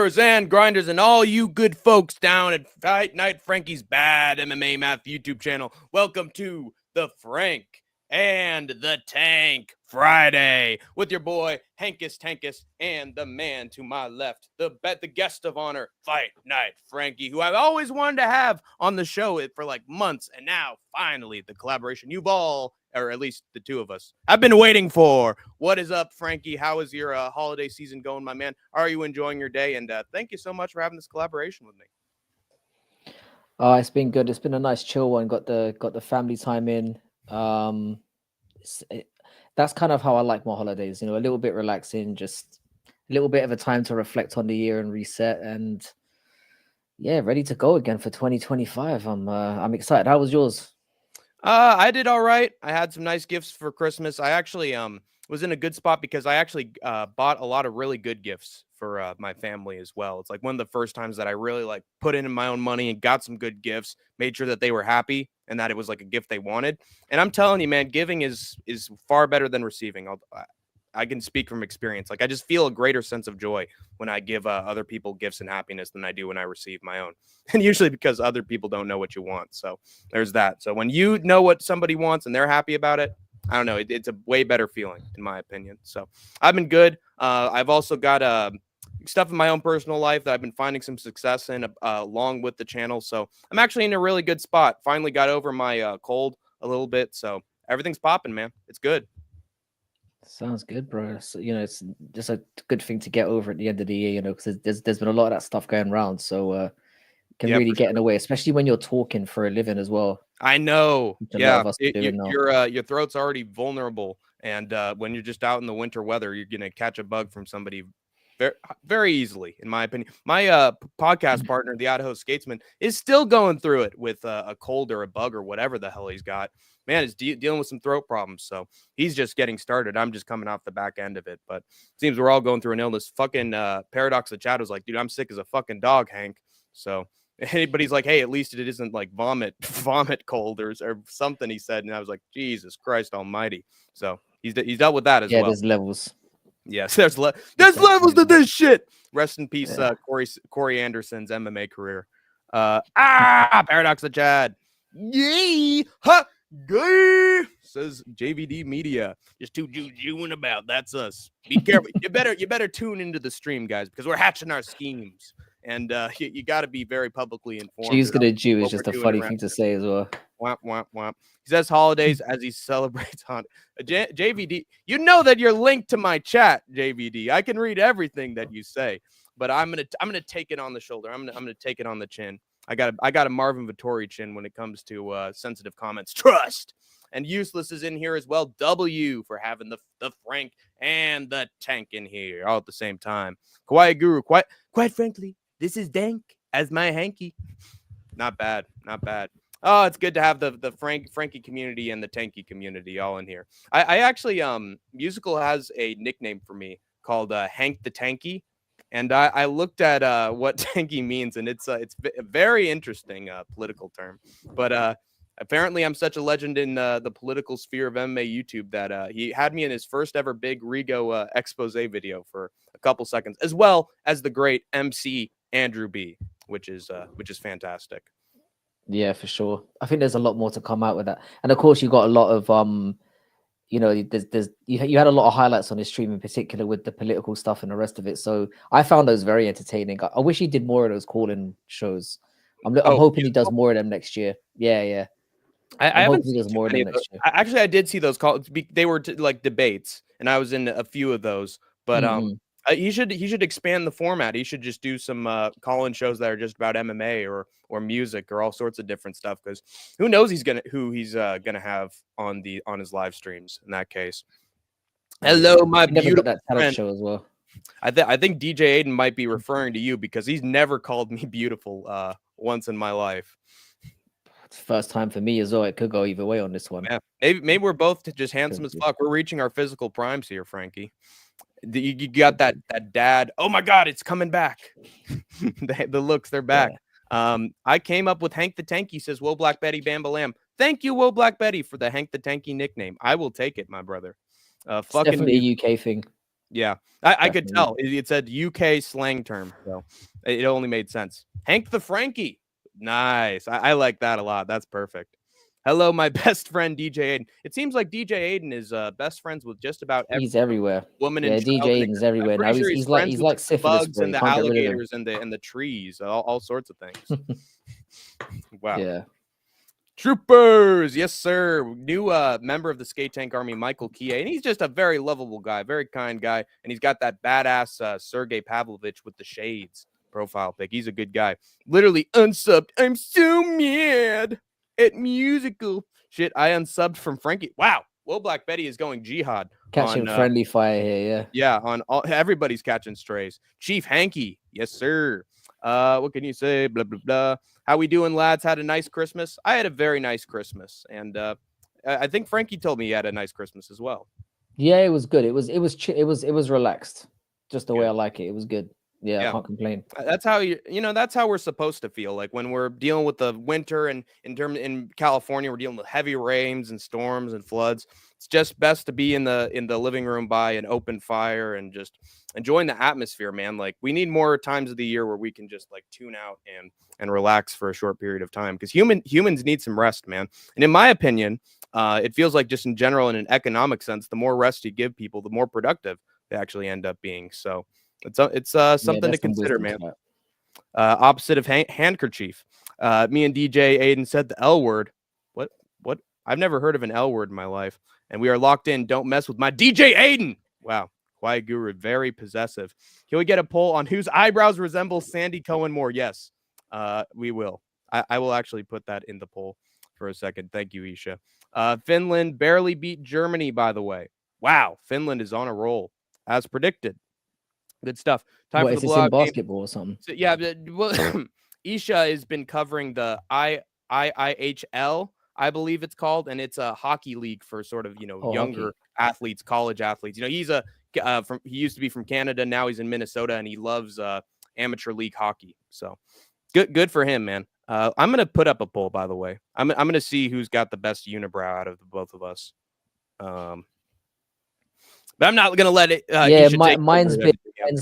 grinders and all you good folks down at Fight Night Frankie's Bad MMA Math YouTube channel. Welcome to the Frank and the Tank Friday with your boy Tankus and the man to my left, the guest of honor, Fight Night Frankie, who I've always wanted to have on the show for like months, and now finally the collaboration you've all, or at least the two of us, I've been waiting for. What is up, Frankie? How is your holiday season going, my man? Are you enjoying your day? And thank you so much for having this collaboration with me. It's been good. It's been a nice chill one. Got the family time in. That's kind of how I like my holidays. You know, a little bit relaxing, just a little bit of a time to reflect on the year and reset. And yeah, ready to go again for 2025. I'm excited. How was yours? I did all right. I had some nice gifts for Christmas. I actually was in a good spot because I actually bought a lot of really good gifts for my family as well. It's like one of the first times that I really like put in my own money and got some good gifts, made sure that they were happy and that it was like a gift they wanted. And I'm telling you, man, giving is far better than receiving. I can speak from experience. Like, I just feel a greater sense of joy when I give other people gifts and happiness than I do when I receive my own. And usually because other people don't know what you want. So there's that. So when you know what somebody wants and they're happy about it, I don't know. It's a way better feeling, in my opinion. So I've been good. I've also got stuff in my own personal life that I've been finding some success in along with the channel. So I'm actually in a really good spot. Finally got over my cold a little bit. So everything's popping, man. It's good. Sounds good, bro. So, you know, it's just a good thing to get over at the end of the year, you know, because there's been a lot of that stuff going around. So can really get in the way, especially when you're talking for a living as well. I know. Yeah, your throat's already vulnerable, and when you're just out in the winter weather, you're gonna catch a bug from somebody very, very easily, in my opinion. My podcast partner, the Idaho Skatesman, is still going through it with a cold or a bug or whatever the hell he's got. Man, is dealing with some throat problems, so he's just getting started. I'm just coming off the back end of it, but it seems we're all going through an illness. Fucking Paradox the Chat was like, dude, I'm sick as a fucking dog, Hank. So anybody's like, hey, at least it isn't like vomit cold or something, he said. And I was like, Jesus Christ almighty. So he's dealt with that as well. Yeah, there's levels. Yes, there's levels to this shit. Rest in peace, Corey Anderson's MMA career. Paradox the Chad. Yay! Ha! Gay! Says JVD Media. Just too jujuing about. That's us. Be careful. You better tune into the stream, guys, because we're hatching our schemes. And you got to be very publicly informed. She's gonna Jew is just a funny thing to say as well. Womp, womp, womp. He says holidays as he celebrates on JVD. You know that you're linked to my chat, JVD. I can read everything that you say, but I'm gonna take it on the shoulder. I'm gonna take it on the chin. I got a Marvin Vittori chin when it comes to sensitive comments. Trust. And Useless is in here as well. W for having the Frank and the Tank in here all at the same time. Kawaii Guru, quite frankly, this is dank as my hanky. Not bad. Oh, it's good to have the Frankie community and the Tanky community all in here. I actually Musical has a nickname for me called Hank the Tanky, and I looked at what Tanky means, and it's a very interesting political term. But apparently, I'm such a legend in the political sphere of MMA YouTube that he had me in his first ever big Rigo expose video for a couple seconds, as well as the great MC Andrew B, which is fantastic. Yeah, for sure. I think there's a lot more to come out with that, and of course, you got a lot of you know, you had a lot of highlights on his stream in particular with the political stuff and the rest of it. So I found those very entertaining. I wish he did more of those call-in shows. I'm hoping he does more of them next year. Yeah. I haven't seen more of them next year. Actually, I did see those calls. They were like debates, and I was in a few of those. But he should expand the format. He should just do some call-in shows that are just about MMA or music or all sorts of different stuff. Because who knows who he's gonna have on his live streams in that case. Hello, my beautiful that talent show as well. I think DJ Aiden might be referring to you because he's never called me beautiful once in my life. It's the first time for me as well. It could go either way on this one. Yeah, maybe we're both just handsome as fuck. We're reaching our physical primes here, Frankie. You got that dad. Oh my God, it's coming back. the looks, they're back. Yeah. I came up with Hank the Tanky, says Whoa Black Betty Bambalam. Thank you, Whoa Black Betty, for the Hank the Tanky nickname. I will take it, my brother. Fucking definitely a UK thing. Yeah, I could Definitely. tell. It said UK slang term, so it only made sense. Hank the Frankie. Nice. I like that a lot. That's perfect. Hello, my best friend DJ Aiden. It seems like DJ Aiden is best friends with just about every He's everywhere. woman Yeah, and child. DJ Aiden's I'm everywhere now. pretty sure he's friends He's with like the syphilis, bugs bro. and You the can't get rid of him. alligators and the trees, all sorts of things. Wow. Yeah. Troopers, yes, sir. New member of the Skate Tank Army, Michael Kie, and he's just a very lovable guy, very kind guy, and he's got that badass Sergey Pavlovich with the shades profile pic. He's a good guy. Literally unsubbed. I'm so mad at musical shit. I unsubbed from Frankie. Wow. Will Black Betty is going jihad. Catching friendly fire here, yeah. Yeah, on everybody's catching strays. Chief Hanky, yes, sir. What can you say? Blah blah blah. How we doing, lads? Had a nice Christmas. I had a very nice Christmas, and I think Frankie told me he had a nice Christmas as well. Yeah, it was good. It was relaxed, just the way I like it. It was good. Yeah, I can't complain. That's how that's how we're supposed to feel. Like when we're dealing with the winter, and in California, we're dealing with heavy rains and storms and floods. It's just best to be in the living room by an open fire and just enjoying the atmosphere, man. Like we need more times of the year where we can just like tune out and relax for a short period of time, because humans need some rest, man. And in my opinion, it feels like just in general, in an economic sense, the more rest you give people, the more productive they actually end up being. So it's something to consider, man. Opposite of handkerchief. Me and DJ Aiden said the L word. What? I've never heard of an L word in my life. And we are locked in. Don't mess with my DJ Aiden. Wow. Quiet Guru, very possessive. Can we get a poll on whose eyebrows resemble Sandy Cohen more? Yes, we will. I will actually put that in the poll for a second. Thank you, Isha. Finland barely beat Germany, by the way. Wow. Finland is on a roll, as predicted. Good stuff. Time for the blog. Basketball or something? So, yeah, well, Isha has been covering the IIHL, I believe it's called, and it's a hockey league for sort of younger athletes, college athletes. He's he used to be from Canada, now he's in Minnesota, and he loves amateur league hockey. So good for him, man. I'm gonna put up a poll, by the way. I'm gonna see who's got the best unibrow out of the both of us. But I'm not gonna let it.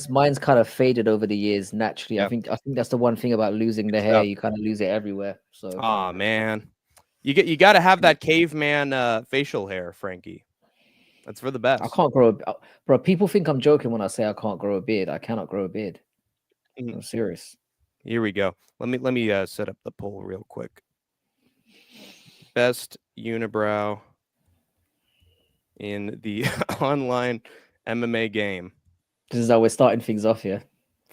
Mine's kind of faded over the years naturally. Yeah. I think that's the one thing about losing the hair. You kind of lose it everywhere. So. Oh man, you got to have that caveman facial hair, Frankie. That's for the best. I can't grow bro. People think I'm joking when I say I can't grow a beard. I cannot grow a beard. I'm serious. Here we go. Let me set up the poll real quick. Best unibrow in the online MMA game. This is how we're starting things off here.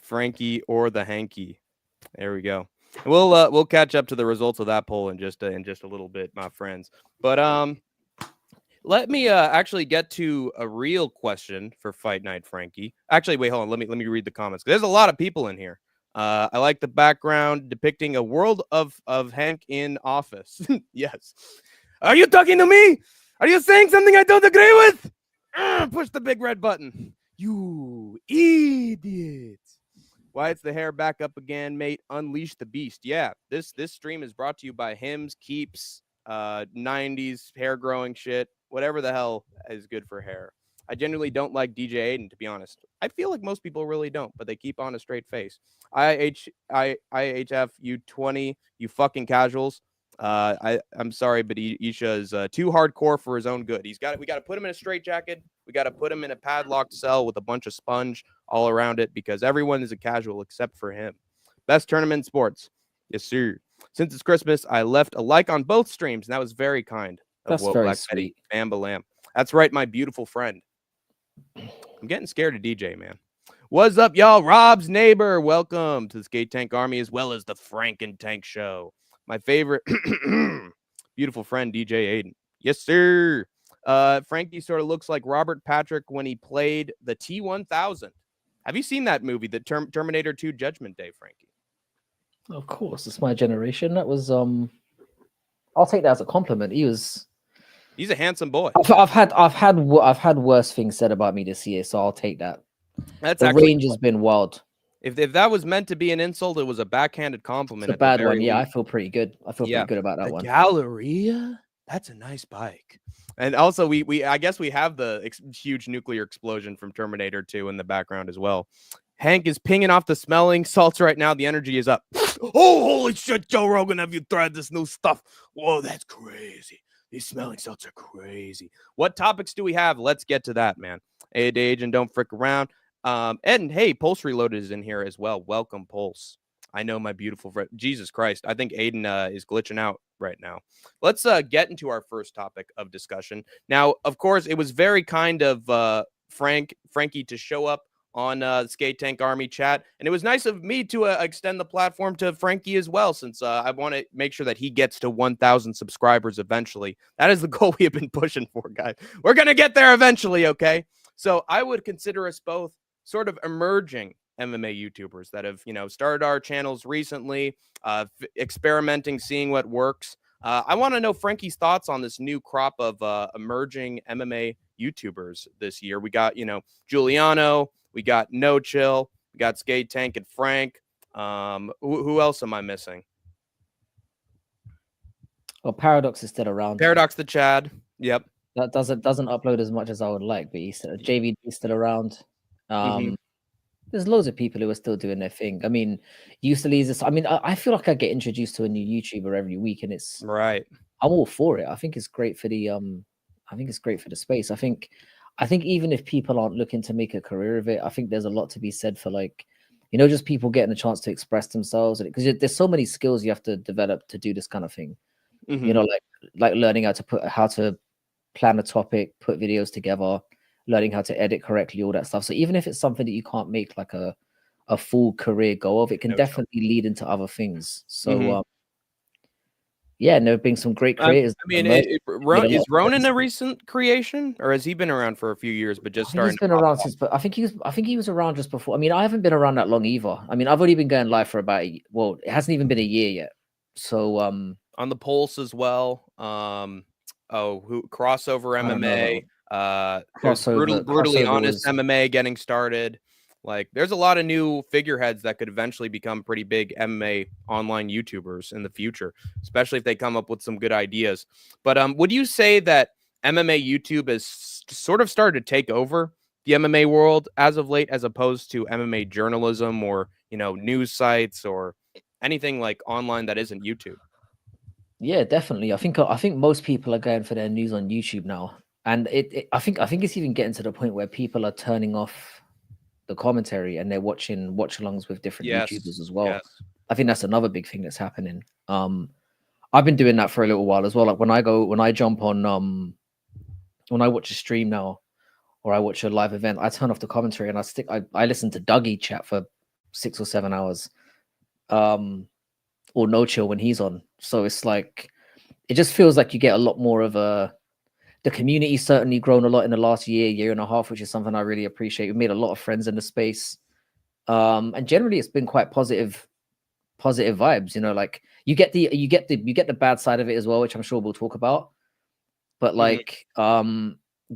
Frankie or the Hanky. There we go. We'll catch up to the results of that poll in just a little bit, my friends. But let me actually get to a real question for Fight Night, Frankie. Actually, wait, hold on. Let me read the comments. There's a lot of people in here. I like the background depicting a world of Hank in office. Yes. Are you talking to me? Are you saying something I don't agree with? Push the big red button. You idiot. Why it's the hair back up again, mate. Unleash the beast. Yeah, this stream is brought to you by Hims, Keeps, 90s hair growing shit. Whatever the hell is good for hair. I genuinely don't like DJ Aiden, to be honest. I feel like most people really don't, but they keep on a straight face. IHF, you 20, you fucking casuals. I'm sorry, but Isha is too hardcore for his own good. We got to put him in a straitjacket. We got to put him in a padlocked cell with a bunch of sponge all around it, because everyone is a casual except for him. Best tournament in sports. Yes, sir. Since it's Christmas, I left a like on both streams, and that was very kind of That's very sweet. Bam Balam. That's right, my beautiful friend. I'm getting scared of DJ, man. What's up, y'all? Rob's neighbor. Welcome to the Skate Tank Army, as well as the Franken Tank Show. My favorite beautiful friend, DJ Aiden. Yes, sir. Frankie sort of looks like Robert Patrick when he played the T-1000. Have you seen that movie, the Terminator 2 Judgment Day, Frankie? Of course, it's my generation. That was I'll take that as a compliment. He's a handsome boy. I've had worse things said about me this year, so I'll take that. The range has been wild. If that was meant to be an insult, it was a backhanded compliment. It's a bad one. Yeah, I feel pretty good. I feel pretty good about that one. Galleria? That's a nice bike. And also, we I guess we have the huge nuclear explosion from Terminator 2 in the background as well. Hank is pinging off the smelling salts right now. The energy is up. Oh, holy shit, Joe Rogan, have you tried this new stuff? Whoa, that's crazy. These smelling salts are crazy. What topics do we have? Let's get to that, man. Hey, Agent, don't frick around. And hey, Pulse Reloaded is in here as well. Welcome, Pulse. I know my beautiful friend. Jesus Christ. I think Aiden is glitching out right now. Let's get into our first topic of discussion. Now, of course, it was very kind of Frankie to show up on Skate Tank Army chat. And it was nice of me to extend the platform to Frankie as well, since I want to make sure that he gets to 1,000 subscribers eventually. That is the goal we have been pushing for, guys. We're going to get there eventually, okay? So I would consider us both sort of emerging MMA YouTubers that have, started our channels recently, experimenting, seeing what works. I want to know Frankie's thoughts on this new crop of emerging MMA YouTubers this year. We got, Giuliano, we got No Chill, we got Skate Tank and Frank. Who else am I missing? Well, Paradox is still around. Paradox the Chad. Yep. That doesn't upload as much as I would like, but he's JVD is still around. There's loads of people who are still doing their thing. I mean, Useless. I mean, I feel like I get introduced to a new YouTuber every week, and it's right. I'm all for it. I think it's great for the I think it's great for the space. I think even if people aren't looking to make a career of it, I think there's a lot to be said for, like, just people getting a chance to express themselves, because there's so many skills you have to develop to do this kind of thing. Like learning how to plan a topic, put videos together, learning how to edit correctly, all that stuff. So even if it's something that you can't make like a full career go of, it can definitely lead into other things. So yeah, and there have been some great creators. I mean, is Ronan a recent creation, or has he been around for a few years but just starting? He's been around since, but I think he was around just before. I mean, I haven't been around that long either. I mean, I've only been going live for about it hasn't even been a year yet. So on the Pulse as well. Crossover MMA. Brutally Honest MMA getting started. Like, there's a lot of new figureheads that could eventually become pretty big MMA online YouTubers in the future, especially if they come up with some good ideas. But would you say that MMA YouTube has sort of started to take over the MMA world as of late, as opposed to MMA journalism or, news sites or anything like online that isn't YouTube? Yeah, definitely. I think most people are going for their news on YouTube now. And I think it's even getting to the point where people are turning off the commentary and they're watching watch-alongs with different YouTubers as well. Yes. I think that's another big thing that's happening. I've been doing that for a little while as well. Like when I jump on when I watch a stream now, or I watch a live event, I turn off the commentary and I listen to Dougie chat for 6 or 7 hours. Or No Chill when he's on. So it's like, it just feels like you get a lot more of the community's certainly grown a lot in the last year and a half, which is something I really appreciate. We've made a lot of friends in the space. And generally it's been quite positive vibes, like you get the bad side of it as well, which I'm sure we'll talk about. But like,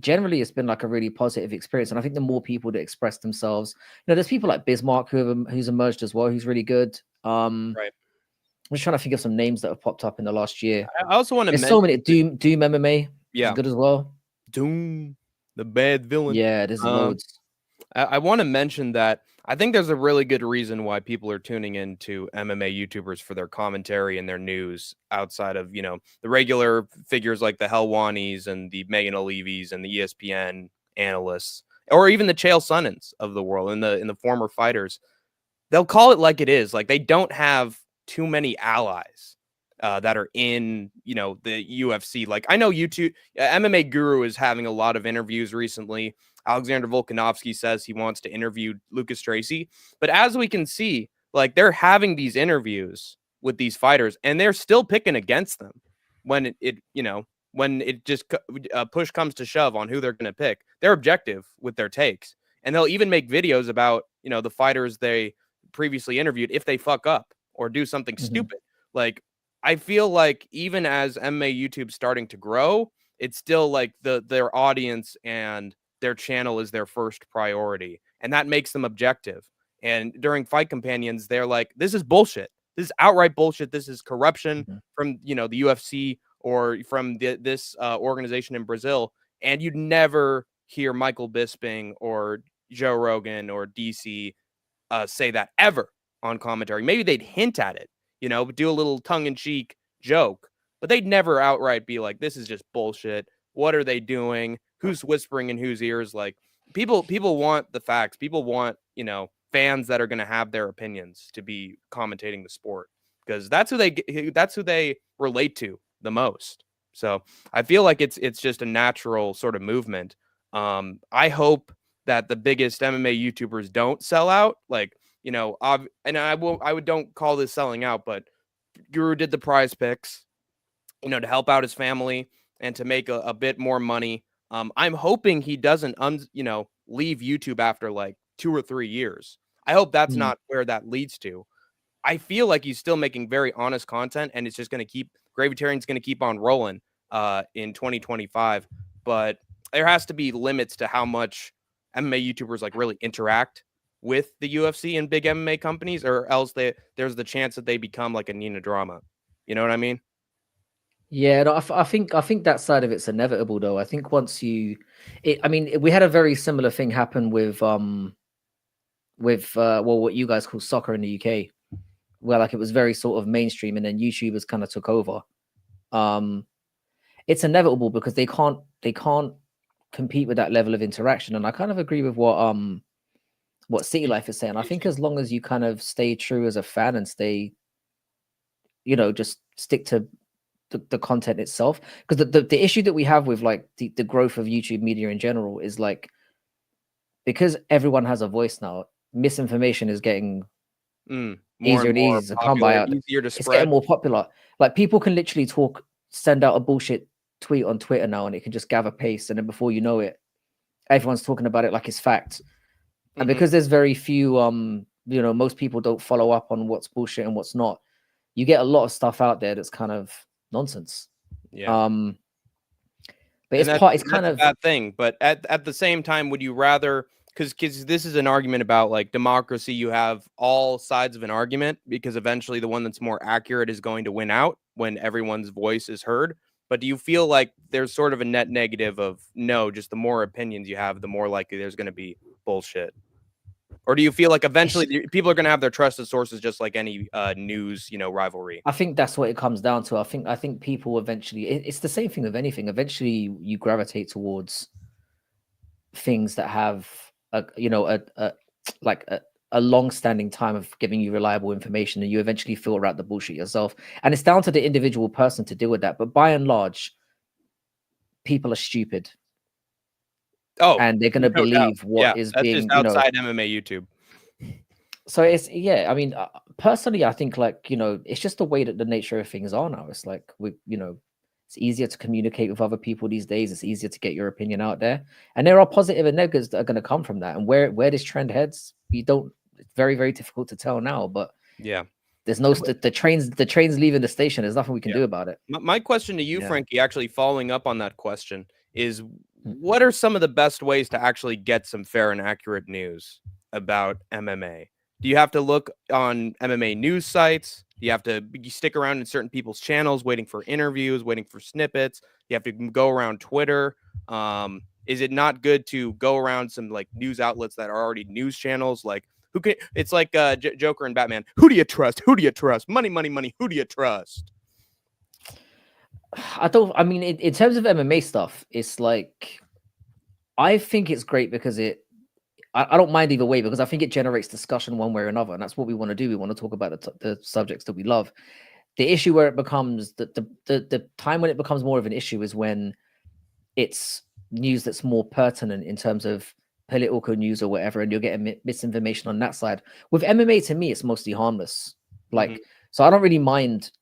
generally it's been like a really positive experience. And I think the more people that express themselves, there's people like Bismarck who's emerged as well, who's really good. Right. I'm just trying to think of some names that have popped up in the last year. I also want to mention so many Doom MMA. Yeah, is good as well. Doom, the bad villain. Yeah, there's loads. I want to mention that I think there's a really good reason why people are tuning into MMA YouTubers for their commentary and their news, outside of, the regular figures like the Helwanis and the Megan O'Learys and the ESPN analysts, or even the Chael Sonnens of the world and the former fighters. They'll call it like it is. Like, they don't have too many allies that are in, the UFC. Like, I know YouTube MMA Guru is having a lot of interviews recently. Alexander Volkanovski says he wants to interview Lucas Tracy, but as we can see, like, they're having these interviews with these fighters and they're still picking against them when when it just push comes to shove on who they're going to pick. They're objective with their takes, and they'll even make videos about, the fighters they previously interviewed if they fuck up or do something stupid. Like, I feel like even as MMA YouTube's starting to grow, it's still like their audience and their channel is their first priority, and that makes them objective. And during Fight Companions, they're like, this is bullshit. This is outright bullshit. This is corruption from, the UFC or from this organization in Brazil, and you'd never hear Michael Bisping or Joe Rogan or DC say that ever on commentary. Maybe they'd hint at it, do a little tongue-in-cheek joke, but they'd never outright be like, this is just bullshit. What are they doing? Who's whispering in whose ears? Like, people want the facts. People want, fans that are going to have their opinions to be commentating the sport, because that's who they relate to the most. So I feel like it's just a natural sort of movement. I hope that the biggest MMA YouTubers don't sell out. Like, and I don't call this selling out, but Guru did the Prize Picks, to help out his family and to make a bit more money. I'm hoping he doesn't, leave YouTube after like 2 or 3 years. I hope that's not where that leads to. I feel like he's still making very honest content, and it's just going to keep, Gravitarian's going to keep on rolling in 2025. But there has to be limits to how much MMA YouTubers like really interact with the UFC and big MMA companies, or else there's the chance that they become like a Nina drama. You know what I mean? Yeah, no, I think that side of it's inevitable, though. I think once we had a very similar thing happen with what you guys call soccer in the UK, where like it was very sort of mainstream, and then YouTubers kind of took over. It's inevitable because they can't compete with that level of interaction. And I kind of agree with what City Life is saying. I think as long as you kind of stay true as a fan and stay, just stick to the content itself, because the issue that we have with like the growth of YouTube media in general is like, because everyone has a voice now, misinformation is getting easier and easier to come by. Easier to it's spread. Getting more popular. Like, people can literally send out a bullshit tweet on Twitter now, and it can just gather pace, and then before you know it, everyone's talking about it like it's fact. And because there's very few most people don't follow up on what's bullshit and what's not, you get a lot of stuff out there that's kind of nonsense. Yeah. But it's kind of a bad thing. But at the same time, would you rather, because this is an argument about like democracy, you have all sides of an argument, because eventually the one that's more accurate is going to win out when everyone's voice is heard. But do you feel like there's sort of a net negative of, no, just the more opinions you have, the more likely there's going to be bullshit? Or do you feel like eventually people are going to have their trusted sources, just like any news, rivalry? I think that's what it comes down to. I think people eventually, it's the same thing with anything. Eventually you gravitate towards things that have a long-standing time of giving you reliable information, and you eventually filter out the bullshit yourself. And it's down to the individual person to deal with that. But by and large, people are stupid. Oh, and they're going to believe what is that's being just outside MMA YouTube. So it's, I mean, personally, I think like, it's just the way that the nature of things are now. It's like it's easier to communicate with other people these days. It's easier to get your opinion out there, and there are positive and negatives that are going to come from that. And where this trend heads, it's very, very difficult to tell now. But yeah, there's no the train's leaving the station. There's nothing we can do about it. My question to you, Frankie, actually following up on that question, is what are some of the best ways to actually get some fair and accurate news about MMA? Do you have to look on MMA news sites? Do you have to stick around in certain people's channels, waiting for interviews, waiting for snippets? You have to go around Twitter. Is it not good to go around some like news outlets that are already news channels? Like, it's like Joker and Batman. Who do you trust? Who do you trust? Money, money, money. Who do you trust? I mean, in terms of MMA stuff, it's like, I think it's great because I don't mind either way, because I think it generates discussion one way or another. And that's what we want to do. We want to talk about the subjects that we love. The issue where it becomes the time when it becomes more of an issue is when it's news that's more pertinent in terms of political news or whatever, and you're getting misinformation on that side. With MMA, to me, it's mostly harmless. Like, so I don't really mind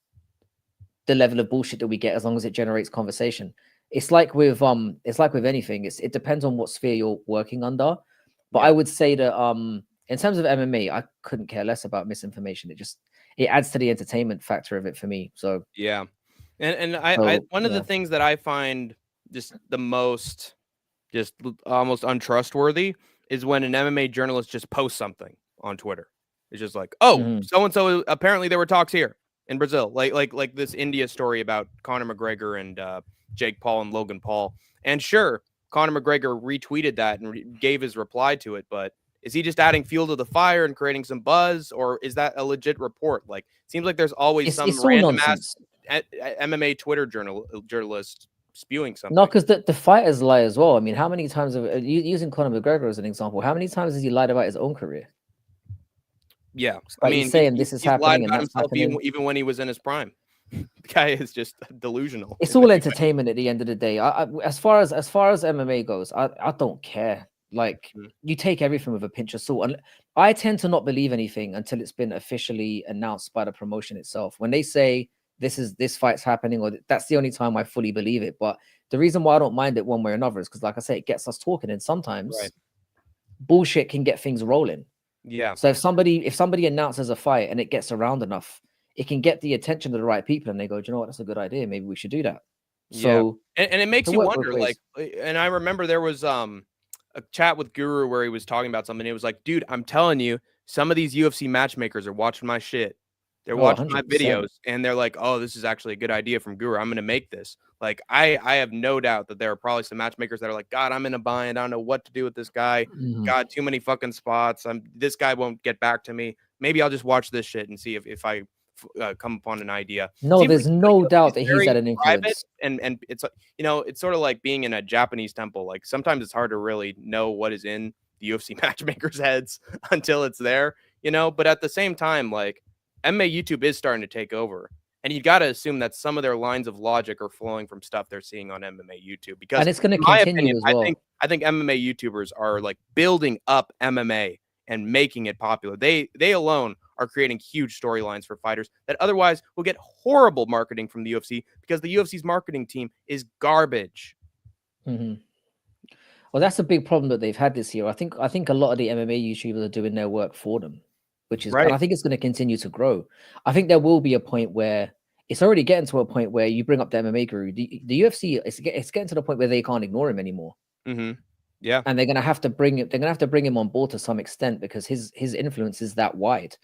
the level of bullshit that we get as long as it generates conversation. It's like with anything. It depends on what sphere you're working under. But I would say that in terms of MMA, I couldn't care less about misinformation. It adds to the entertainment factor of it for me. So yeah, and I one of the things that I find just the most just almost untrustworthy is when an MMA journalist just posts something on Twitter. It's just like, oh, so and so, apparently there were talks here. In Brazil, like this India story about Conor McGregor and Jake Paul and Logan Paul. And sure, Conor McGregor retweeted that and gave his reply to it, but is he just adding fuel to the fire and creating some buzz, or is that a legit report? Like, seems like there's always some It's all random nonsense. ass MMA Twitter journalist spewing something. No, because the fighters lie as well. I mean, how many times have using Conor McGregor as an example? How many times has he lied about his own career? Yeah, Like I mean, he's saying this is he's lied happening and about that's himself happening. even when he was in his prime. The guy is just delusional. It's all entertainment at the end of the day. As far as MMA goes, I don't care. Like you take everything with a pinch of salt. And I tend to not believe anything until it's been officially announced by the promotion itself. When they say this fight's happening, or that's the only time I fully believe it. But the reason why I don't mind it one way or another is because, like I say, it gets us talking, and sometimes bullshit can get things rolling. Yeah. So if somebody announces a fight and it gets around enough, it can get the attention of the right people, and they go, do you know what? That's a good idea. Maybe we should do that. So and it makes you wonder, like, and I remember there was a chat with Guru where he was talking about something. It was like, dude, I'm telling you, some of these UFC matchmakers are watching my shit. They're watching 100%. my videos, and they're like, oh, this is actually a good idea from Guru. I'm going to make this. Like, I have no doubt that there are probably some matchmakers that are like, God, I'm in a bind. I don't know what to do with this guy. God, too many fucking spots. This guy won't get back to me. Maybe I'll just watch this shit and see if I come upon an idea. No, there's no doubt that he's at an influence. And it's, you know, it's sort of like being in a Japanese temple. Like, sometimes it's hard to really know what is in the UFC matchmakers' heads until it's there, you know. But at the same time, like, MMA YouTube is starting to take over, and you got to assume that some of their lines of logic are flowing from stuff they're seeing on MMA YouTube. Because, and it's going to continue as well. I think MMA YouTubers are like building up MMA and making it popular. They alone are creating huge storylines for fighters that otherwise will get horrible marketing from the UFC because the UFC's marketing team is garbage. Well, that's a big problem that they've had this year. I think a lot of the MMA YouTubers are doing their work for them, which is, and I think it's going to continue to grow. I think there will be a point where it's already getting to a point where you bring up the MMA guru. The UFC, it's getting to the point where they can't ignore him anymore. Yeah, and they're going to have to bring it. They're going to have to bring him on board to some extent because his influence is that wide.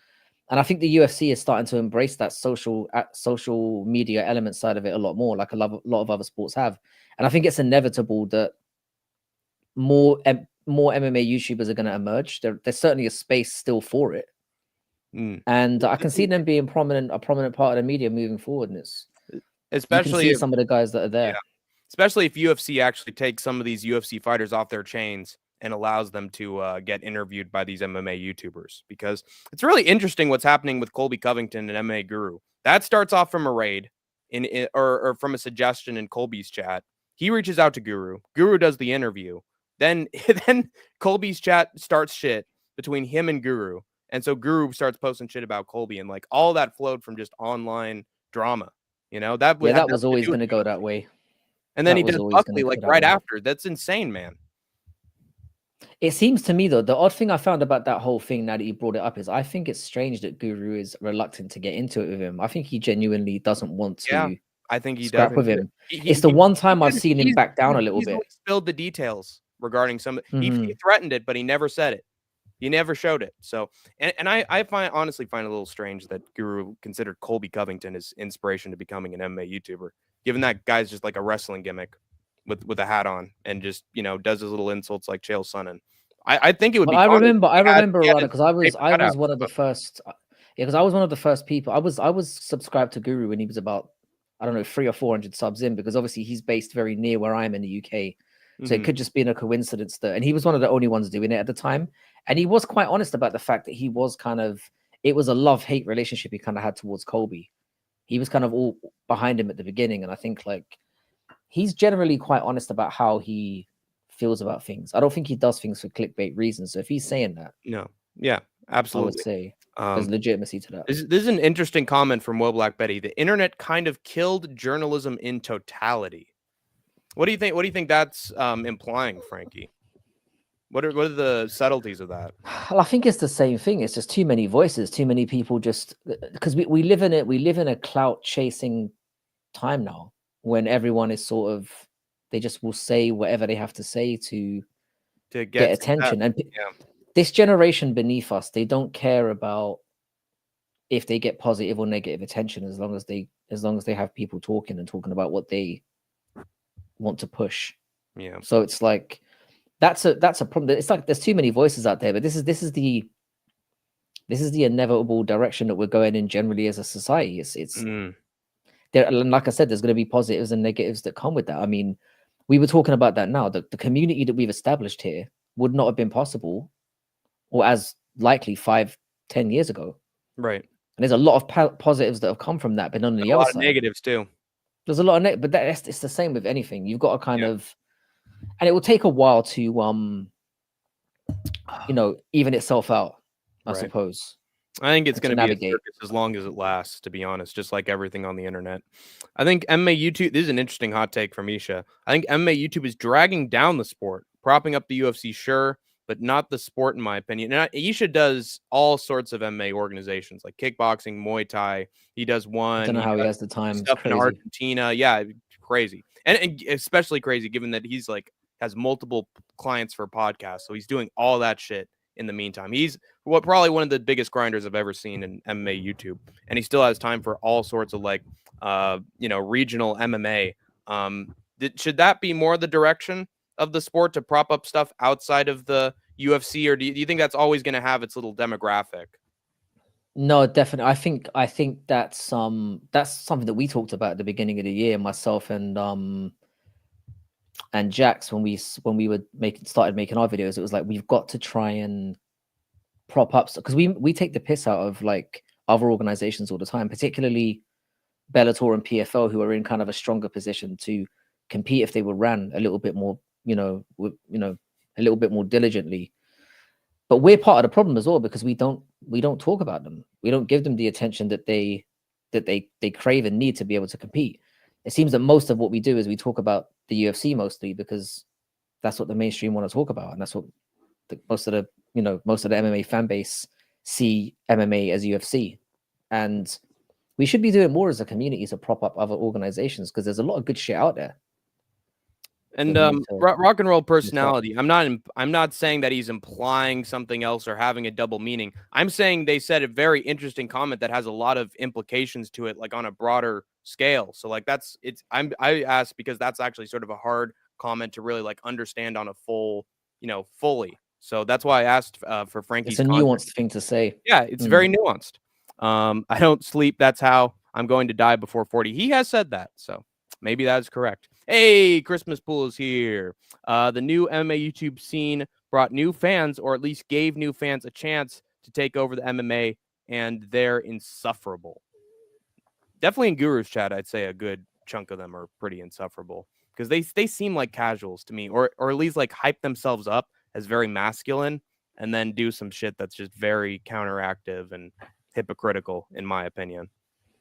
And I think the UFC is starting to embrace that social media element side of it a lot more, like a lot of other sports have. And I think it's inevitable that more MMA YouTubers are going to emerge. There's certainly a space still for it. And I can see them being a prominent part of the media moving forward. And it's especially you can see some of the guys that are there. Yeah. Especially if UFC actually takes some of these UFC fighters off their chains and allows them to get interviewed by these MMA YouTubers, because it's really interesting what's happening with Colby Covington and MMA Guru. That starts off from a raid or from a suggestion in Colby's chat. He reaches out to Guru. Guru does the interview. Then Colby's chat starts shit between him and Guru. And so Guru starts posting shit about Colby, and like all that flowed from just online drama. You know, that was always going to go that way. And then he does Buckley like right after. That's insane, man. It seems to me, though, the odd thing I found about that whole thing now that you brought it up is I think it's strange that Guru is reluctant to get into it with him. I think he genuinely doesn't want to. Yeah, I think he scrap with him. It's the one time I've seen him back down a little bit. Spilled the details regarding some. He threatened it, but he never said it. He never showed it. So, and I honestly find it a little strange that Guru considered Colby Covington his inspiration to becoming an MMA YouTuber, given that guy's just like a wrestling gimmick with a hat on and just, you know, does his little insults like Chael Sonnen. I think it would be. I remember because I was one of the first. Yeah, because I was one of the first people. I was subscribed to Guru when he was about, I don't know, 300 or 400 subs in, because obviously he's based very near where I am in the UK. So it could just be a coincidence and he was one of the only ones doing it at the time. And he was quite honest about the fact that he was it was a love-hate relationship he kind of had towards Colby. He was kind of all behind him at the beginning. And I think like he's generally quite honest about how he feels about things. I don't think he does things for clickbait reasons. So if he's saying that, yeah, absolutely, I would say there's legitimacy to that. This is an interesting comment from Will Black Betty. The internet kind of killed journalism in totality. What do you think? What do you think that's implying, Frankie? What are the subtleties of that? Well, I think it's the same thing. It's just too many voices, too many people. Just because we live in it, we live in a clout chasing time now, when everyone is sort of, they just will say whatever they have to say to get attention. And this generation beneath us, they don't care about if they get positive or negative attention, as long as they have people talking about what they want to push. Yeah. So it's like that's a problem. It's like there's too many voices out there, but this is the inevitable direction that we're going in generally as a society. It's there, like I said, there's going to be positives and negatives that come with that. I mean, we were talking about that now. The community that we've established here would not have been possible, or as likely 5-10 years ago. Right. And there's a lot of positives that have come from that, but on the other side, a lot of negatives too. There's a lot of but it's the same with anything. You've got to kind of, and it will take a while to even itself out, I suppose. I think it's going to be a circus as long as it lasts, to be honest, just like everything on the internet. I think MMA YouTube, this is an interesting hot take from Isha. I think MMA YouTube is dragging down the sport, propping up the UFC, sure, but not the sport, in my opinion. And Isha does all sorts of MMA organizations, like kickboxing, Muay Thai. He does one. I don't know how he has the time. Stuff in Argentina. Yeah, crazy. And especially crazy given that he's like has multiple clients for podcasts. So he's doing all that shit in the meantime. He's probably one of the biggest grinders I've ever seen in MMA YouTube, and he still has time for all sorts of like regional MMA. Should that be more the direction of the sport, to prop up stuff outside of the UFC, or do you think that's always going to have its little demographic? No, definitely. I think that's something that we talked about at the beginning of the year, myself and Jax, when we started making our videos. It was like, we've got to try and prop up, because we take the piss out of like other organizations all the time, particularly Bellator and PFL, who are in kind of a stronger position to compete if they were ran a little bit more, a little bit more diligently. But we're part of the problem as well, because we don't talk about them. We don't give them the attention that they crave and need to be able to compete. It seems that most of what we do is we talk about the UFC mostly because that's what the mainstream want to talk about, and that's what most of the MMA fan base see MMA as UFC. And we should be doing more as a community to prop up other organizations, because there's a lot of good shit out there. And rock and roll personality. I'm not saying that he's implying something else or having a double meaning. I'm saying they said a very interesting comment that has a lot of implications to it, like on a broader scale. So like I asked because that's actually sort of a hard comment to really like understand on a fully. So that's why I asked for Frankie's. It's a nuanced thing to say. Yeah, it's very nuanced. I don't sleep. That's how I'm going to die before 40. He has said that, so maybe that's correct. Hey, Christmas Pool is here. The new MMA YouTube scene brought new fans, or at least gave new fans a chance to take over the MMA, and they're insufferable. Definitely in Guru's chat, I'd say a good chunk of them are pretty insufferable, because they seem like casuals to me, or at least like hype themselves up as very masculine and then do some shit that's just very counteractive and hypocritical, in my opinion.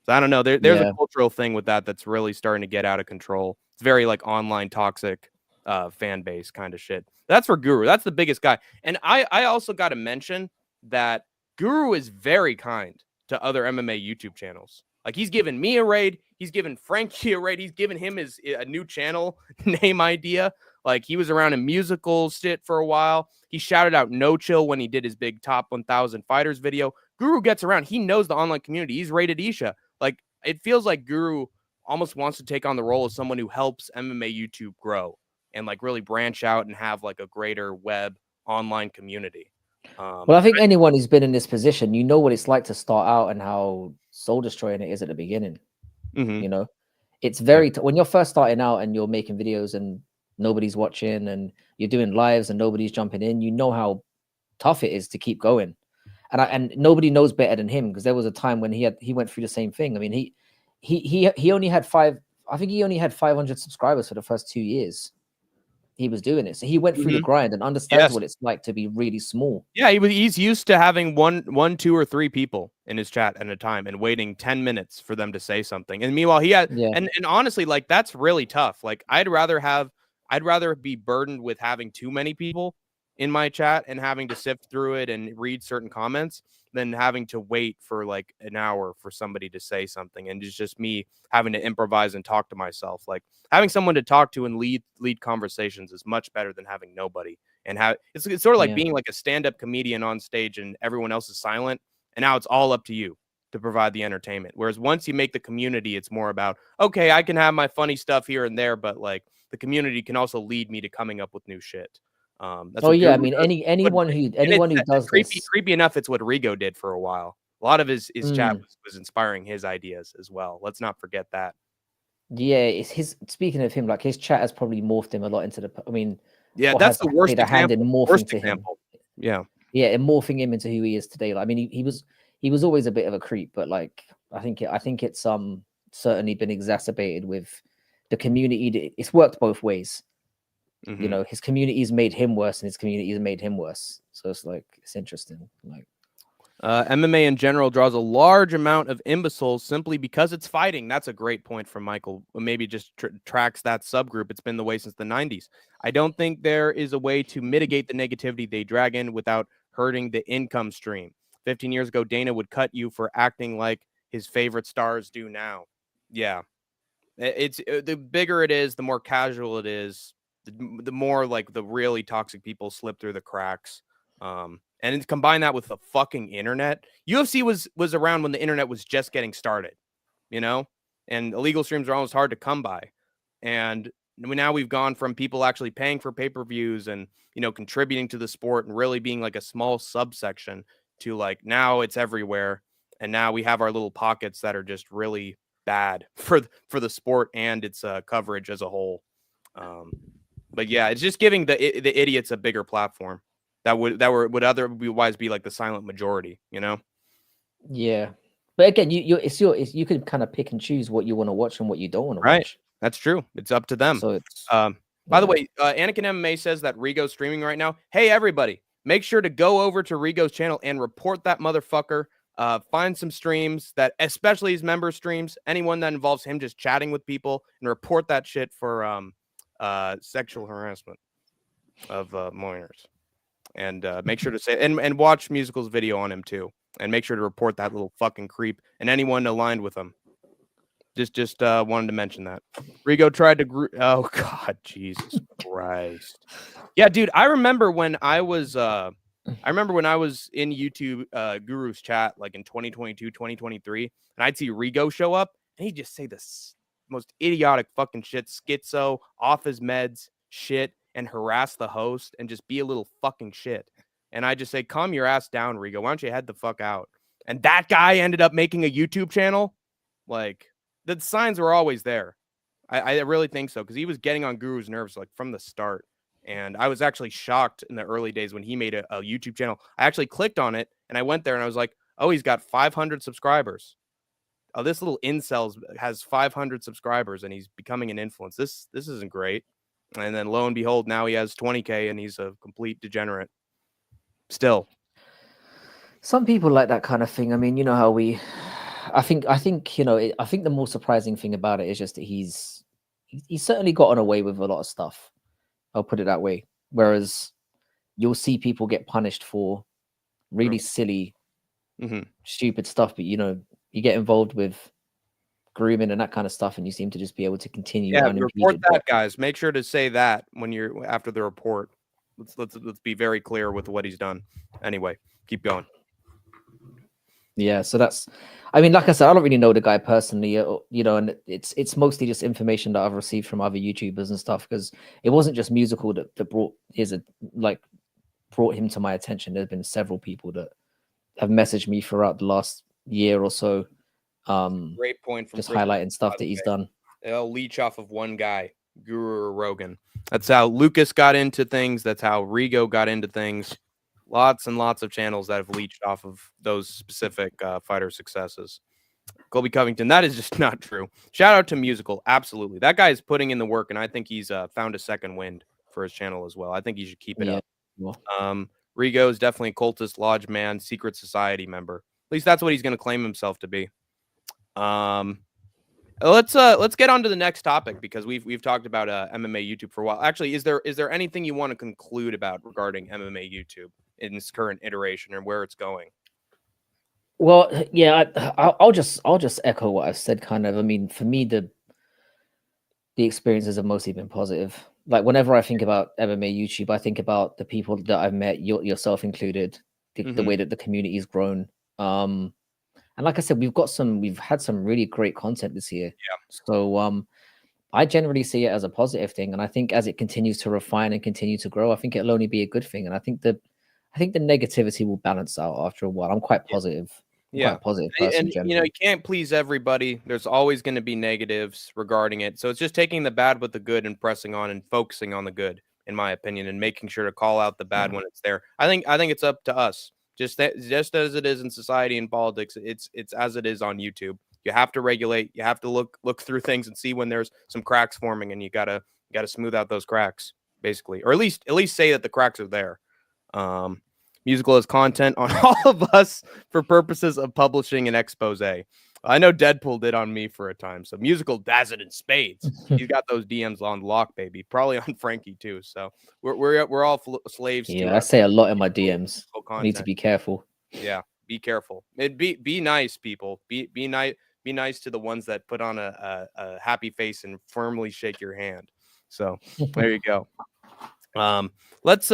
So I don't know. There's a cultural thing with that's really starting to get out of control. It's very like online toxic fan base kind of shit. That's for Guru. That's the biggest guy. And I also got to mention that Guru is very kind to other MMA YouTube channels. Like, he's given me a raid. He's given Frankie a raid. He's given him a new channel name idea. Like, he was around in musical shit for a while. He shouted out No Chill when he did his big top 1,000 fighters video. Guru gets around. He knows the online community. He's rated Isha. Like, it feels like Guru almost wants to take on the role of someone who helps MMA YouTube grow and like really branch out and have like a greater web online community. Well, I think anyone who's been in this position, you know what it's like to start out and how soul destroying it is at the beginning. Mm-hmm. It's very when you're first starting out and you're making videos and nobody's watching and you're doing lives and nobody's jumping in, you know how tough it is to keep going. And nobody knows better than him, because there was a time when he went through the same thing. I mean, he only had 500 subscribers for the first 2 years he was doing it. So he went through the grind and understands what it's like to be really small. Yeah, he's used to having one, 2, or 3 people in his chat at a time and waiting 10 minutes for them to say something. And meanwhile, he had and honestly, like, that's really tough. Like, I'd rather be burdened with having too many people in my chat and having to sift through it and read certain comments than having to wait for like an hour for somebody to say something, and it's just me having to improvise and talk to myself. Like, having someone to talk to and lead conversations is much better than having nobody. And it's sort of like being like a stand-up comedian on stage and everyone else is silent, and now it's all up to you to provide the entertainment. Whereas once you make the community, it's more about, okay, I can have my funny stuff here and there, but like the community can also lead me to coming up with new shit. That's Oh what yeah, I Guru mean does. anyone who does this. Creepy enough. It's what Rigo did for a while. A lot of his chat Mm, was inspiring his ideas as well. Let's not forget that. yeah, it's his. Speaking of him, like his chat has probably morphed him a lot into the. I mean, Yeah, or that's has the played worst a hand in example. morphing Worst to him. example. Yeah. Yeah, and morphing him into who he is today. Like, I mean, he was always a bit of a creep, but like I think it's certainly been exacerbated with the community. It's worked both ways. Mm-hmm. You know, his community's made him worse, and his community's made him worse. So it's like it's interesting. Like MMA in general draws a large amount of imbeciles simply because it's fighting. That's a great point from Michael. Maybe just tracks that subgroup. It's been the way since the 90s. I don't think there is a way to mitigate the negativity they drag in without hurting the income stream. 15 years ago, Dana would cut you for acting like his favorite stars do now. Yeah. It's the bigger it is, the more casual it is, the more like the really toxic people slip through the cracks. And combine that with the fucking internet. UFC was around when the internet was just getting started, you know, and illegal streams are almost hard to come by. And now we've gone from people actually paying for pay-per-views and, you know, contributing to the sport and really being like a small subsection to like now it's everywhere. And now we have our little pockets that are just really bad for the sport and its coverage as a whole. But yeah, it's just giving the idiots a bigger platform that would otherwise be like the silent majority, you know? yeah, but again, you can kind of pick and choose what you want to watch and what you don't want to Right. watch. That's true. It's up to them. So it's By the way, Anakin MMA says that Rigo's streaming right now. Hey, everybody, make sure to go over to Rigo's channel and report that motherfucker. Find some streams that, especially his member streams, anyone that involves him just chatting with people, and report that shit for sexual harassment of minors. And make sure to say and watch Musical's video on him too, and make sure to report that little fucking creep and anyone aligned with him. Just wanted to mention that. Rigo tried to oh god, Jesus Christ. Yeah, dude, I remember when I was in YouTube Guru's chat like in 2022, 2023, and I'd see Rigo show up and he'd just say this most idiotic fucking shit, schizo, off his meds shit, and harass the host and just be a little fucking shit. And I just say, calm your ass down, Rigo. Why don't you head the fuck out? And that guy ended up making a YouTube channel. Like, the signs were always there. I really think so, because he was getting on Guru's nerves like from the start. And I was actually shocked in the early days when he made a YouTube channel. I actually clicked on it and I went there and I was like, oh, he's got 500 subscribers. Oh, this little incel has 500 subscribers and he's becoming an influence. This isn't great. And then lo and behold, now he has 20K and he's a complete degenerate. Still. Some people like that kind of thing. I mean, you know how I think you know, I think the more surprising thing about it is just that he's certainly gotten away with a lot of stuff. I'll put it that way. Whereas you'll see people get punished for really silly, stupid stuff, but you know, you get involved with grooming and that kind of stuff, and you seem to just be able to continue. Yeah, report that, guys. Make sure to say that when you're after the report. Let's be very clear with what he's done. Anyway, keep going. Yeah, so that's, I mean, like I said, I don't really know the guy personally, you know, and it's mostly just information that I've received from other YouTubers and stuff, because it wasn't just Musical that brought him to my attention. There's been several people that have messaged me throughout the last year or so. Great point from just highlighting stuff that he's done. They'll leech off of one guy, Guru or Rogan. That's how Lucas got into things. That's how Rigo got into things. Lots and lots of channels that have leached off of those specific fighter successes. Colby Covington, that is just not true. Shout out to Musical. Absolutely. That guy is putting in the work, and I think he's found a second wind for his channel as well. I think he should keep it up. Rigo is definitely a cultist, lodge man, secret society member. At least that's what he's going to claim himself to be. Let's get on to the next topic, because we've talked about MMA YouTube for a while. Actually, is there anything you want to conclude about regarding MMA YouTube in its current iteration and where it's going? Well, yeah, I'll just echo what I've said. Kind of, I mean, for me, the experiences have mostly been positive. Like, whenever I think about MMA YouTube, I think about the people that I've met, yourself included, the way that the community's grown. And And like I said, we've had some really great content this year. Yeah. So I generally see it as a positive thing, and I think as it continues to refine and continue to grow, I think it'll only be a good thing. And I think the negativity will balance out after a while. I'm quite positive. I'm quite Yeah. a positive person And, you know, generally. you can't please everybody. There's always going to be negatives regarding it. So it's just taking the bad with the good and pressing on and focusing on the good, in my opinion, and making sure to call out the bad when it's there. I think it's up to us. Just as it is in society and politics, it's as it is on YouTube. You have to regulate. You have to look through things and see when there's some cracks forming, and you gotta smooth out those cracks, basically, or at least say that the cracks are there. Musical is content on all of us for purposes of publishing an expose. I know Deadpool did on me for a time, so Musical does it in spades. He's got those DMs on lock, baby. Probably on Frankie too. So we're all slaves to. Yeah, I say a lot in my DMs. I need to Content. be careful. Yeah, be careful. Be nice, people. Be nice. Be nice to the ones that put on a happy face and firmly shake your hand. So there you go. Let's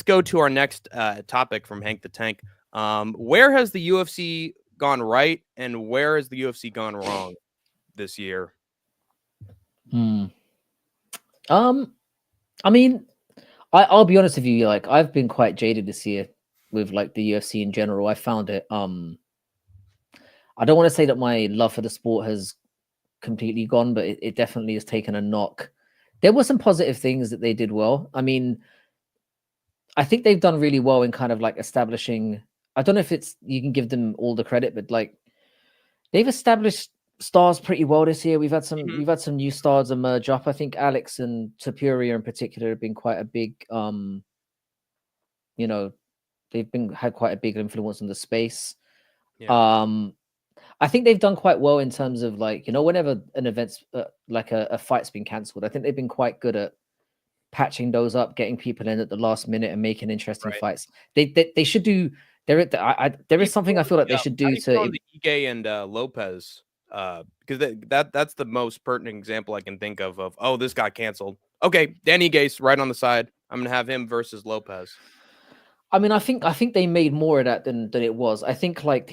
go to our next topic from Hank the Tank. Where has the UFC gone right and where has the UFC gone wrong this year? I mean, I'll be honest with you, like I've been quite jaded this year with like the UFC in general. I found it I don't want to say that my love for the sport has completely gone, but it definitely has taken a knock. There were some positive things that they did well. I mean, I think they've done really well in kind of like establishing, I don't know if it's, you can give them all the credit, but like they've established stars pretty well this year. We've had some new stars emerge up. I think Alex and Tapuria in particular have been quite a big, you know, they've had quite a big influence on the space. Yeah. I think they've done quite well in terms of like, you know, whenever an event's like a fight's been cancelled, I think they've been quite good at patching those up, getting people in at the last minute and making interesting fights. They should do. There is something I feel like they should do to the Ige and Lopez, because that's the most pertinent example I can think of oh, this got canceled. Okay, Danny Gase right on the side. I'm gonna have him versus Lopez. I mean, I think they made more of that than it was. I think like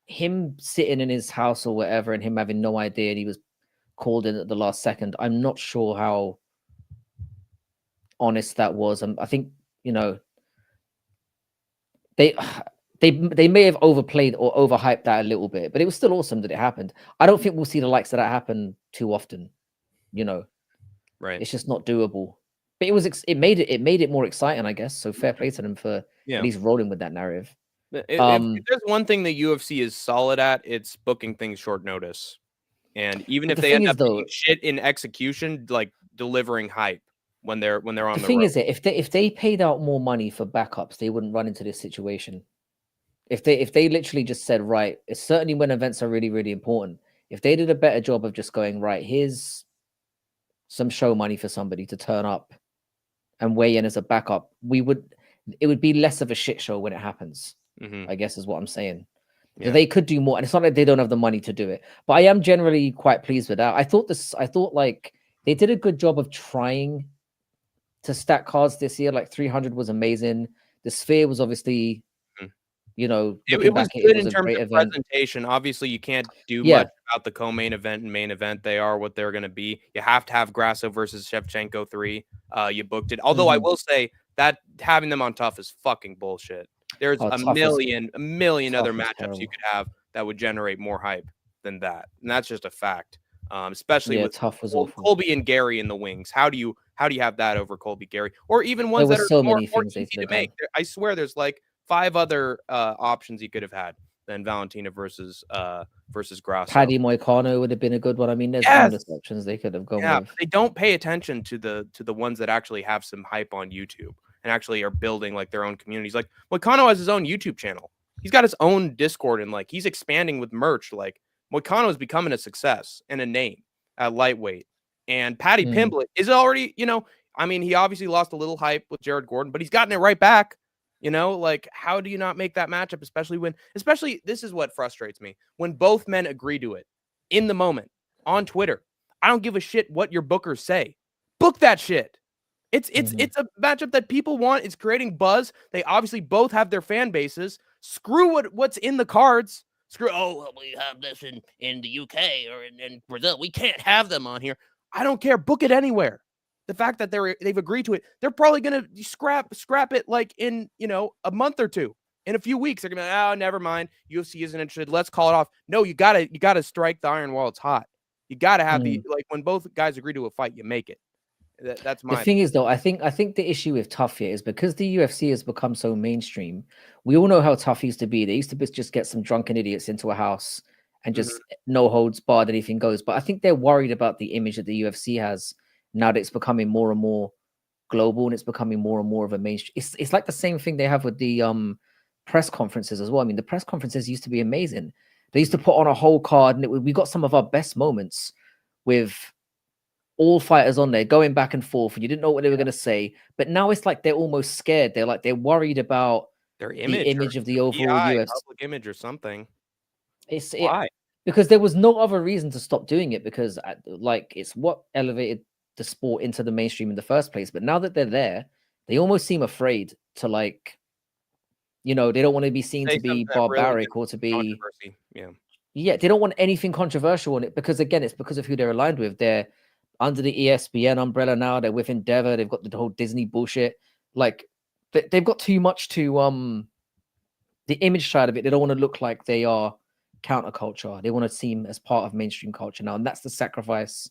him sitting in his house or whatever and him having no idea and he was called in at the last second. I'm not sure how honest that was. I think, you know, they may have overplayed or overhyped that a little bit, but it was still awesome that it happened. I don't think we'll see the likes of that happen too often, you know. Right. It's just not doable. But it made it more exciting, I guess. So fair play to them for at least rolling with that narrative. If there's one thing the UFC is solid at, it's booking things short notice. And even if they end up doing shit in execution, like delivering hype when they're on the road. The thing is that if they paid out more money for backups, they wouldn't run into this situation. If they literally just said, right, it's certainly when events are really, really important. If they did a better job of just going, right, here's some show money for somebody to turn up and weigh in as a backup, it would be less of a shit show when it happens. I guess is what I'm saying. Yeah. They could do more, and it's not like they don't have the money to do it. But I am generally quite pleased with that. I thought like they did a good job of trying to stack cards this year. Like 300 was amazing. The Sphere was obviously, you know, it was good in terms of presentation. Obviously, you can't do much about the co-main event and main event. They are what they're going to be. You have to have Grasso versus Shevchenko 3. You booked it. Although I will say that having them on Tough is fucking bullshit. There's a million other matchups you could have that would generate more hype than that, and that's just a fact. Especially with Tough was Colby and Gary in the wings. How do you have that over Colby, Gary, or even ones that are more easy to make? I swear, there's like 5 other options you could have had than Valentina versus Grasso. Paddy Moicano would have been a good one. I mean, there's endless options they could have gone with. They don't pay attention to the ones that actually have some hype on YouTube and actually are building like their own communities. Like Moicano has his own YouTube channel. He's got his own Discord and like he's expanding with merch. Like Moicano is becoming a success and a name at lightweight. And Paddy Pimblett is already, you know, I mean, he obviously lost a little hype with Jared Gordon, but he's gotten it right back. You know, like how do you not make that matchup, especially this is what frustrates me, when both men agree to it in the moment on Twitter. I don't give a shit what your bookers say. Book that shit. It's a matchup that people want. It's creating buzz. They obviously both have their fan bases. Screw what's in the cards. Screw, oh, well, we have this in the UK or in Brazil. We can't have them on here. I don't care. Book it anywhere. The fact that they've agreed to it, they're probably gonna scrap it like in a month or two. In a few weeks, they're gonna be like, oh, never mind. UFC isn't interested. Let's call it off. No, you gotta strike the iron while it's hot. You gotta have like when both guys agree to a fight, you make it. That's my. The thing is, though, I think the issue with Tough here is because the UFC has become so mainstream. We all know how Tough used to be. They used to just get some drunken idiots into a house and just no holds barred, anything goes. But I think they're worried about the image that the UFC has now that it's becoming more and more global and it's becoming more and more of a mainstream. It's like the same thing they have with the press conferences as well. I mean, the press conferences used to be amazing. They used to put on a whole card, and we got some of our best moments with all fighters on there going back and forth, and you didn't know what they were going to say. But now it's like they're almost scared. They're worried about their image of the overall PI, UFC public image or something. Why? Because there was no other reason to stop doing it, because like it's what elevated the sport into the mainstream in the first place. But now that they're there, they almost seem afraid to they don't want to be seen to be barbaric or to be they don't want anything controversial on it, because again, it's because of who they're aligned with. They're under the ESPN umbrella now. They're with Endeavor. They've got the whole Disney bullshit. Like they've got too much to the image side of it. They don't want to look like they are counterculture. They want to seem as part of mainstream culture now, and that's the sacrifice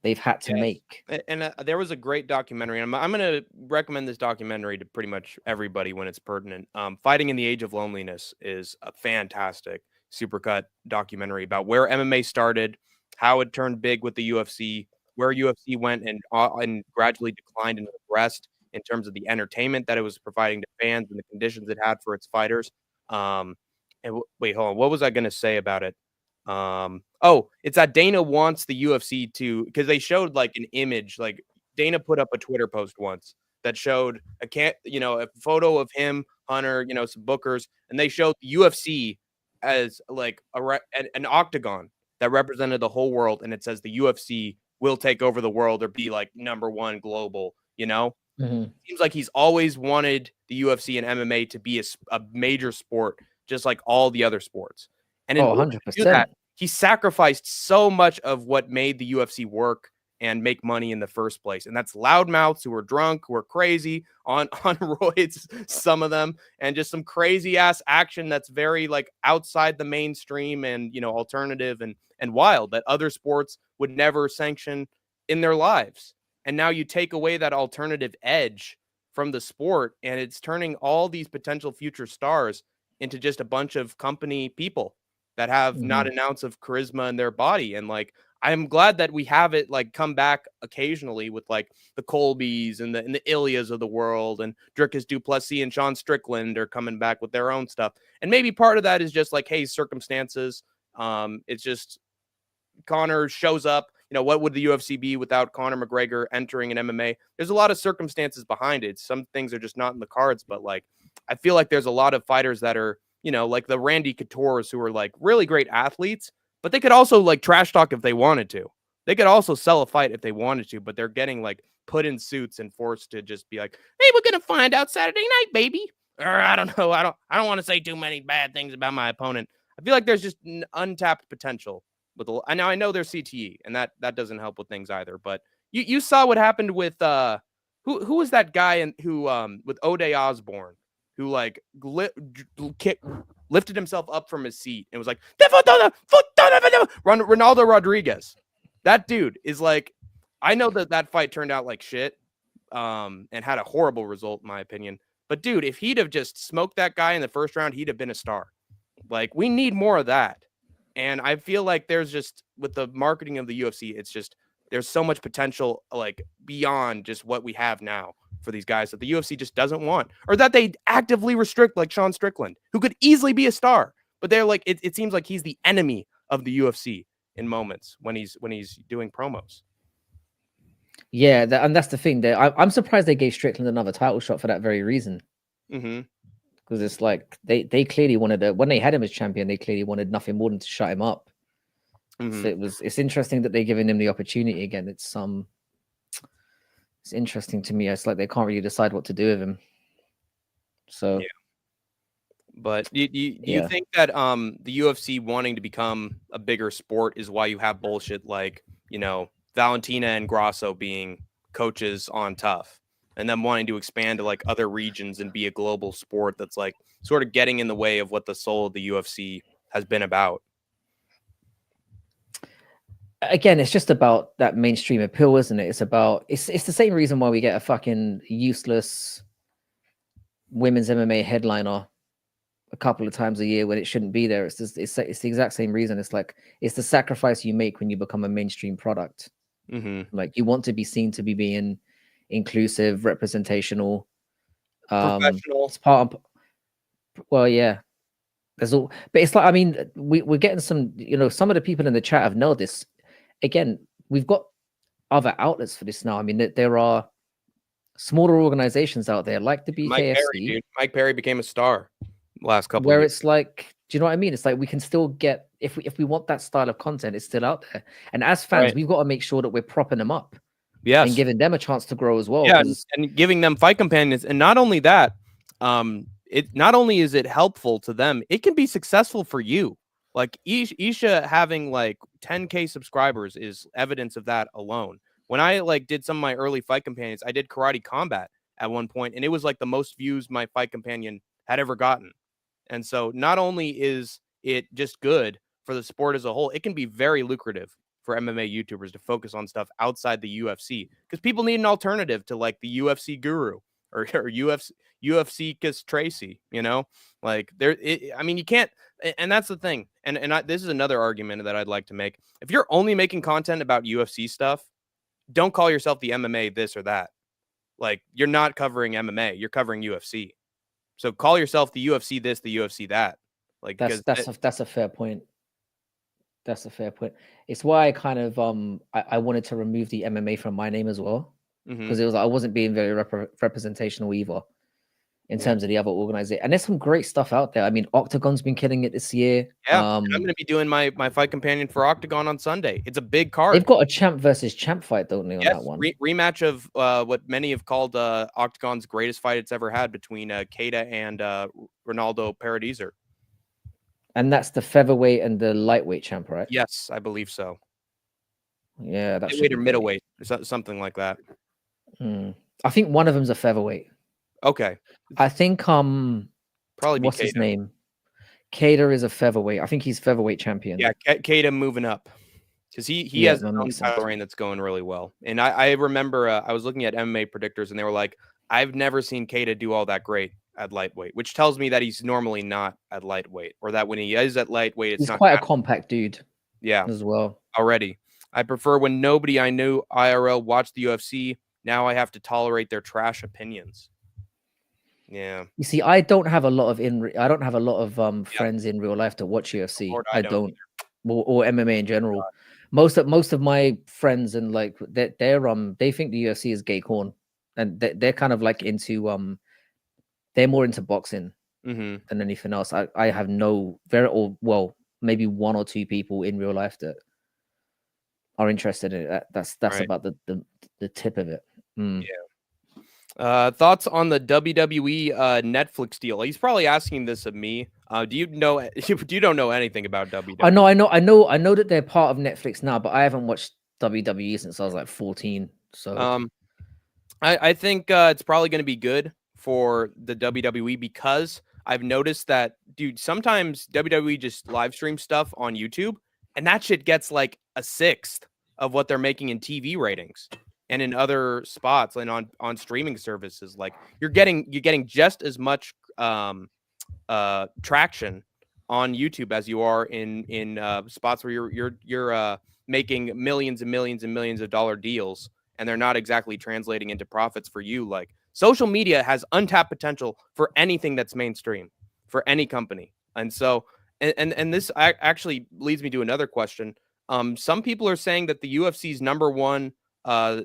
they've had to make. And there was a great documentary. I'm going to recommend this documentary to pretty much everybody when it's pertinent. Fighting in the Age of Loneliness is a fantastic supercut documentary about where MMA started, how it turned big with the UFC, where UFC went and gradually declined and regressed in terms of the entertainment that it was providing to fans and the conditions it had for its fighters. Wait, hold on. What was I going to say about it? It's that Dana wants the UFC to, because they showed like an image, like Dana put up a Twitter post once that showed a photo of him, Hunter, some bookers, and they showed the UFC as like an octagon that represented the whole world, and it says the UFC will take over the world or be like number one global. Seems like he's always wanted the UFC and MMA to be a major sport, just like all the other sports. And in order to do that, he sacrificed so much of what made the UFC work and make money in the first place. And that's loudmouths who are drunk, who are crazy on roids, some of them, and just some crazy ass action that's very like outside the mainstream and, alternative and wild that other sports would never sanction in their lives. And now you take away that alternative edge from the sport, and it's turning all these potential future stars into just a bunch of company people that have not an ounce of charisma in their body. And like, I'm glad that we have it like come back occasionally with like the Colbys and the Ilias of the world, and Dricus du Plessis and Sean Strickland are coming back with their own stuff. And maybe part of that is just like, hey, circumstances. It's just Conor shows up. What would the UFC be without Conor McGregor entering an MMA? There's a lot of circumstances behind it. Some things are just not in the cards, but like, I feel like there's a lot of fighters that are, like the Randy Couture's, who are like really great athletes, but they could also like trash talk if they wanted to. They could also sell a fight if they wanted to, but they're getting like put in suits and forced to just be like, hey, we're going to find out Saturday night, baby. Or I don't know. I don't want to say too many bad things about my opponent. I feel like there's just an untapped potential with now I know there's CTE, and that doesn't help with things either, but you saw what happened with who was that guy with O'Day Osborne, who like lifted himself up from his seat and was like Ronaldo Rodriguez. That dude is like, I know that fight turned out like shit and had a horrible result in my opinion, but dude, if he'd have just smoked that guy in the first round, he'd have been a star. Like, we need more of that. And I feel like there's just, with the marketing of the UFC, it's just, there's so much potential, like, beyond just what we have now for these guys that the UFC just doesn't want, or that they actively restrict, like Sean Strickland, who could easily be a star. But they're like, it seems like he's the enemy of the UFC in moments when he's doing promos. Yeah, and that's the thing. I'm surprised they gave Strickland another title shot for that very reason. Because it's like they clearly wanted when they had him as champion, they clearly wanted nothing more than to shut him up. So it's interesting that they're giving him the opportunity again. It's interesting to me. It's like they can't really decide what to do with him. So But do you think that the UFC wanting to become a bigger sport is why you have bullshit like, Valentina and Grasso being coaches on Tough, and them wanting to expand to like other regions and be a global sport that's like sort of getting in the way of what the soul of the UFC has been about? Again, it's just about that mainstream appeal, isn't it? It's the same reason why we get a fucking useless women's MMA headliner a couple of times a year when it shouldn't be there. It's the exact same reason. It's like it's the sacrifice you make when you become a mainstream product. Like you want to be seen to be being inclusive, representational, Professional. it's part of, well, yeah. There's all, but it's like, I mean, we're getting some, some of the people in the chat have known this. Again, we've got other outlets for this now. I mean, there are smaller organizations out there like the BKFC. Mike Perry, dude. Mike Perry became a star last couple where of years. It's like, do you know what I mean? It's like we can still get, if we want that style of content, it's still out there. And as fans, we've got to make sure that we're propping them up. Yes. And giving them a chance to grow as well. Yeah, and giving them fight companions. And not only that, it not only is it helpful to them, it can be successful for you. Like Isha having like 10K subscribers is evidence of that alone. When I like did some of my early fight companions, I did Karate Combat at one point, and it was like the most views my fight companion had ever gotten. And so not only is it just good for the sport as a whole, it can be very lucrative for MMA YouTubers to focus on stuff outside the UFC, because people need an alternative to like the UFC guru or UFC Kiss Tracy, like I mean, you can't, and that's the thing. And this is another argument that I'd like to make. If you're only making content about UFC stuff, don't call yourself the MMA this or that. Like, you're not covering MMA, you're covering UFC. So call yourself the UFC this, the UFC that. Like, that's a fair point. That's a fair point. It's why I kind of I wanted to remove the MMA from my name as well, because it was I wasn't being very representational either in terms of the other organization. And there's some great stuff out there. I mean, Octagon's been killing it this year. Yeah, I'm going to be doing my fight companion for Octagon on Sunday. It's a big card. They've got a champ versus champ fight, don't they, on that one? Rematch of what many have called Octagon's greatest fight it's ever had between Keita and Ronaldo Paradiser. And that's the featherweight and the lightweight champ, right? Yes, I believe so. Yeah, that's lightweight or middleweight, or something like that. I think one of them's a featherweight. Okay. I think probably what's his name? Keita is a featherweight. I think he's featherweight champion. Yeah, Keita moving up, because he has an own title reign that's going really well. And I remember I was looking at MMA predictors, and they were like, I've never seen Keita do all that great at lightweight, which tells me that he's normally not at lightweight, or that when he is at lightweight, it's he's not quite a compact dude. Yeah, as well. Already, I prefer when nobody I knew IRL watched the UFC. Now I have to tolerate their trash opinions. Yeah. You see, I don't have a lot of friends in real life to watch UFC. Lord, I don't. Or MMA in general. Most of my friends and like they think the UFC is gay corn, and they're kind of like into they're more into boxing than anything else. I have maybe one or two people in real life that are interested in it. That's right. About the tip of it. Yeah. Thoughts on the WWE Netflix deal? He's probably asking this of me. Do you know? You don't know anything about WWE? I know that they're part of Netflix now, but I haven't watched WWE since I was like 14. So I think it's probably going to be good for the WWE, because I've noticed that, dude, sometimes WWE just live stream stuff on YouTube, and that shit gets like a sixth of what they're making in TV ratings and in other spots and on streaming services. Like you're getting just as much traction on YouTube as you are in spots where you're making millions and millions and millions of dollar deals, and they're not exactly translating into profits for you. Like, social media has untapped potential for anything that's mainstream, for any company. And so, and this actually leads me to another question. Some people are saying that the UFC's number one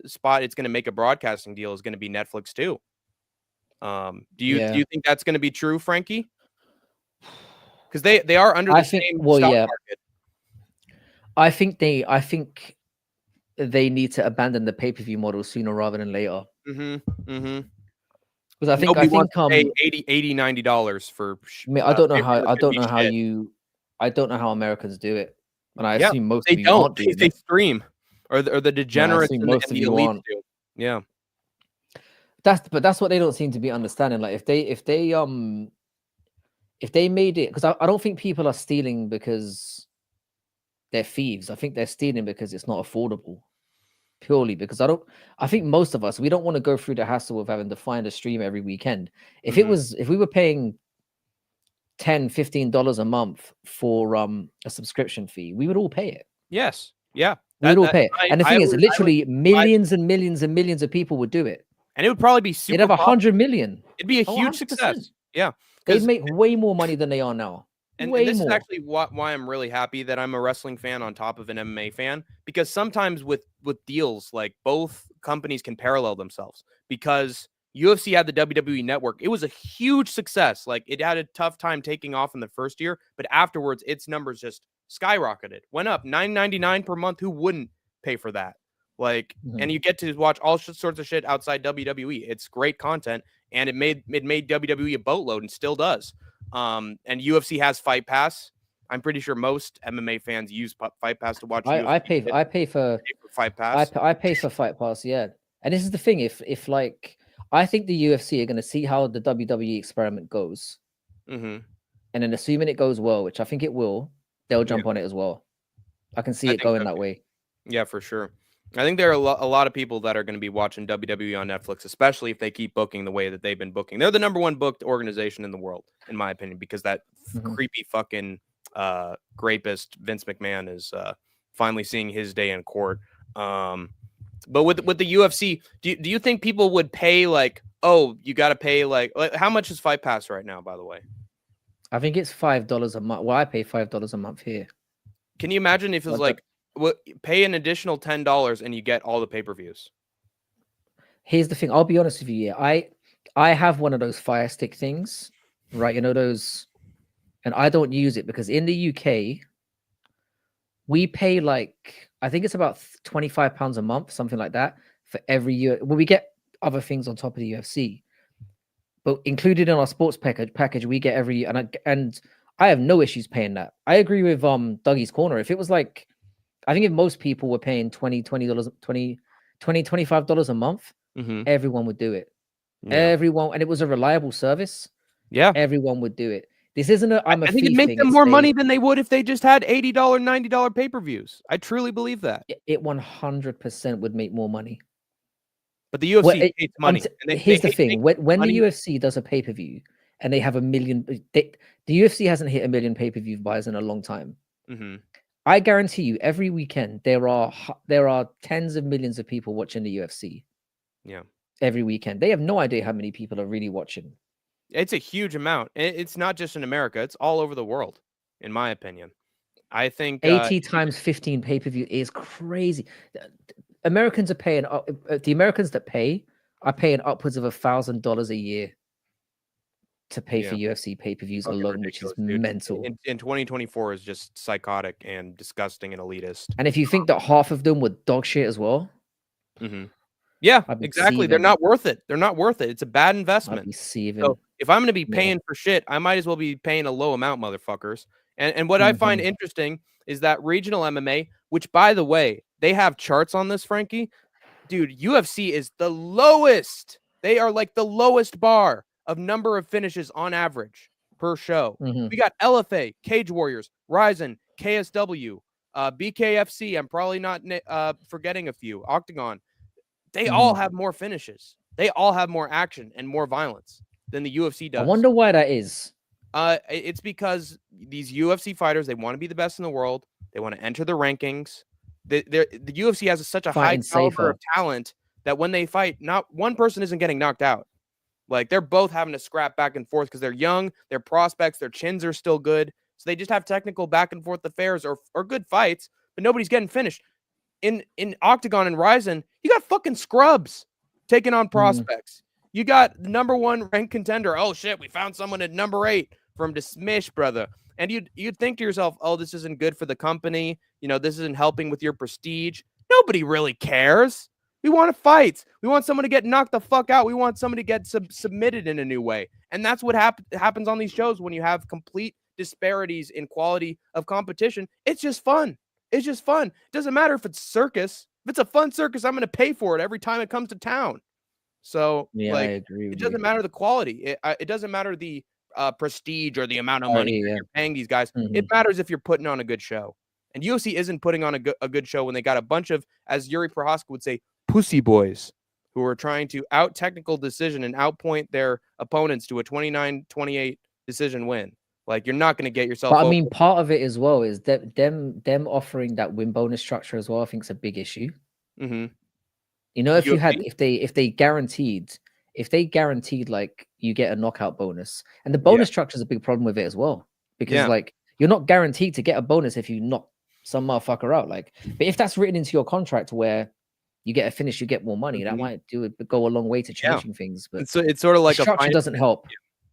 spot it's going to make a broadcasting deal is going to be Netflix too. Do you think that's going to be true, Frankie? Because they are under the same stock market. I think they need to abandon the pay-per-view model sooner rather than later. Because I Nobody wants think to pay $80, $90 for. I mean, I don't know how shit. I don't know how Americans do it, and I Yeah, assume most they of you don't. aren't doing They it. stream, or the Yeah, I degenerates assume and the most of you elites aren't. do. Yeah, That's what they don't seem to be understanding. Like if they made it, because I don't think people are stealing because they're thieves. I think they're stealing because it's not affordable. Purely because I think most of us, we don't want to go through the hassle of having to find a stream every weekend. If we were paying $10-15 a month for a subscription fee, we would all pay it. yes, yeah. We would all pay it. And the thing is, I literally millions and millions and millions of people would do it. and it would probably be They'd super have profitable. 100 million. It'd be a Oh, huge 100%. success. Yeah, They'd make way more money than they are now. and Way this more. is actually why I'm really happy that I'm a wrestling fan on top of an MMA fan, because sometimes with deals, like, both companies can parallel themselves, because UFC had the WWE network. It was a huge success. Like, it had a tough time taking off in the first year, but afterwards its numbers just skyrocketed, went up $9.99 per month. Who wouldn't pay for that? Like, and you get to watch all sorts of shit outside WWE. It's great content, and it made WWE a boatload and still does. And UFC has Fight Pass. I'm pretty sure most MMA fans use Fight Pass to watch UFC. I pay for Fight Pass. I pay for Fight Pass, yeah. And this is the thing, if like, I think the UFC are going to see how the WWE experiment goes, and then assuming it goes well, which I think it will, they'll jump on it as well. I can see it going that way. Yeah, for sure. I think there are a lot of people that are going to be watching WWE on Netflix, especially if they keep booking the way that they've been booking. They're the #1 booked organization in the world, in my opinion, because that creepy fucking rapist Vince McMahon is finally seeing his day in court. But with the UFC, do you think people would pay, like, oh, you got to pay, like, how much is Fight Pass right now, by the way? I think it's $5 a month. Well, I pay $5 a month here. Can you imagine if it was like, pay an additional $10 and you get all the pay-per-views? Here's the thing. I'll be honest with you. Yeah, I have one of those Fire Stick things, right? You know those, and I don't use it because in the UK, we pay like, I think it's about £25 a month, something like that, for every year. Well, we get other things on top of the UFC, but included in our sports package, we get every, and I have no issues paying that. I agree with Dougie's Corner. If it was like, I think if most people were paying $25 a month, everyone would do it. Yeah. Everyone, and it was a reliable service. Yeah, everyone would do it. This isn't a I'm a I think it'd make them more money than they would if they just had $80, $90 pay-per-views. I truly believe that. It 100% would make more money. But the UFC hates money. Here's the thing: when the UFC does a pay-per-view and they have a million, the UFC hasn't hit 1 million pay-per-view buyers in a long time. I guarantee you, every weekend there are tens of millions of people watching the UFC. Yeah, every weekend. They have no idea how many people are really watching. It's a huge amount. It's not just in America; it's all over the world, in my opinion. I think 80 times 15 pay-per-view is crazy. Americans are paying. The Americans that pay are paying upwards of $1,000 a year to pay for UFC pay-per-views alone, which is mental. In 2024 is just psychotic and disgusting and elitist. And if you think that half of them were dog shit as well, yeah, exactly. They're not worth it. They're not worth it. It's a bad investment. So if I'm going to be paying for shit, I might as well be paying a low amount, motherfuckers. And what I find interesting is that regional MMA, which, by the way, they have charts on this, Frankie. Dude, UFC is the lowest. They are like the lowest bar of number of finishes on average per show. We got LFA, Cage Warriors, Ryzen, KSW, BKFC. I'm probably not forgetting a few. Octagon. They all have more finishes. They all have more action and more violence than the UFC does. I wonder why that is. It's because these UFC fighters, they want to be the best in the world. They want to enter the rankings. The UFC has such a high caliber of talent that when they fight, not one person isn't getting knocked out. Like, they're both having to scrap back and forth because they're young, they're prospects, their chins are still good. So they just have technical back and forth affairs or good fights, but nobody's getting finished. In Octagon and Ryzen, you got fucking scrubs taking on prospects. You got the #1 ranked contender. Oh shit, we found someone at #8 from Dismish, brother. And you'd think to yourself, oh, this isn't good for the company. You know, this isn't helping with your prestige. Nobody really cares. We want fights. We want someone to get knocked the fuck out. We want somebody to get submitted in a new way. And that's what happens on these shows when you have complete disparities in quality of competition. It's just fun. It's just fun. It doesn't matter if it's circus. If it's a fun circus, I'm going to pay for it every time it comes to town. So, Yeah, like, I agree it with doesn't you. matter the quality. It doesn't matter the prestige or the amount of money Yeah. you're paying these guys. It matters if you're putting on a good show. And UFC isn't putting on a good show when they got a bunch of, as Yuri Prohaska would say, pussy boys who are trying to out technical decision and outpoint their opponents to a 29-28 decision win. Like, you're not going to get yourself But I over. mean, part of it as well is that them offering that win bonus structure as well, I think is a big issue. Mm-hmm. You know, if you had, UFC? if they guaranteed like you get a knockout bonus, and the bonus structure is a big problem with it as well, because like you're not guaranteed to get a bonus if you knock some motherfucker out. Like, but if that's written into your contract where you get a finish, you get more money, that might go a long way to changing things. But it's sort of like the structure doesn't help.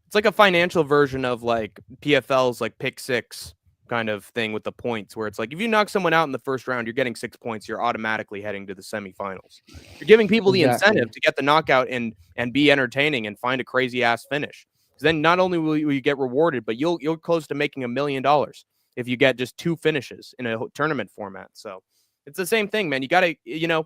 It's like a financial version of like PFL's like pick six kind of thing with the points, where it's like if you knock someone out in the first round, you're getting 6 points, you're automatically heading to the semifinals. You're giving people the incentive to get the knockout and be entertaining and find a crazy ass finish. Then not only will you get rewarded, but you'll close to making $1 million if you get just 2 finishes in a tournament format. So it's the same thing, man. You got to,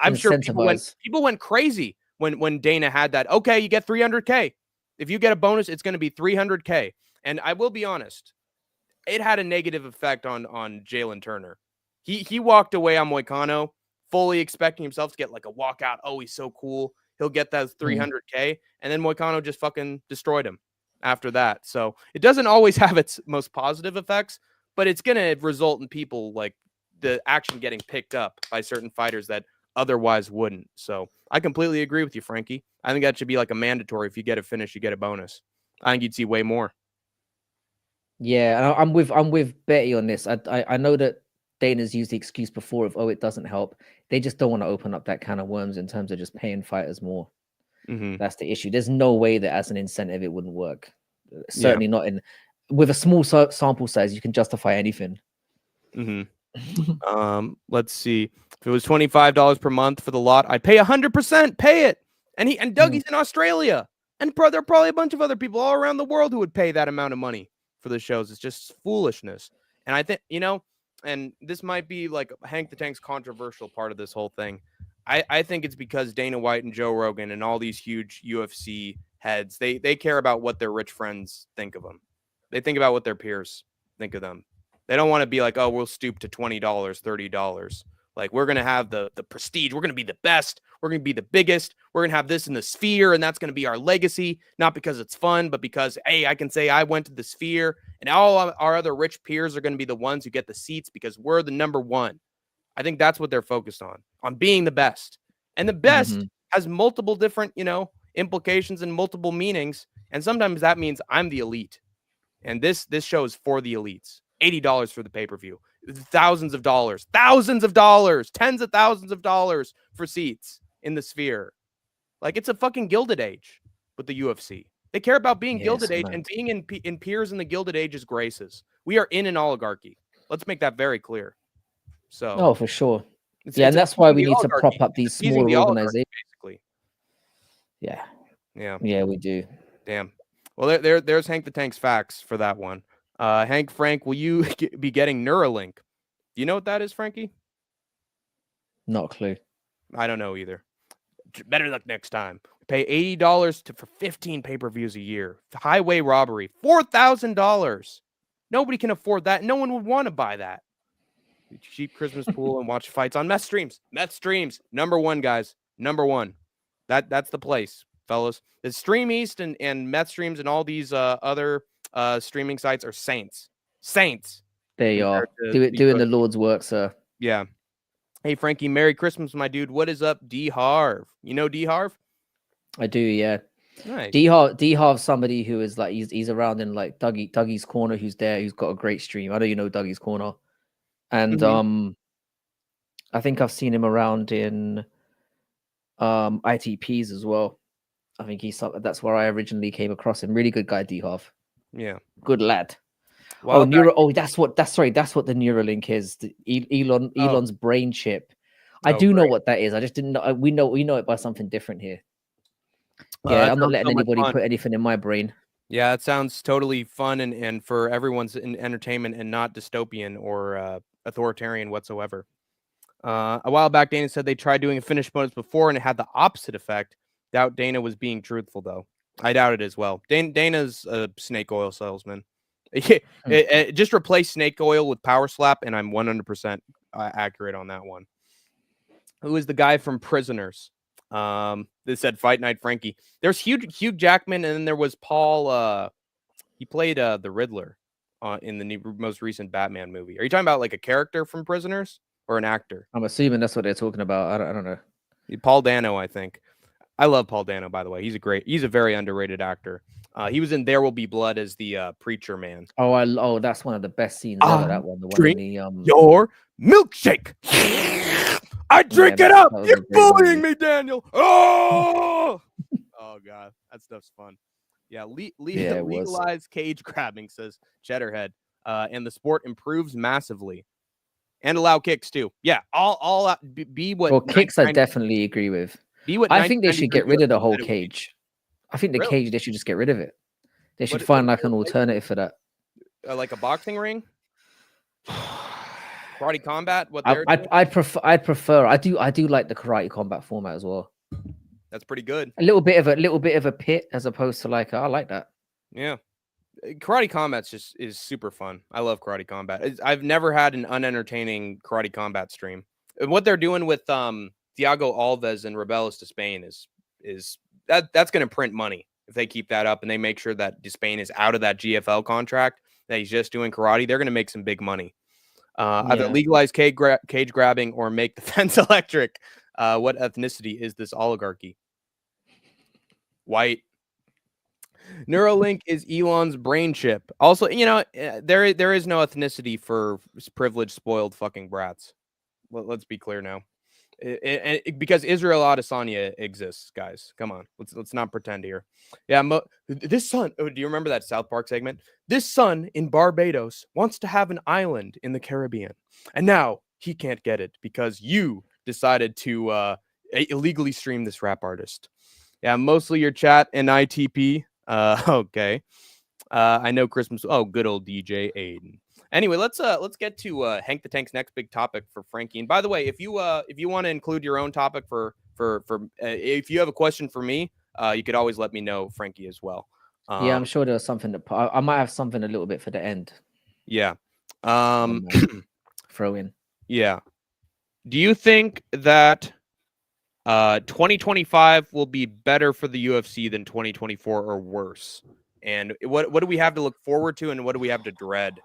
I'm sure people went crazy when Dana had that. Okay, you get 300K. If you get a bonus, it's going to be 300K. And I will be honest, it had a negative effect on Jalen Turner. He walked away on Moicano fully expecting himself to get like a walkout. Oh, he's so cool. He'll get that 300K. And then Moicano just fucking destroyed him after that. So it doesn't always have its most positive effects, but it's going to result in people like the action getting picked up by certain fighters that otherwise wouldn't. So I completely agree with you, Frankie. I think that should be like a mandatory. If you get a finish, you get a bonus. I think you'd see way more. Yeah, I'm with Betty on this. I know that Dana's used the excuse before of, oh, it doesn't help. They just don't want to open up that can of worms in terms of just paying fighters more. That's the issue. There's no way that as an incentive it wouldn't work. Certainly not with a small sample size. You can justify anything. Let's see. If it was $25 per month for the lot, I'd pay 100%. Pay it. And Dougie's in Australia, and there are probably a bunch of other people all around the world who would pay that amount of money for the shows. It's just foolishness. And I think, and this might be like Hank the Tank's controversial part of this whole thing. I think it's because Dana White and Joe Rogan and all these huge UFC heads, they care about what their rich friends think of them. They think about what their peers think of them. They don't want to be like, oh, we'll stoop to $20, $30. Like, we're going to have the prestige. We're going to be the best. We're going to be the biggest. We're going to have this in the Sphere, and that's going to be our legacy, not because it's fun, but because, hey, I can say I went to the Sphere, and all our other rich peers are going to be the ones who get the seats because we're the number one. I think that's what they're focused on being the best. And the best has multiple different, implications and multiple meanings, and sometimes that means I'm the elite. And this show is for the elites. $80 for the pay-per-view. Thousands of dollars, tens of thousands of dollars for seats in the Sphere. Like, it's a fucking Gilded Age with the UFC. They care about being Gilded Age, and being in peers in the Gilded Age is graces. We are in an oligarchy. Let's make that very clear. So, for sure. And that's why we need to prop up these smaller organizations. Basically. Yeah, we do. Damn. Well, there's Hank the Tank's facts for that one. Frank, will you be getting Neuralink? Do you know what that is, Frankie? Not a clue. I don't know either. Better luck next time. Pay $80 for 15 pay-per-views a year. Highway robbery, $4,000. Nobody can afford that. No one would want to buy that. Cheap Christmas pool and watch fights on Meth Streams. Meth Streams, number one, guys. Number one. That's the place, fellas. The Stream East and Meth Streams and all these other streaming sites are saints. There you are. Doing the Lord's work, sir. Yeah. Hey, Frankie, Merry Christmas, my dude. What is up, D Harv? You know D Harv? I do, yeah. Nice. D Harv's somebody who is like he's around in like Dougie's Corner, who's there, who's got a great stream. I know you know Dougie's Corner. And I think I've seen him around in ITPs as well. I think that's where I originally came across him. Really good guy, D Harv. Yeah. Good lad. Well, that's what the Neuralink is. Elon's brain chip. I Oh, do know great. what that is. I just didn't know. We know it by something different here. That Yeah, I'm not sounds letting so much anybody fun. put anything in my brain. Yeah, it sounds totally fun and for everyone's entertainment and not dystopian or authoritarian whatsoever. A while back, Dana said they tried doing a finish bonus before and it had the opposite effect. Doubt Dana was being truthful, though. I doubt it as well. Dana's a snake oil salesman. Just replace snake oil with power slap, and I'm 100% accurate on that one. Who is the guy from Prisoners? They said Fight Night Frankie. There's Hugh Jackman, and then there was Paul. He played the Riddler in the most recent Batman movie. Are you talking about like a character from Prisoners or an actor? I'm assuming that's what they're talking about. I don't know. Paul Dano, I think. I love Paul Dano, by the way. He's a very underrated actor. He was in There Will Be Blood as the preacher man. Oh, that's one of the best scenes ever. That one, the one in the your milkshake. I drink it up. You're bullying me, Daniel. Oh, oh God, that stuff's fun. Yeah, legalize cage grabbing, says Cheddarhead, and the sport improves massively, and allow kicks too. Yeah, all be what. Well, kicks, I definitely agree with. Be what I think they should get rid of the whole cage. I think the Really? cage, they should just get rid of it. They should find like an alternative for that. Like a boxing ring? Karate combat? What I'd prefer. I do like the karate combat format as well. That's pretty good. A little bit of a pit as opposed to like I like that. Yeah. Karate combat is super fun. I love karate combat. I've never had an unentertaining karate combat stream. And what they're doing with Thiago Alves and Rebeldes de Spain is that's going to print money if they keep that up and they make sure that de Spain is out of that GFL contract, that he's just doing karate. They're going to make some big money. Either legalize cage grabbing or make the fence electric. What ethnicity is this oligarchy? White. Neuralink is Elon's brain chip. Also, there is no ethnicity for privileged, spoiled fucking brats. Let's be clear now. Because Israel Adesanya exists, guys. Come on, let's not pretend here. Yeah, this son. Oh, do you remember that South Park segment? This son in Barbados wants to have an island in the Caribbean, and now he can't get it because you decided to illegally stream this rap artist. Yeah, mostly your chat and ITP. Okay. I know Christmas. Oh, good old DJ Aiden. Anyway, let's get to Hank the Tank's next big topic for Frankie. And by the way, if you want to include your own topic for if you have a question for me, you could always let me know, Frankie, as well. Yeah, I'm sure there's something that I might have something a little bit for the end. Yeah. Throw in. Yeah. Do you think that 2025 will be better for the UFC than 2024 or worse? And what do we have to look forward to and what do we have to dread?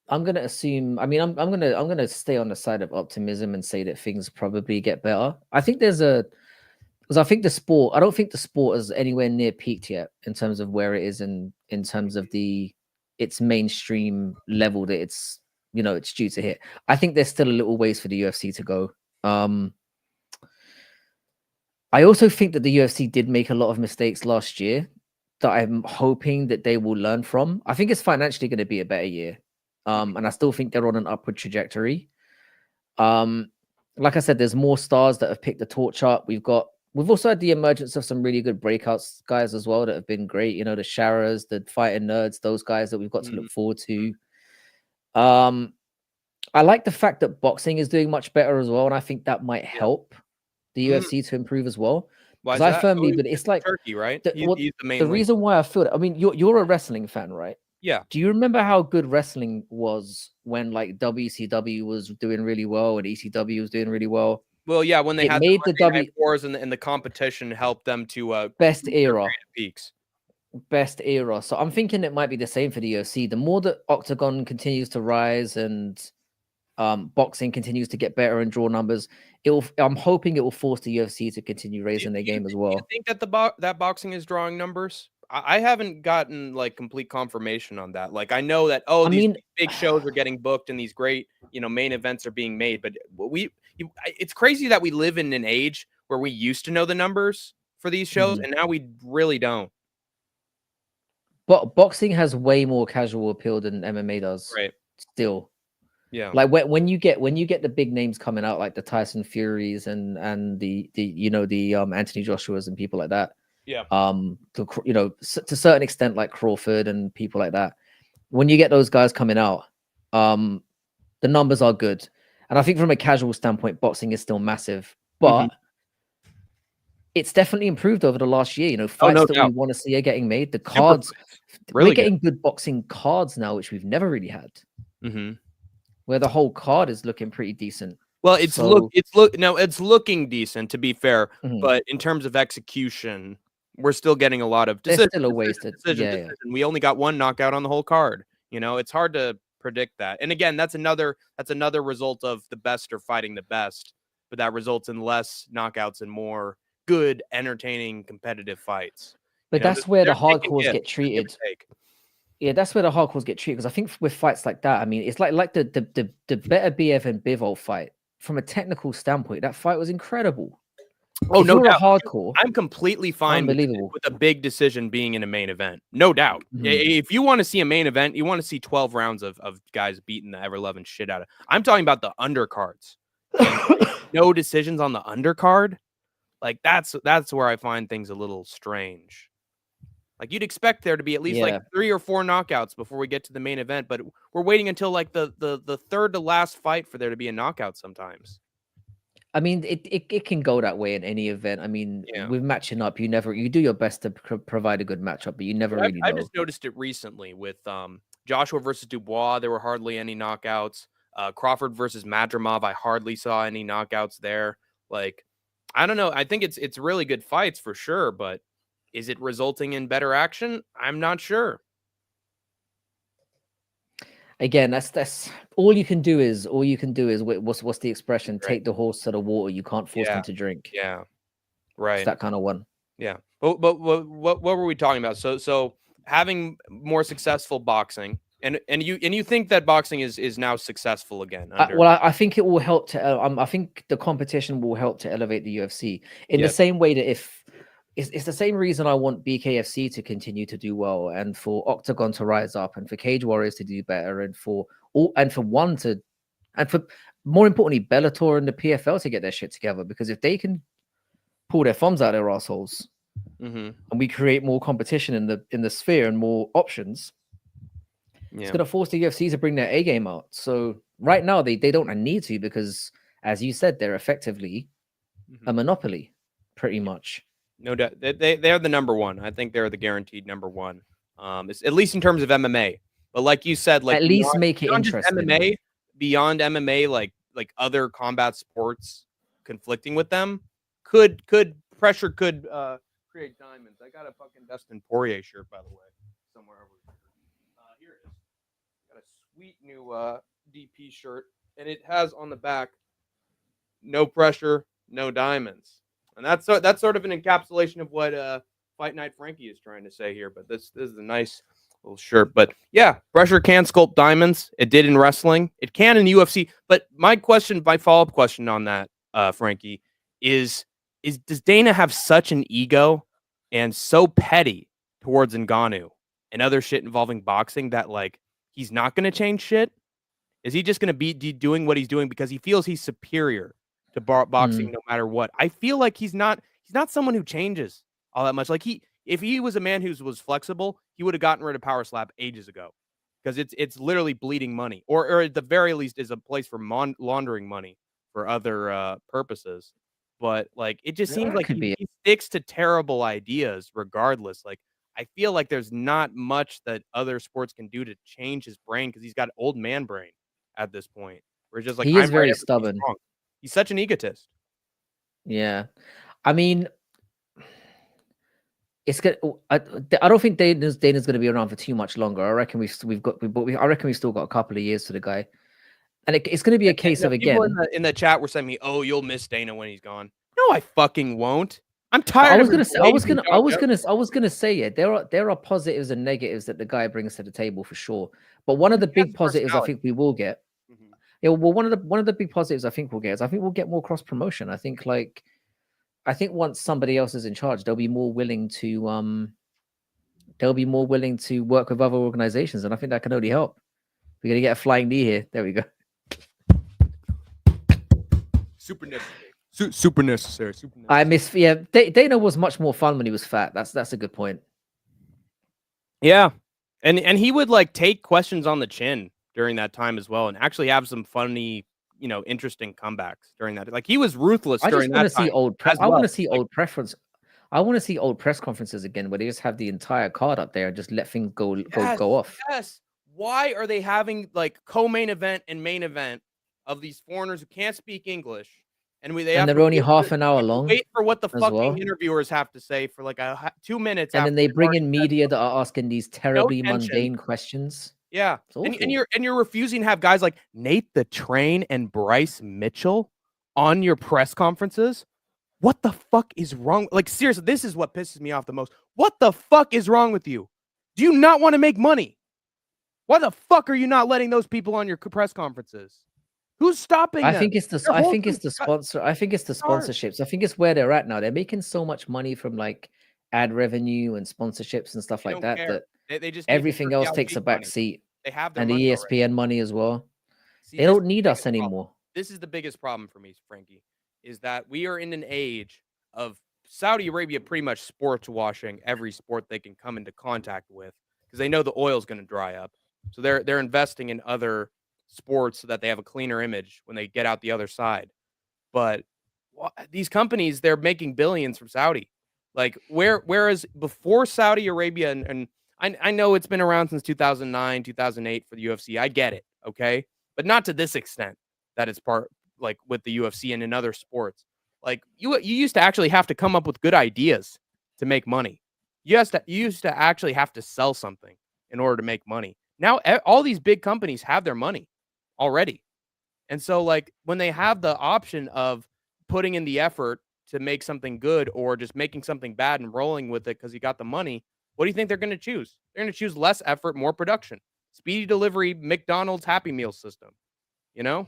I'm gonna assume. I mean, I'm gonna stay on the side of optimism and say that things probably get better. I think because I think the sport. I don't think the sport is anywhere near peaked yet in terms of where it is in terms of its mainstream level that it's due to hit. I think there's still a little ways for the UFC to go. I also think that the UFC did make a lot of mistakes last year that I'm hoping that they will learn from. I think it's financially going to be a better year. And I still think they're on an upward trajectory. Like I said, there's more stars that have picked the torch up. We've also had the emergence of some really good breakouts guys as well that have been great. The Sharas, the Fighting Nerds, those guys that we've got to look forward to. I like the fact that boxing is doing much better as well, and I think that might help the UFC to improve as well. Because I firmly, but it's like Turkey, right? He's the main. The reason why I feel it. I mean, you're a wrestling fan, right? Yeah. Do you remember how good wrestling was when like WCW was doing really well and ECW was doing really well? Well, yeah, when they had the wars and the competition helped them to best era peaks. Best era. So I'm thinking it might be the same for the UFC. The more that Octagon continues to rise and boxing continues to get better and draw numbers, I'm hoping it will force the UFC to continue raising their game as well. Do you think that that boxing is drawing numbers? I haven't gotten like complete confirmation on that. Like I know that these big shows are getting booked and these great main events are being made, but it's crazy that we live in an age where we used to know the numbers for these shows and now we really don't. But boxing has way more casual appeal than MMA does. Right. Still. Yeah. Like when you get the big names coming out, like the Tyson Furies and the Anthony Joshuas and people like that. Yeah. To a certain extent, like Crawford and people like that. When you get those guys coming out, the numbers are good. And I think from a casual standpoint, boxing is still massive, but it's definitely improved over the last year. You know, Oh, fights no that we doubt. want to see are getting made. The Super cards, really we're good. getting good boxing cards now, which we've never really had. Where the whole card is looking pretty decent. Well, it's looking decent, to be fair, but in terms of execution, we're still getting a lot of there's still a wasted decision. We only got one knockout on the whole card. You know, it's hard to predict that. And again, that's another result of the best are fighting the best, but that results in less knockouts and more good, entertaining, competitive fights. But that's where the hardcores get treated. Yeah, that's where the hardcores get treated. Because I think with fights like that, I mean, it's like the better BF and Bivol fight. From a technical standpoint, that fight was incredible. Oh, no doubt. Hardcore, I'm completely fine with a big decision being in a main event. No doubt. If you want to see a main event, you want to see 12 rounds of guys beating the ever-loving shit out of. I'm talking about the undercards. No decisions on the undercard. Like that's where I find things a little strange. Like you'd expect there to be at least like 3 or 4 knockouts before we get to the main event, but we're waiting until like the third to last fight for there to be a knockout sometimes. I mean, it can go that way in any event. I mean, with matching up, you do your best to provide a good matchup, but you never really know. I just noticed it recently with Joshua versus Dubois. There were hardly any knockouts. Crawford versus Madrimov, I hardly saw any knockouts there. Like, I don't know. I think it's really good fights for sure, but is it resulting in better action? I'm not sure. Again, that's all you can do is what's the expression? Right. Take the horse to the water. You can't force them to drink. Yeah, right. It's that kind of one. Yeah, but what were we talking about? So having more successful boxing, and you think that boxing is now successful again? Well, I think it will help to. I think the competition will help to elevate the UFC in the same way that if. It's the same reason I want BKFC to continue to do well, and for Octagon to rise up, and for Cage Warriors to do better, and for more importantly, Bellator and the PFL to get their shit together. Because if they can pull their thumbs out their assholes, and we create more competition in the sphere and more options, it's gonna force the UFC to bring their A game out. So right now they don't need to, because as you said, they're effectively a monopoly, pretty much. No doubt, they're the number one. I think they're the guaranteed number one, at least in terms of MMA. But like you said, like at least make it interesting. Beyond MMA, like other combat sports conflicting with them, could pressure could create diamonds. I got a fucking Dustin Poirier shirt, by the way, somewhere over here. Here it is. Got a sweet new DP shirt, and it has on the back, "No pressure, no diamonds." And that's sort of an encapsulation of what Fight Night Frankie is trying to say here. But this is a nice little shirt. But yeah, pressure can sculpt diamonds. It did in wrestling. It can in UFC. But my follow-up question on that, Frankie, is does Dana have such an ego and so petty towards Ngannou and other shit involving boxing that like he's not going to change shit? Is he just going to be doing what he's doing because he feels he's superior to boxing no matter what? I feel like he's not someone who changes all that much. Like if he was a man who was flexible, he would have gotten rid of Power Slap ages ago, because it's literally bleeding money, or at the very least is a place for laundering money for other purposes. But like it just seems like he sticks to terrible ideas regardless. Like I feel like there's not much that other sports can do to change his brain, because he's got old man brain at this point. Where it's just like he is very stubborn. He's such an egotist. Yeah, I mean, it's good. I don't think Dana's going to be around for too much longer. I reckon we've still got a couple of years to the guy, and it's going to be a case of, again, in the chat were saying me, "Oh, you'll miss Dana when he's gone." No, I fucking won't. I'm tired. I was gonna say yeah. There are positives and negatives that the guy brings to the table for sure. But one of the big positives I think we will get. Yeah, well, one of the big positives I think we'll get is we'll get more cross promotion. I think once somebody else is in charge, they'll be more willing to work with other organizations, and I think that can only help. We're gonna get a flying knee here. There we go. Super necessary. Super necessary. Super necessary. I miss. Yeah, Dana was much more fun when he was fat. That's a good point. Yeah, and he would like take questions on the chin during that time as well, and actually have some funny, interesting comebacks during that. Like he was ruthless I during just want that to see time old. as I want well. to see Like, old preference. I want to see old press conferences again, where they just have the entire card up there and just let things go off. Yes. Why are they having like co-main event and main event of these foreigners who can't speak English, and they And have they're to only wait, half an hour long wait for what the as fucking well. interviewers have to say for like 2 minutes And after then they they've bring already in said media that are asking these no terribly tension. mundane questions. Yeah, It's awful. and you're refusing to have guys like Nate the Train and Bryce Mitchell on your press conferences. What the fuck is wrong? Like seriously, this is what pisses me off the most. What the fuck is wrong with you? Do you not want to make money? Why the fuck are you not letting those people on your press conferences? Who's stopping them? I think it's the sponsor. I think it's the sponsorships. I think it's where they're at now. They're making so much money from like ad revenue and sponsorships and stuff They like don't that care. that They just need the everything else takes LG a back money. seat. They have their And the money already. ESPN money as well. See, They don't need us anymore. This is the biggest problem for me, Frankie, is that we are in an age of Saudi Arabia pretty much sports washing every sport they can come into contact with because they know the oil's going to dry up. So they're investing in other sports so that they have a cleaner image when they get out the other side. But these companies, they're making billions from Saudi. Like whereas before Saudi Arabia, and I know it's been around since 2009, 2008 for the UFC. I get it, okay? But not to this extent that it's part like with the UFC and in other sports. Like you used to actually have to come up with good ideas to make money. You used to actually have to sell something in order to make money. Now all these big companies have their money already. And so like when they have the option of putting in the effort to make something good or just making something bad and rolling with it because you got the money, what do you think they're going to choose? They're going to choose less effort, more production, speedy delivery, McDonald's Happy Meal system. You know,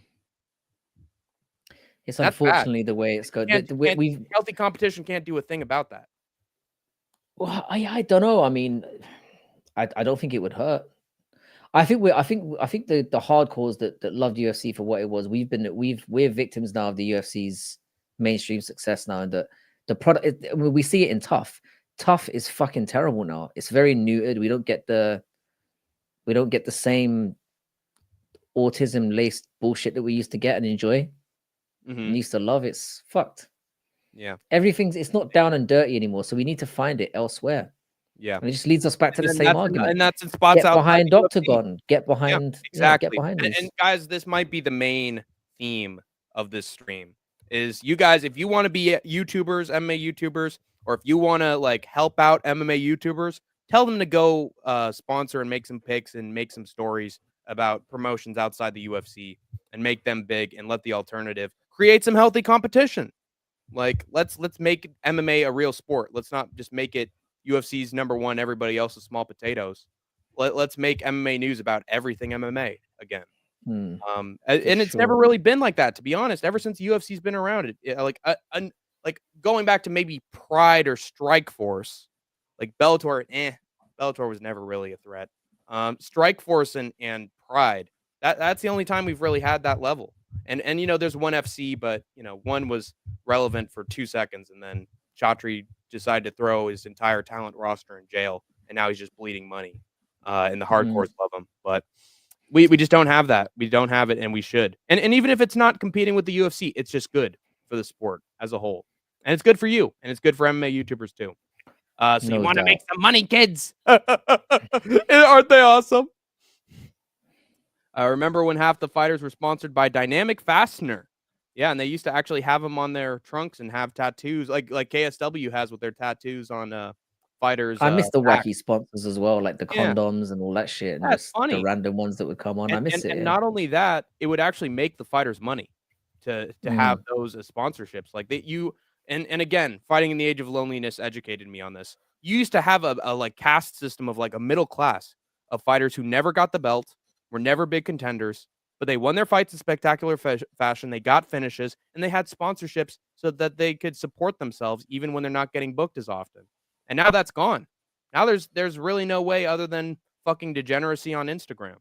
It's that's bad. unfortunately the way it's going. Healthy competition can't do a thing about that. Well, I don't know. I mean, I don't think it would hurt. I think the hardcores that loved UFC for what it was, we're victims now of the UFC's mainstream success now, and the product we see it in Tough. Tough is fucking terrible now. It's very neutered. We don't get the same autism laced bullshit that we used to get and enjoy and used to love. It's fucked. Yeah, it's not down and dirty anymore, so we need to find it elsewhere. Yeah, and it just leads us back to the same argument. And that's in spots get behind Octagon. Get behind exactly. Get behind and guys, this might be the main theme of this stream. Is you guys, if you want to be YouTubers, MMA YouTubers, or if you want to like help out MMA YouTubers, tell them to go sponsor and make some picks and make some stories about promotions outside the UFC and make them big and let the alternative create some healthy competition. Like let's make MMA a real sport. Let's not just make it UFC's number one, everybody else is small potatoes. Let's make MMA news about everything MMA again. And it's never really been like that, to be honest. Ever since UFC's been around, like going back to maybe Pride or Strikeforce, like Bellator. Bellator was never really a threat. Strikeforce and Pride. That's the only time we've really had that level. And there's ONE FC, but one was relevant for 2 seconds, and then Chatri decided to throw his entire talent roster in jail, and now he's just bleeding money. And the hardcores love him, but we just don't have that. We don't have it, and we should. And even if it's not competing with the UFC, it's just good for the sport as a whole, and it's good for you, and it's good for MMA YouTubers too. So you want to make some money, kids? Aren't they awesome? Remember when half the fighters were sponsored by Dynamic Fastener? Yeah, and they used to actually have them on their trunks and have tattoos, like KSW has with their tattoos on fighters. I miss the wacky sponsors as well, like the condoms and all that shit, and that's just funny. the random ones that would come on. I miss it. And not only that, it would actually make the fighters money to have those as sponsorships. Like that and again, Fighting in the Age of Loneliness educated me on this. You used to have a like caste system of like a middle class of fighters who never got the belt, were never big contenders, but they won their fights in spectacular fashion. They got finishes, and they had sponsorships so that they could support themselves even when they're not getting booked as often. And now that's gone. Now there's really no way other than fucking degeneracy on Instagram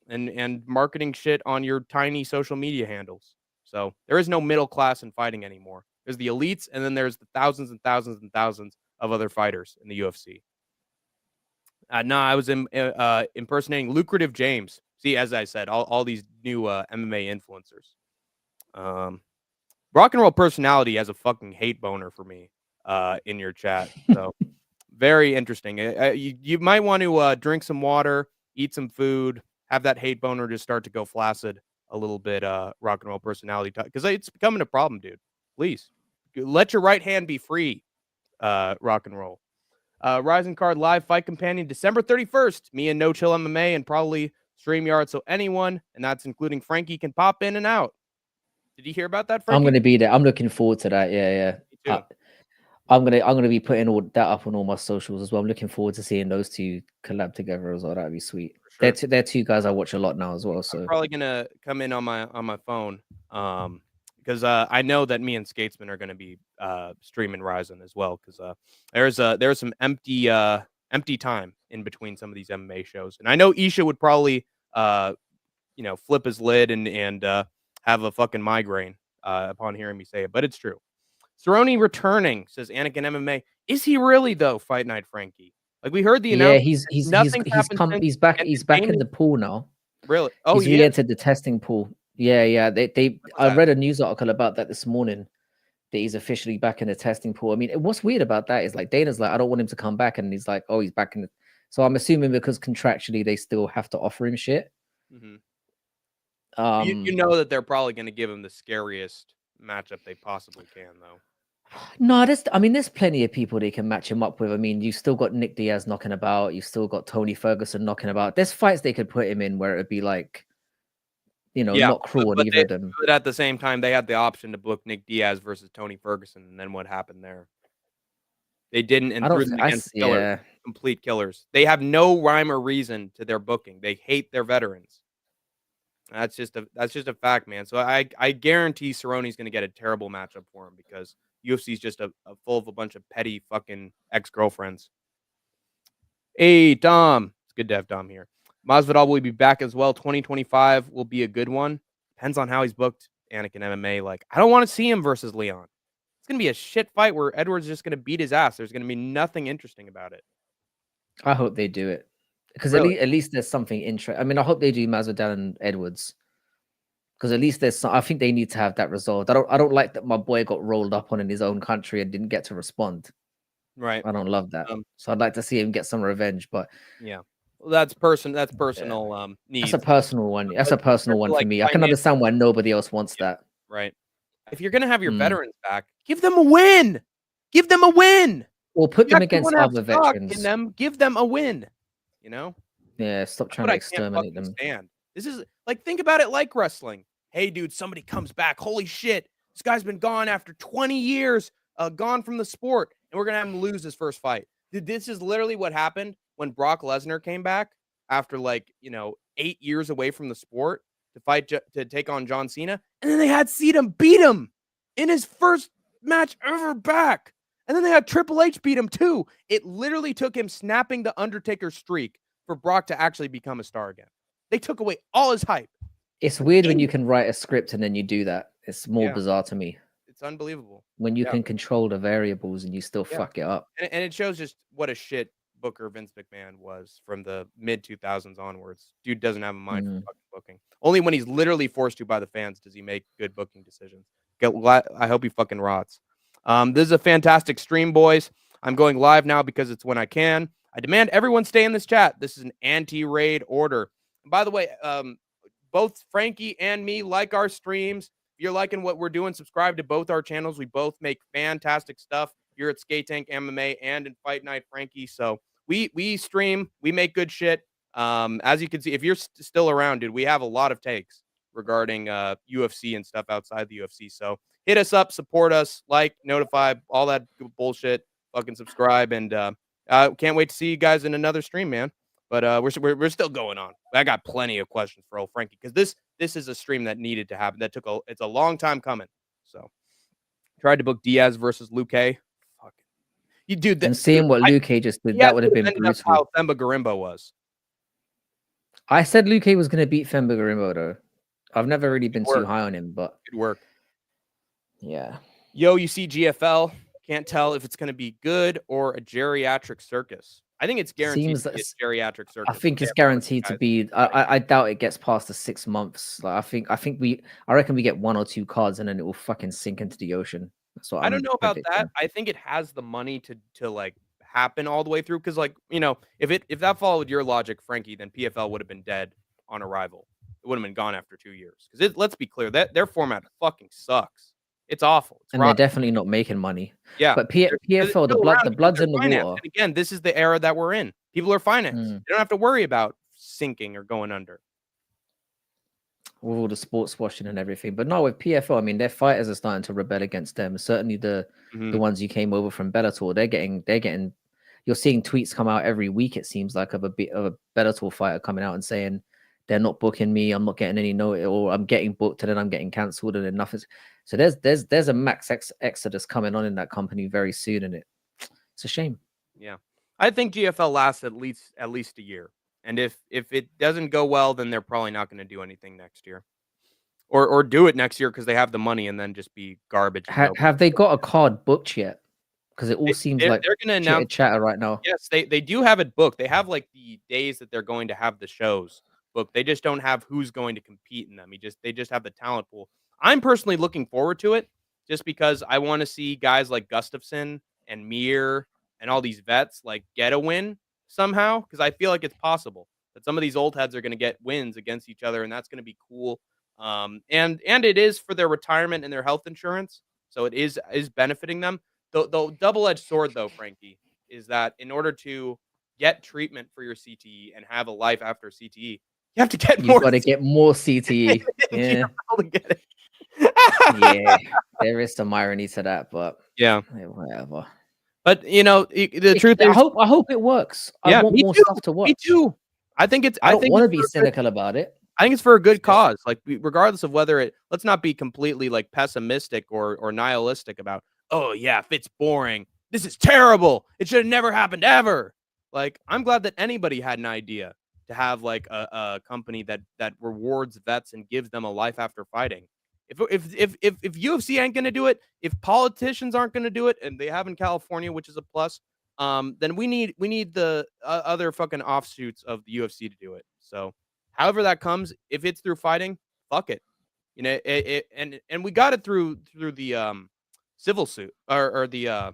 and marketing shit on your tiny social media handles. So there is no middle class in fighting anymore. There's the elites, and then there's the thousands and thousands and thousands of other fighters in the UFC. No, I was impersonating Lucrative James. See, as I said, all these new MMA influencers. Rock and Roll Personality has a fucking hate boner for me in your chat. So very interesting. You might want to drink some water, eat some food, have that hate boner just start to go flaccid a little bit. Rock and Roll Personality, because it's becoming a problem, dude. Please let your right hand be free. Rock and Roll. Rising Card Live Fight Companion, December 31st. Me and No Chill MMA and probably StreamYard. So anyone, and that's including Frankie, can pop in and out. Did you hear about that, Frankie? I'm going to be there. I'm looking forward to that. Yeah. Me too. I'm gonna be putting all that up on all my socials as well. I'm looking forward to seeing those two collab together as well. That'd be sweet. Sure. They're two guys I watch a lot now as well. So I'm probably gonna come in on my phone, because I know that me and Skatesman are gonna be streaming Ryzen as well. Because there's some empty time in between some of these MMA shows, and I know Isha would probably flip his lid and have a fucking migraine upon hearing me say it, but it's true. Cerrone returning, says Anakin MMA. Is he really though? Fight Night Frankie. Like we heard the announcement. Yeah, he's back in the pool now. Really? Oh, he's re-entered the testing pool. Yeah. I read a news article about that this morning. That he's officially back in the testing pool. I mean, what's weird about that is like Dana's like, I don't want him to come back, and he's like, oh, he's back in the. So I'm assuming because contractually they still have to offer him shit. Mm-hmm. You know that they're probably going to give him the scariest matchup they possibly can, though. No, there's plenty of people they can match him up with. I mean, you've still got Nick Diaz knocking about. You've still got Tony Ferguson knocking about. There's fights they could put him in where it would be like, not cruel on either of them. But at the same time, they had the option to book Nick Diaz versus Tony Ferguson, and then what happened there? They didn't, and threw them against killers, complete killers. They have no rhyme or reason to their booking. They hate their veterans. That's just a fact, man. So I guarantee Cerrone's going to get a terrible matchup for him because UFC is just a full of a bunch of petty fucking ex-girlfriends. Hey, Dom. It's good to have Dom here. Masvidal will be back as well. 2025 will be a good one. Depends on how he's booked. Anakin MMA. Like, I don't want to see him versus Leon. It's going to be a shit fight where Edwards is just going to beat his ass. There's going to be nothing interesting about it. I hope they do it. Because at least there's something interesting. I mean, I hope they do Masvidal and Edwards. Because at least I think they need to have that resolved. I don't like that my boy got rolled up on in his own country and didn't get to respond. Right. I don't love that. So I'd like to see him get some revenge. But yeah, well, that's personal needs. That's a personal one. That's a personal one for me. I can understand why nobody else wants that. Right. If you're gonna have your veterans back, give them a win. Give them a win. Or put them against other veterans. Give them a win. Yeah, stop trying to exterminate them. This is like, think about it like wrestling. Hey, dude, somebody comes back. Holy shit, this guy's been gone after 20 years, gone from the sport, and we're gonna have him lose his first fight. Dude, this is literally what happened when Brock Lesnar came back after 8 years away from the sport to fight to take on John Cena, and then they had Cena beat him in his first match ever back. And then they had Triple H beat him too. It literally took him snapping the Undertaker streak for Brock to actually become a star again. They took away all his hype. It's weird when you can write a script and then you do that. It's more bizarre to me. It's unbelievable. When you can control the variables and you still fuck it up. And it shows just what a shit booker Vince McMahon was from the mid-2000s onwards. Dude doesn't have a mind for fucking booking. Only when he's literally forced to by the fans does he make good booking decisions. I hope he fucking rots. This is a fantastic stream, boys. I'm going live now because it's when I can. I demand everyone stay in this chat. This is an anti-raid order. And by the way, both Frankie and me like our streams. If you're liking what we're doing, subscribe to both our channels. We both make fantastic stuff here at Skate Tank MMA and in Fight Night Frankie. So we stream, we make good shit. As you can see, if you're still around, dude, we have a lot of takes regarding UFC and stuff outside the UFC. So hit us up, support us, like, notify, all that bullshit. Fucking subscribe, and can't wait to see you guys in another stream, man. But we're still going on. I got plenty of questions for old Frankie because this is a stream that needed to happen. It's a long time coming. So tried to book Diaz versus Luke. Fucking you dude. And seeing what Luke just did, that would have been brutal. How Themba Garimbo was. I said Luke was going to beat Themba Garimbo though. I've never really been too work. high on him, but Good work. yeah. Yo, you see GFL. Can't tell if it's going to be good or a geriatric circus. I think it's guaranteed Seems to that be a geriatric circus. I think They it's have a bunch of guaranteed to guys be. fighting. I doubt it gets past the 6 months. Like I reckon we get 1 or 2 cards and then it will fucking sink into the ocean. That's what I don't I'm know about that. predicting. I think it has the money to like happen all the way through because like if that followed your logic, Frankie, then PFL would have been dead on arrival. It would have been gone after 2 years. Because let's be clear, that their format fucking sucks. It's awful. It's And they're rotten. definitely not making money. Yeah, But it's PFL, still around the because blood's they're in the financed. water. And again, this is the era that we're in. People are financed. Mm. They don't have to worry about sinking or going under. With all the sports washing and everything. But no, with PFL, I mean, their fighters are starting to rebel against them. Certainly the ones who came over from Bellator, they're getting. You're seeing tweets come out every week. It seems like of a bit of a Bellator fighter coming out and saying they're not booking me. I'm not getting any note, or I'm getting booked and then I'm getting cancelled and then nothing. So there's a max exodus coming on in that company very soon, and it's a shame. Yeah, I think GFL lasts at least a year. And if it doesn't go well, then they're probably not going to do anything next year, or do it next year because they have the money, and then just be garbage. And Have they got a card booked yet? Because it all seems like they're going to announce chatter right now. Yes, they do have it booked. They have like the days that they're going to have the shows booked. They just don't have who's going to compete in them. They just have the talent pool. I'm personally looking forward to it just because I want to see guys like Gustafson and Mir and all these vets like get a win somehow because I feel like it's possible that some of these old heads are going to get wins against each other and that's going to be cool. And it is for their retirement and their health insurance, so it is benefiting them. The double-edged sword, though, Frankie, is that in order to get treatment for your CTE and have a life after CTE, you have to get more. You've got to get more CTE. Yeah, to get it. yeah. There is some irony to that, but yeah, whatever. But the truth is, I hope it works. Yeah, I want more stuff to watch. Me too. I think it's. I don't want to be it's cynical about it. I think it's for a good cause. Like regardless of whether it. Let's not be completely like pessimistic or nihilistic about. Oh yeah, if it's boring, this is terrible. It should have never happened ever. Like I'm glad that anybody had an idea to have like a company that rewards vets and gives them a life after fighting. If UFC ain't gonna do it, if politicians aren't gonna do it, and they have in California, which is a plus, then we need the other fucking offshoots of the UFC to do it. So, however that comes, if it's through fighting, fuck it, and we got it through the civil suit or the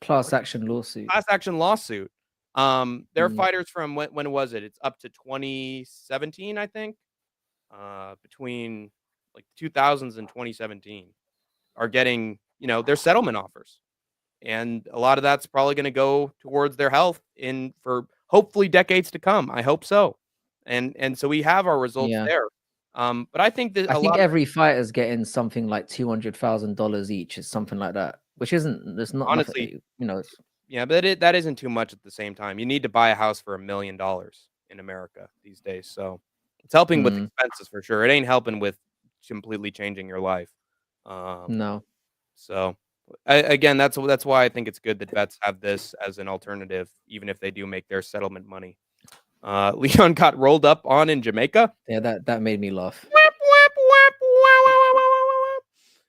Class action lawsuit. Their fighters from when was it? It's up to 2017, I think. Between like 2000s and 2017 are getting, their settlement offers. And a lot of that's probably going to go towards their health for hopefully decades to come. I hope so. And so we have our results there. But I think that every fighter's getting something like $200,000 each, is something like that, which isn't. There's not honestly, nothing, yeah, but that isn't too much at the same time. You need to buy a house for $1 million in America these days, so it's helping with expenses for sure. It ain't helping with completely changing your life. No. So again, that's why I think it's good that vets have this as an alternative, even if they do make their settlement money. Leon got rolled up on in Jamaica. Yeah, that made me laugh.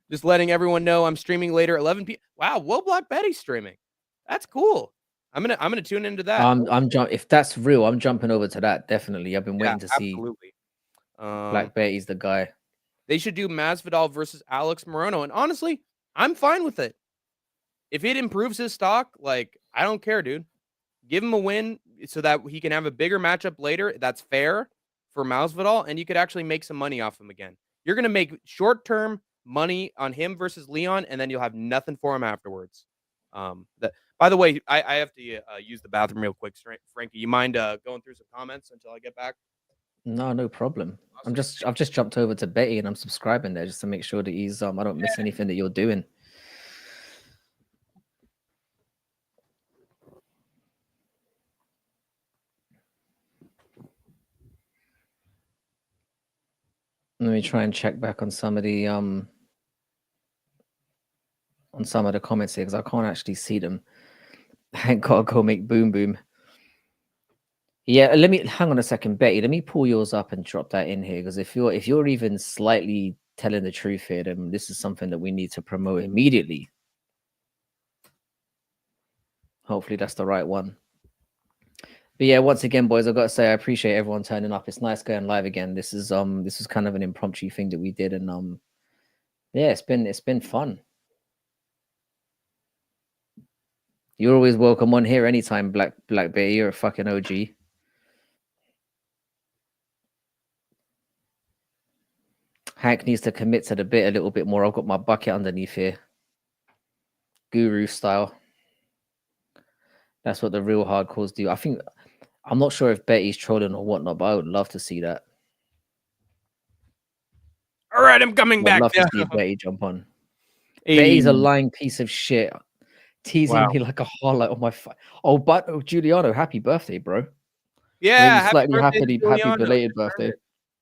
Just letting everyone know I'm streaming later, 11 p.m. Wow, Whoa Black Betty's streaming. That's cool. I'm gonna tune into that. If that's real, I'm jumping over to that. Definitely. I've been waiting to see. Absolutely. Black Betty's the guy. They should do Masvidal versus Alex Morono, and honestly, I'm fine with it. If it improves his stock, like I don't care, dude. Give him a win so that he can have a bigger matchup later. That's fair for Masvidal, and you could actually make some money off him again. You're gonna make short-term money on him versus Leon, and then you'll have nothing for him afterwards. By the way, I have to use the bathroom real quick, Frankie. You mind going through some comments until I get back? No problem. Awesome. I've just jumped over to Betty and I'm subscribing there just to make sure that he's I don't miss anything that you're doing. Let me try and check back on some of the comments here because I can't actually see them. I ain't gotta go make boom boom. Yeah, let me hang on a second, Betty. Let me pull yours up and drop that in here, because if you're even slightly telling the truth here, then this is something that we need to promote immediately. Hopefully that's the right one. But yeah, once again, boys, I've got to say I appreciate everyone turning up. It's nice going live again. This is kind of an impromptu thing that we did, and yeah, it's been fun. You're always welcome on here anytime, Black Betty. You're a fucking OG. Hank needs to commit to the bit a little bit more. I've got my bucket underneath here. Guru style. That's what the real hardcores do. I'm not sure if Betty's trolling or whatnot, but I would love to see that. All right, I'm coming back. I'd love to see Betty jump on. 80. Betty's a lying piece of shit, teasing Wow. me like a harlot on my. But Giuliano, happy birthday, bro! Yeah, Maybe slightly happy belated birthday.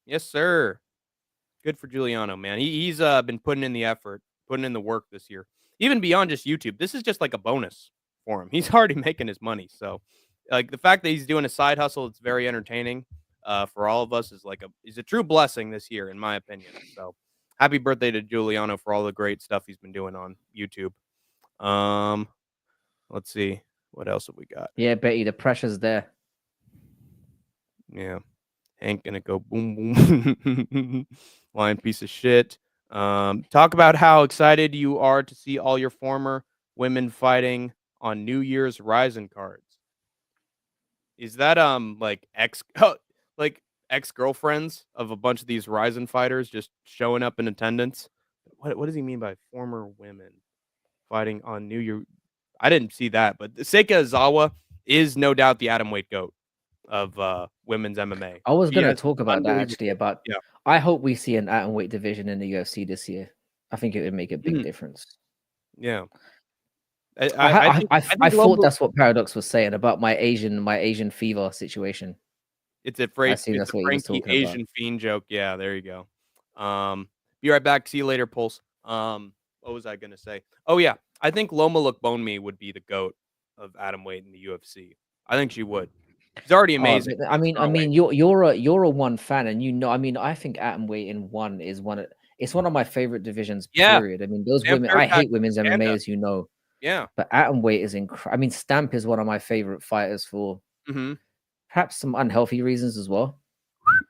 Yes, sir. Good for Giuliano, man. He's been putting in the effort, putting in the work this year, even beyond just YouTube. This is just like a bonus for him. He's already making his money. So, like the fact that he's doing a side hustle, it's very entertaining for all of us. Is a true blessing this year, in my opinion. So, happy birthday to Giuliano for all the great stuff he's been doing on YouTube. Let's see what else have we got. Yeah, Betty, the pressure's there. Yeah. Ain't gonna go boom boom. Lying piece of shit. Talk about how excited you are to see all your former women fighting on New Year's Rising cards. Is that like ex-girlfriends of a bunch of these Ryzen fighters just showing up in attendance? What does he mean by former women fighting on New Year? I didn't see that, but Seika Izawa is no doubt the atomweight GOAT of women's MMA. I was going to has talk about that actually. yeah. I hope we see an atomweight division in the UFC this year. I think it would make a big difference. Yeah. I thought Lobo, that's what Paradox was saying about my Asian fever situation. it's a I assume that's what he was Frankie talking Asian about. fiend joke. Yeah, there you go. Be right back. See you later, Pulse. What was I gonna say? Oh yeah, I think Loma Lookbonmi would be the GOAT of atomweight in the UFC. I think she would. She's already amazing. I mean, you're a one fan, and you know, I mean, I think atomweight in one is it's one of my favorite divisions. Yeah. Period. I mean, those women. I hate women's MMA, as you know. Yeah. But atomweight is incredible. I mean, Stamp is one of my favorite fighters for perhaps some unhealthy reasons as well.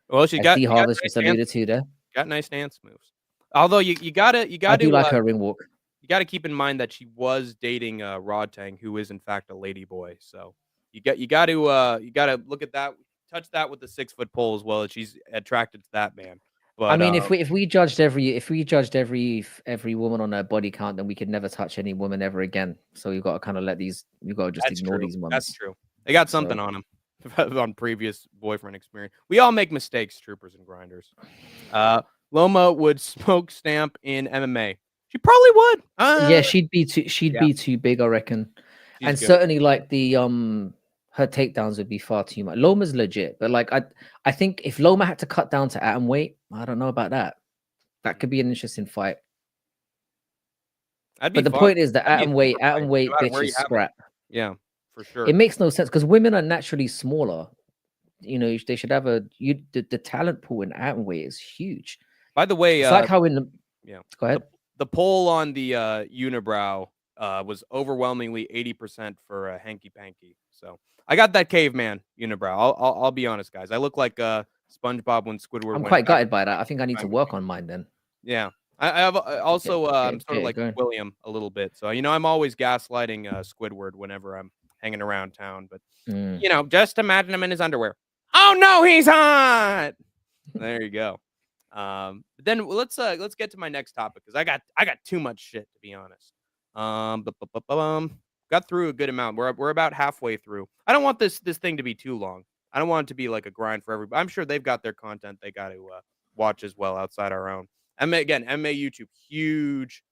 Well, she got Harvest nice just alluded to there. Got nice dance moves. Although you gotta I do like her ring walk. You got to keep in mind that she was dating Rodtang, who is in fact a lady boy. So you got to look at that, touch that with the 6-foot pole as well. As she's attracted to that man. But I mean, if we judged every woman on her body count, then we could never touch any woman ever again. So you've got to kind of ignore these ones. That's true. They got something on them on previous boyfriend experience. We all make mistakes, troopers and grinders. Loma would smoke Stamp in MMA. She probably would. Yeah, she'd be too big, I reckon. And good. Certainly, like the her takedowns would be far too much. Loma's legit, but like I think if Loma had to cut down to atom weight, I don't know about that. That could be an interesting fight. But the point is that atom weight bitches scrap. Yeah, for sure. It makes no sense because women are naturally smaller. You know, they should have the talent pool in atom weight is huge. By the way, it's like how in the go ahead. The poll on the unibrow was overwhelmingly 80% for Hanky Panky. So I got that caveman unibrow. I'll be honest, guys. I look like SpongeBob when Squidward. I'm quite gutted by that. I think I need to work on mine then. Yeah, I have also I'm sort of like William a little bit. So you know, I'm always gaslighting Squidward whenever I'm hanging around town. But you know, just imagine him in his underwear. Oh no, he's hot. There you go. But then let's get to my next topic because I got too much shit to be honest. Got through a good amount. We're about halfway through. I don't want this thing to be too long. I don't want it to be like a grind for everybody. I'm sure they've got their content they got to watch as well outside our own. MMA YouTube, huge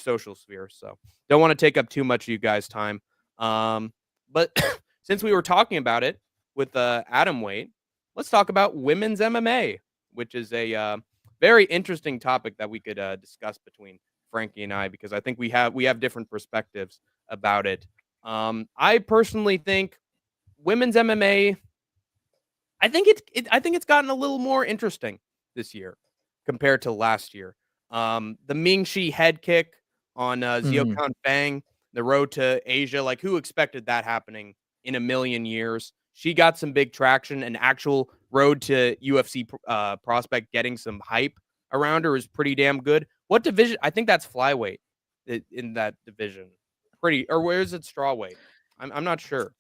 social sphere. So don't want to take up too much of you guys' time. But since we were talking about it with atomweight, let's talk about women's MMA, which is a very interesting topic that we could discuss between Frankie and I, because I think we have different perspectives about it. I personally think women's MMA I think it's gotten a little more interesting this year compared to last year. The Ming Shi head kick on Xiao Mhm. Kan Fang, the road to Asia. Like, who expected that happening in a million years? She got some big traction. An actual road to UFC prospect getting some hype around her is pretty damn good. What division? I think that's flyweight in that division. Pretty, or where is it strawweight? I'm not sure.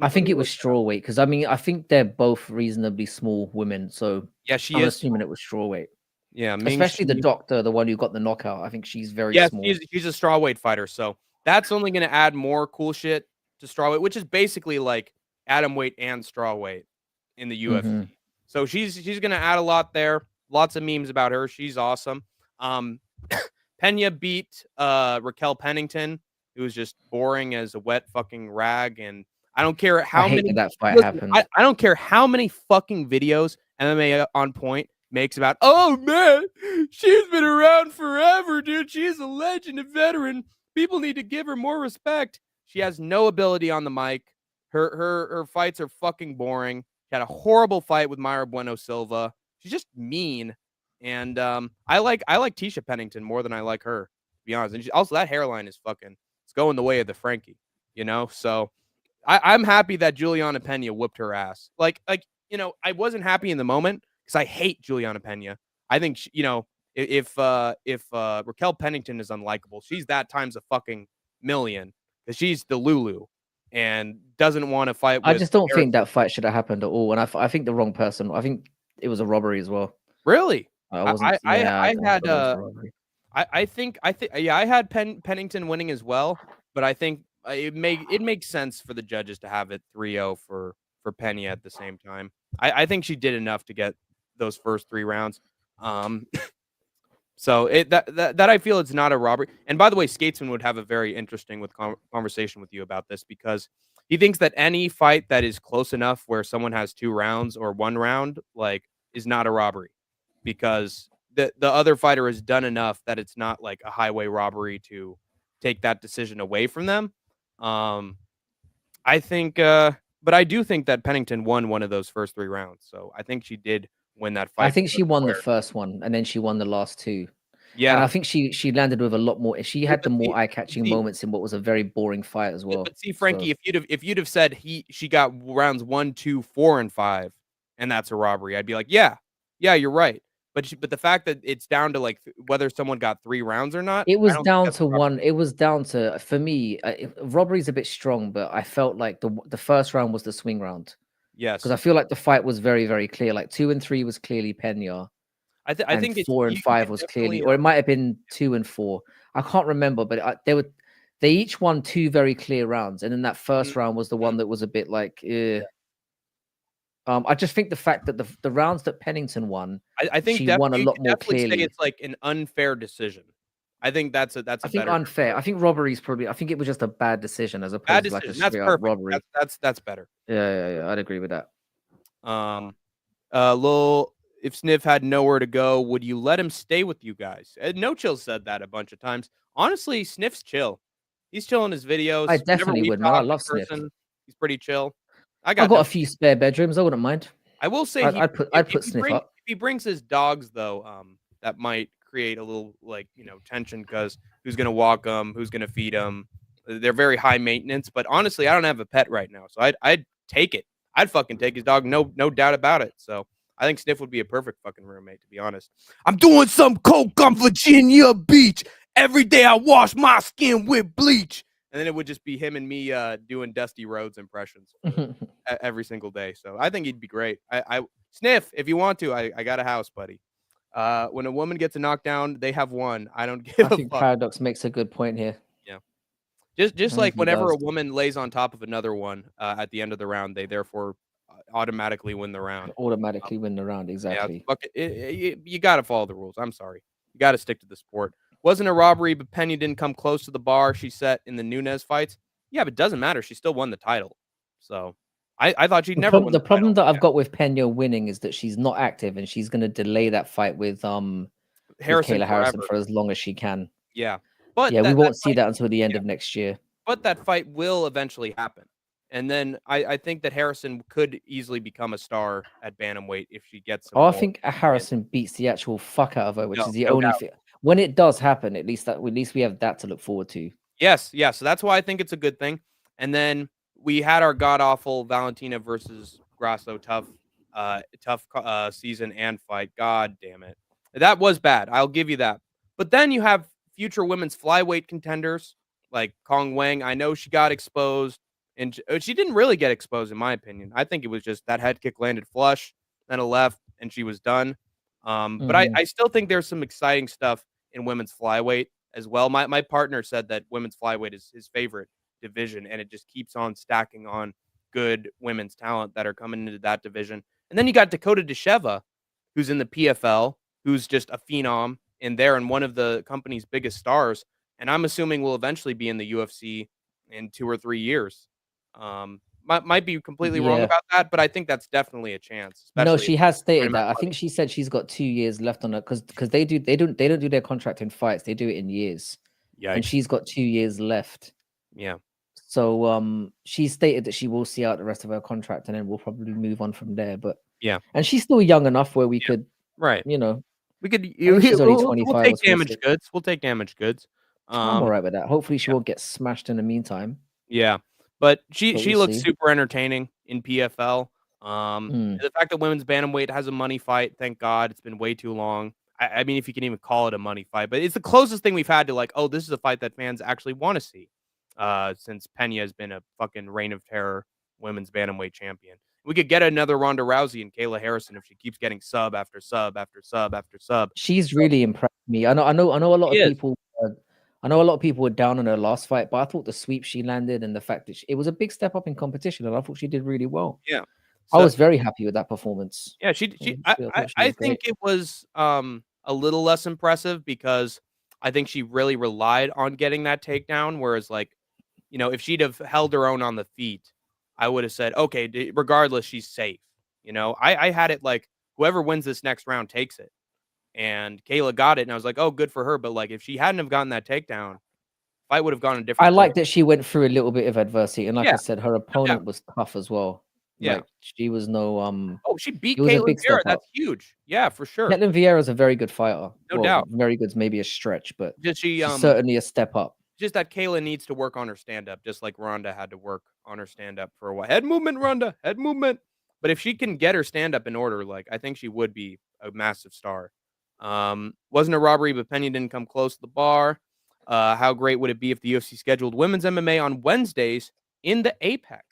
I Let think me it was look that up. strawweight because I mean I think they're both reasonably small women, so Yeah, she I'm is. assuming it was strawweight. Yeah, Ming Especially the Shi. doctor, the one who got the knockout. I think she's very Yes, small. she's a strawweight fighter, so that's only gonna add more cool shit to strawweight, which is basically like atom weight and strawweight in the Mhm. UFC. So she's gonna add a lot there. Lots of memes about her. She's awesome. Um, Pena beat Raquel Pennington, who was just boring as a wet fucking rag, and I don't care I how hate many. that fight Listen, happened. I don't care how many fucking videos MMA on Point makes about, oh man, she's been around forever, dude. She's a legend, a veteran. People need to give her more respect. She has no ability on the mic. Her fights are fucking boring. She had a horrible fight with Mayra Bueno Silva. She's just mean. And I like Tisha Pennington more than I like her, to be honest. And also that hairline is fucking, it's going the way of the Frankie, you know? So I'm happy that Juliana Pena whooped her ass. Like, I wasn't happy in the moment because I hate Juliana Pena. I think if Raquel Pennington is unlikable, she's that times a fucking million because she's the Lulu and doesn't want to fight I with just don't Harris. think that fight should have happened at all, and I think the wrong person. I think it was a robbery as well. Really? I wasn't. Yeah, I I had thought it was a robbery. I think yeah, I had Pennington winning as well, but I think it makes sense for the judges to have it 3-0 for Penny at the same time. I think she did enough to get those first 3 rounds. Um, so that I feel it's not a robbery. And by the way, Skatesman would have a very interesting conversation with you about this because he thinks that any fight that is close enough where someone has 2 rounds or 1 round like is not a robbery because the other fighter has done enough that it's not like a highway robbery to take that decision away from them. I think, but I do think that Pennington won one of those first 3 rounds. So I think she did win that I fight. think she won the first one, and then she won the last 2. And Yeah. I think she landed with a lot more. She had the more eye-catching See, moments in what was a very boring fight as well. but see, Frankie, if you'd have said she got rounds 1, 2, 4, and 5, and that's a robbery, I'd be like, yeah, you're right. But the fact that it's down to like whether someone got 3 rounds or not, It I was don't think down that's to a robbery. one. It was down to for me. Robbery's a bit strong, but I felt like the first round was the swing round because Yes, I feel like the fight was very very clear. Like 2 and 3 was clearly Pena, I and think it's 4 and you 5 can was clearly, definitely or it might have been 2 and 4. I can't remember, but they each won 2 very clear rounds, and then that first round was the one that was a bit like, eh. I just think the fact that the rounds that Pennington won, I think she won a you lot could more definitely say clearly. it's like an unfair decision. I think that's a I think better term for unfair. it. I think robbery is probably. I think it was just a bad decision as Bad opposed to like a decision. That's straight up perfect. robbery. That's better. Yeah. I'd agree with that. Lil, if Sniff had nowhere to go, would you let him stay with you guys? No Chill said that a bunch of times. Honestly, Sniff's chill. He's chill in his videos. I Whenever definitely we've would, man. I talked in love Sniff. person, he's pretty chill. I I've got got no. a few spare bedrooms. I wouldn't mind. I will say I'd put Sniff up. if he brings his dogs though, that might create a little like tension because who's gonna walk them, who's gonna feed them. They're very high maintenance, but honestly, I don't have a pet right now, so I'd take it. I'd fucking take his dog, no doubt about it. So I think Sniff would be a perfect fucking roommate, to be honest. I'm doing some coke on Virginia Beach. Every day I wash my skin with bleach. And then it would just be him and me doing Dusty Rhodes impressions every single day. So I think he'd be great. I Sniff, if you want to, I got a house, buddy. When a woman gets a knockdown, they have won. I don't give I a think fuck. Paradox makes a good point here. Yeah. Just I like think he whenever does. a woman lays on top of another one at the end of the round, they therefore automatically win the round. Automatically win the round. Yeah, Exactly. fuck you got to follow the rules. I'm sorry. You got to stick to the sport. Wasn't a robbery, but Penny didn't come close to the bar she set in the Nunes fights. Yeah, but it doesn't matter. She still won the title. So I thought she'd never win The the title. problem that I've got with Pena winning is that she's not active and she's going to delay that fight with Harrison Kayla Harrison forever. for as long as she can. Yeah. But Yeah, we that won't see fight, that until the end of next year. but that fight will eventually happen. And then I think that Harrison could easily become a star at bantamweight if she gets some Oh, I more. think Harrison beats the actual fuck out of her, which No, is the no only doubt. thing. When it does happen, at least we have that to look forward to. Yes, yeah. So that's why I think it's a good thing. And then we had our god awful Valentina versus Grasso tough season and fight. God damn it, that was bad. I'll give you that. But then you have future women's flyweight contenders like Kong Wang. I know she got exposed, and she didn't really get exposed, in my opinion. I think it was just that head kick landed flush, then a left, and she was done. But I still think there's some exciting stuff in women's flyweight as well. My partner said that women's flyweight is his favorite division, and it just keeps on stacking on good women's talent that are coming into that division. And then you got Dakota Desheva, who's in the PFL, who's just a phenom in there and one of the company's biggest stars. And I'm assuming will eventually be in the UFC in 2 or 3 years. Might be completely wrong Yeah. about that, but I think that's definitely a chance. No, Especially she has stated amount that. I of think she said she's got 2 years left on her because they don't do their contract in fights. They do it in years. money. And Yikes. she's got 2 years left. Yeah. So she stated that she will see out the rest of her contract and then we'll probably move on from there. But Yeah. and she's still young enough where we could, Right. you know, We could. I think she's only We'll 25 take or damaged 26. goods. We'll take damaged goods. I'm all right with that. Hopefully she yeah. won't get smashed in the meantime. Yeah, but But she we'll looks see. super entertaining in PFL. Mm. The fact that women's bantamweight has a money fight, thank God, it's been way too long. I mean, if you can even call it a money fight, but it's the closest thing we've had to like, oh, this is a fight that fans actually want to see. Since Pena has been a fucking reign of terror women's bantamweight champion, we could get another Ronda Rousey and Kayla Harrison if she keeps getting sub after sub after sub after sub. She's really impressed me. I know a lot She of is. people. I know a lot of people were down on her last fight, but I thought the sweep she landed and the fact that it was a big step up in competition, and I thought she did really well. Yeah, I so was very happy with that performance. yeah, I thought she I was think great. it was a little less impressive because I think she really relied on getting that takedown. Whereas, like, you know, if she'd have held her own on the feet, I would have said, okay, regardless, she's safe. You know, I had it like whoever wins this next round takes it, and Kayla got it, and I was like, oh, good for her. But like, if she hadn't have gotten that takedown, fight would have gone a I different like course. that she went through a little bit of adversity, and like Yeah, I said, her no opponent doubt. was tough as well. Yeah. Like she was no Oh, she beat it was a Caitlin big step Vera. up. That's huge. Yeah, for sure. Caitlin Vieira's a very good fighter. No Well, doubt. very good's maybe a stretch, but Just she's certainly a step up. just that Kayla needs to work on her stand up, just like Ronda had to work on her stand up for a while. Head movement, Ronda, head movement. But if she can get her stand up in order, like I think she would be a massive star. Wasn't a robbery, but Penny didn't come close to the bar. How great would it be if the UFC scheduled women's MMA on Wednesdays in the Apex?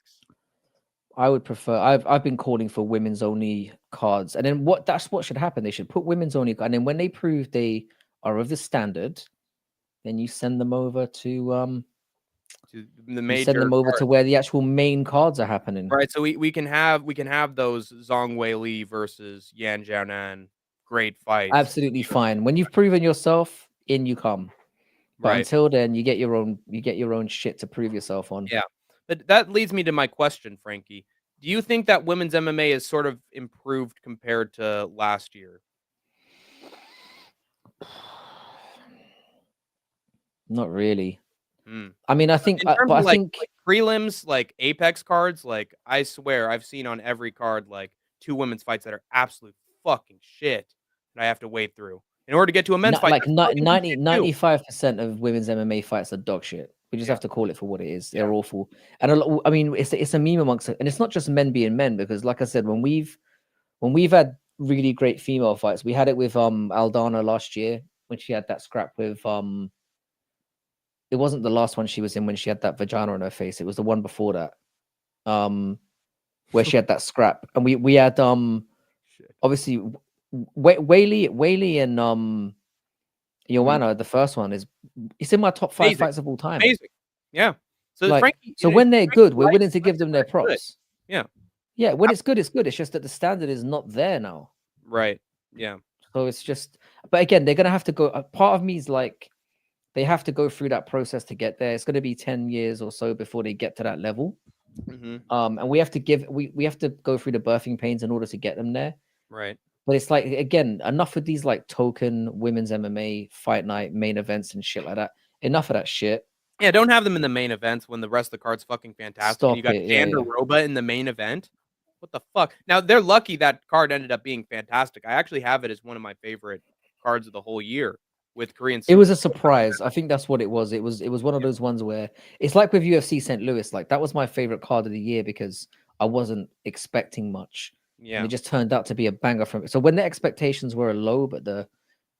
I would prefer. I've been calling for women's only cards, and then that's what should happen. They should put women's only, and then when they prove they are of the standard, then you send them over to To the you major send them over card. to where the actual main cards are happening. Right, so we can have those Zhang Wei Li versus Yan Jianan great fights. Absolutely fine. When you've proven yourself, in you come. But Right. until then, you get your own shit to prove yourself on. Yeah. But that leads me to my question, Frankie. Do you think that women's MMA is sort of improved compared to last year? Not really. Hmm. I mean, I think, In terms but of I think like prelims, like Apex cards, like I swear I've seen on every card like 2 women's fights that are absolute fucking shit that I have to wade through in order to get to a men's fight. like That's fucking good shit, too. 95% of women's MMA fights are dog shit. We just Yeah. have to call it for what it is. Yeah. They're awful. And I mean, it's a meme amongst it. And it's not just men being men, because like I said, when we've had really great female fights, we had it with Aldana last year when she had that scrap with it wasn't the last one she was in when she had that vagina on her face. It was the one before that. Where she had that scrap. And we had Shit. obviously Whaley and Joanna, the first one it's in my top 5 fights of all time. Amazing. Yeah. So Like, Frankie, so when they're good, we're right, willing to give them their right, good. props. Yeah. Yeah, when it's good, it's good. It's just that the standard is not there now. Right. Yeah. So it's just, but again, they're gonna have to go. Part of me is like, they have to go through that process to get there. It's gonna be 10 years or so before they get to that level. Mm-hmm. And we have to we have to go through the birthing pains in order to get them there. Right. But it's like, again, enough with these like token women's MMA fight night main events and shit like that. Enough of that shit. Yeah, don't have them in the main events when the rest of the card's fucking fantastic. Stop And you got it. Yeah, yeah. Gandaroba in the main event. What the fuck? Now they're lucky that card ended up being fantastic. I actually have it as one of my favorite cards of the whole year with Korean. It was a surprise. I think that's what it was. It was one of those ones where it's like with UFC St. Louis. Like that was my favorite card of the year because I wasn't expecting much. Yeah. And it just turned out to be a banger from it. So when the expectations were low, but the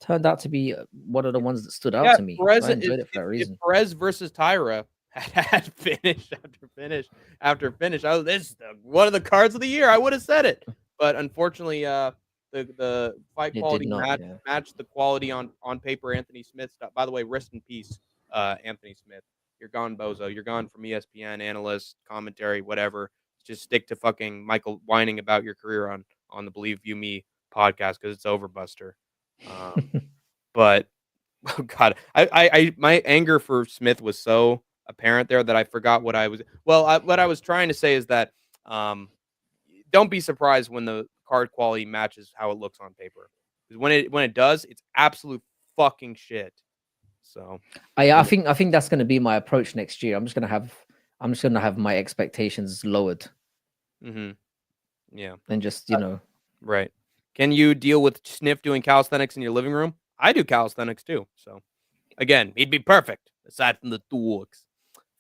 turned out to be one of the ones that stood out to me. Perez, So I enjoyed it for that reason. If Perez versus Tyra had finish after finish after finish, this is one of the cards of the year. I would have said it, but unfortunately, the fight quality matched the quality on paper. Anthony Smith. By the way, rest in peace, Anthony Smith. You're gone, bozo. You're gone from ESPN, analyst, commentary, whatever. Just stick to fucking Michael whining about your career on the Believe You Me podcast because it's over, Buster. But oh god, I my anger for Smith was so apparent there that I forgot what I was. Well, what I was trying to say is that don't be surprised when the card quality matches how it looks on paper. Because when it does, it's absolute fucking shit. So I think that's going to be my approach next year. I'm just gonna have my expectations lowered. Yeah, and just right. Can you deal with Sniff doing calisthenics in your living room? I do calisthenics too. So again, he'd be perfect aside from the tools.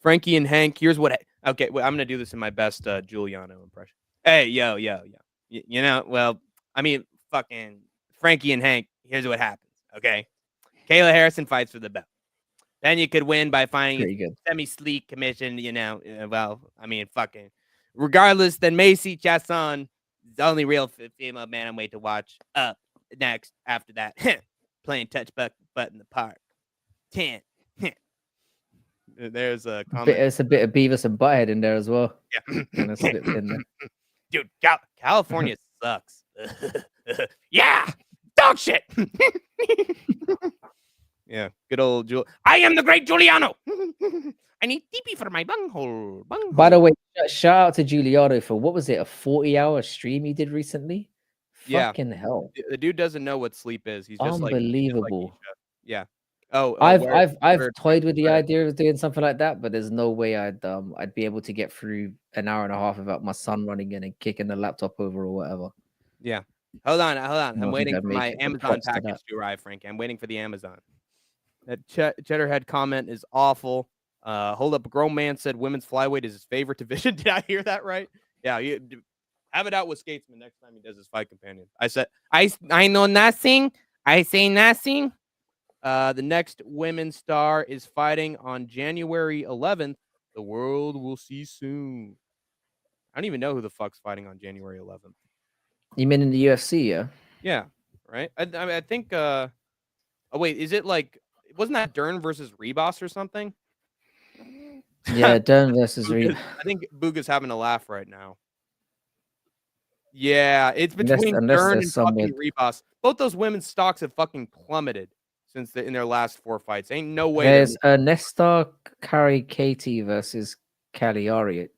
Frankie and Hank. Here's what. Okay, well, I'm gonna do this in my best Giuliano impression. Hey, yo. Well, I mean, fucking Frankie and Hank. Here's what happens. Okay, Kayla Harrison fights for the belt. Then you could win by finding a semi-sleek commission. Well, I mean, fucking. Regardless, then Macy Chasson is the only real female bantamweight to watch. Up next after that, playing touch butt in the park. 10. There's a comment. It's a bit of Beavis and Butthead in there as well. Yeah. Dude, California sucks. Yeah, dog shit. Yeah, good old Jul. I am the great Giuliano. I need TP for my bunghole. By the way, shout out to Giuliano for what was it, a 40-hour stream he did recently? Fucking hell. The dude doesn't know what sleep is. He's just unbelievable. Yeah. Oh, I've toyed with the idea of doing something like that, but there's no way I'd be able to get through an hour and a half without my son running in and kicking the laptop over or whatever. Yeah. Hold on. I'm waiting for my Amazon package to arrive, Frank. I'm waiting for the Amazon. That Cheddarhead comment is awful. Hold up, a grown man said women's flyweight is his favorite division. Did I hear that right? Yeah, you have it out with Skatesman next time he does his fight companion. I said I know nothing. I say nothing. The next women's star is fighting on January 11th. The world will see soon. I don't even know who the fuck's fighting on January 11th. You mean in the UFC? Yeah. Yeah. Right. I think. Oh wait, is it like? Wasn't that Dern versus Rebos or something? Yeah, Dern versus Rebos. I think Booga's having a laugh right now. Yeah, it's between Dern and fucking Rebos. Both those women's stocks have fucking plummeted since in their last 4 fights. Ain't no way. There's Nestor Katy versus Cagliari,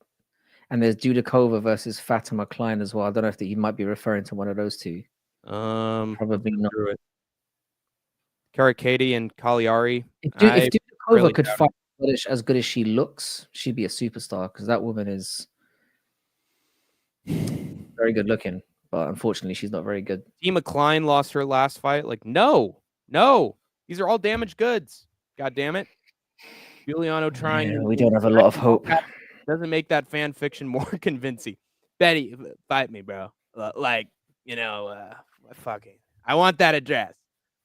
and there's Dudakova versus Fatima Klein as well. I don't know if you might be referring to one of those two. Probably not. Katy and Cagliari. If Dudakova could fight as good as she looks, she'd be a superstar because that woman is very good looking, but unfortunately she's not very good. Tima Klein lost her last fight. Like, no, these are all damaged goods. God damn it. Giuliano trying. Yeah, we don't have a lot of hope. Doesn't make that fan fiction more convincing. Betty, fight me, bro. Fucking. I want that address.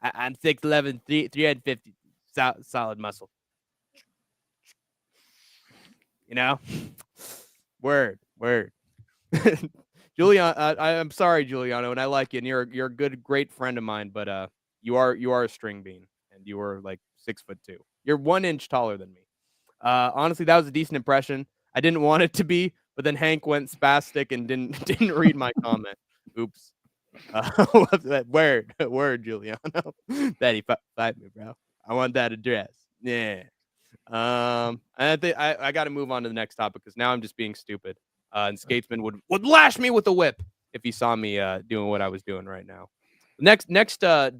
I'm 6'11", 350, solid muscle. Word. Giuliano, I'm sorry, Giuliano, and I like you, and you're a good, great friend of mine, but you are a string bean, and you are like 6'2". You're 1 inch taller than me. Honestly, that was a decent impression. I didn't want it to be, but then Hank went spastic and didn't read my comment. Oops. Word, Giuliano. Betty, fight me, bro. I want that address. Yeah. And I think I got to move on to the next topic because now I'm just being stupid. And Skatesman would lash me with a whip if he saw me doing what I was doing right now. Next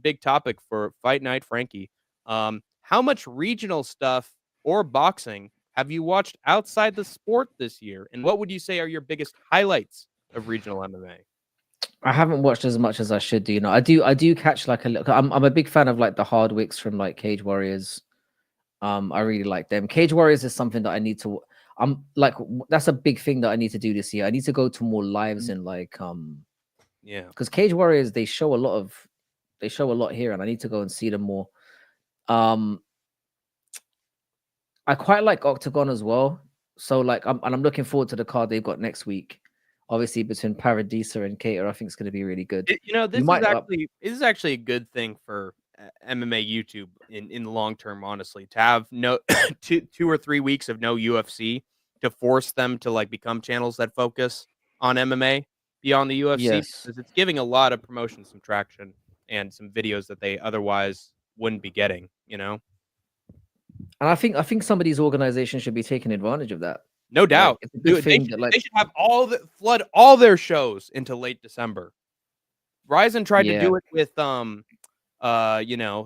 big topic for Fight Night, Frankie. How much regional stuff or boxing have you watched outside the sport this year? And what would you say are your biggest highlights of regional MMA? I haven't watched as much as I should do. I do catch like a little. I'm a big fan of like the Hardwicks from like Cage Warriors. I really like them. Cage Warriors is something that I need to. I'm like that's a big thing that I need to do this year. I need to go to more lives and like Yeah. because Cage Warriors they show a lot here, and I need to go and see them more. Um, I quite like Octagon as well. So like I'm looking forward to the card they've got next week. Obviously between Paradisa and Cater, I think it's going to be really good. This is actually a good thing for MMA YouTube in the long term. Honestly, to have no 2 or 3 weeks of no UFC to force them to like become channels that focus on MMA beyond the UFC, Yes. because it's giving a lot of promotion some traction and some videos that they otherwise wouldn't be getting. And I think some of these organizations should be taking advantage of that. No Like doubt. it's a good Dude, thing that like they should have flood all their shows into late December. Ryzen tried to yeah. do it with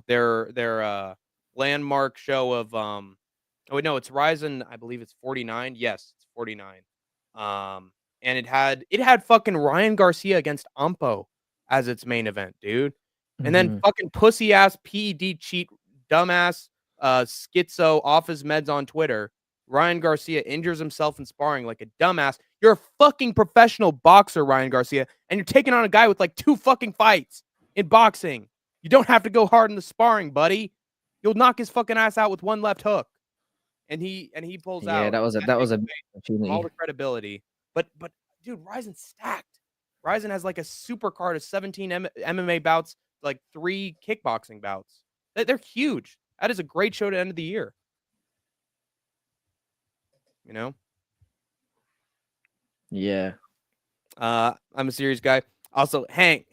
their landmark show of oh wait, no, it's Ryzen, I believe it's 49. Yes, it's 49. And it had fucking Ryan Garcia against Ampo as its main event, dude. And then Mhm. fucking pussy ass PED cheat dumbass schizo off his meds on Twitter. Ryan Garcia injures himself in sparring like a dumbass. You're a fucking professional boxer, Ryan Garcia, and you're taking on a guy with like 2 fucking fights in boxing. You don't have to go hard in the sparring, buddy. You'll knock his fucking ass out with one left hook. And he pulls Yeah, out. that That was takes a away from all opportunity. the credibility. But dude, Ryzen's stacked. Ryzen has like a super card of 17 MMA bouts, like 3 kickboxing bouts. They're huge. That is a great show to end of the year. You know? Yeah. I'm a serious guy. Also, Hank,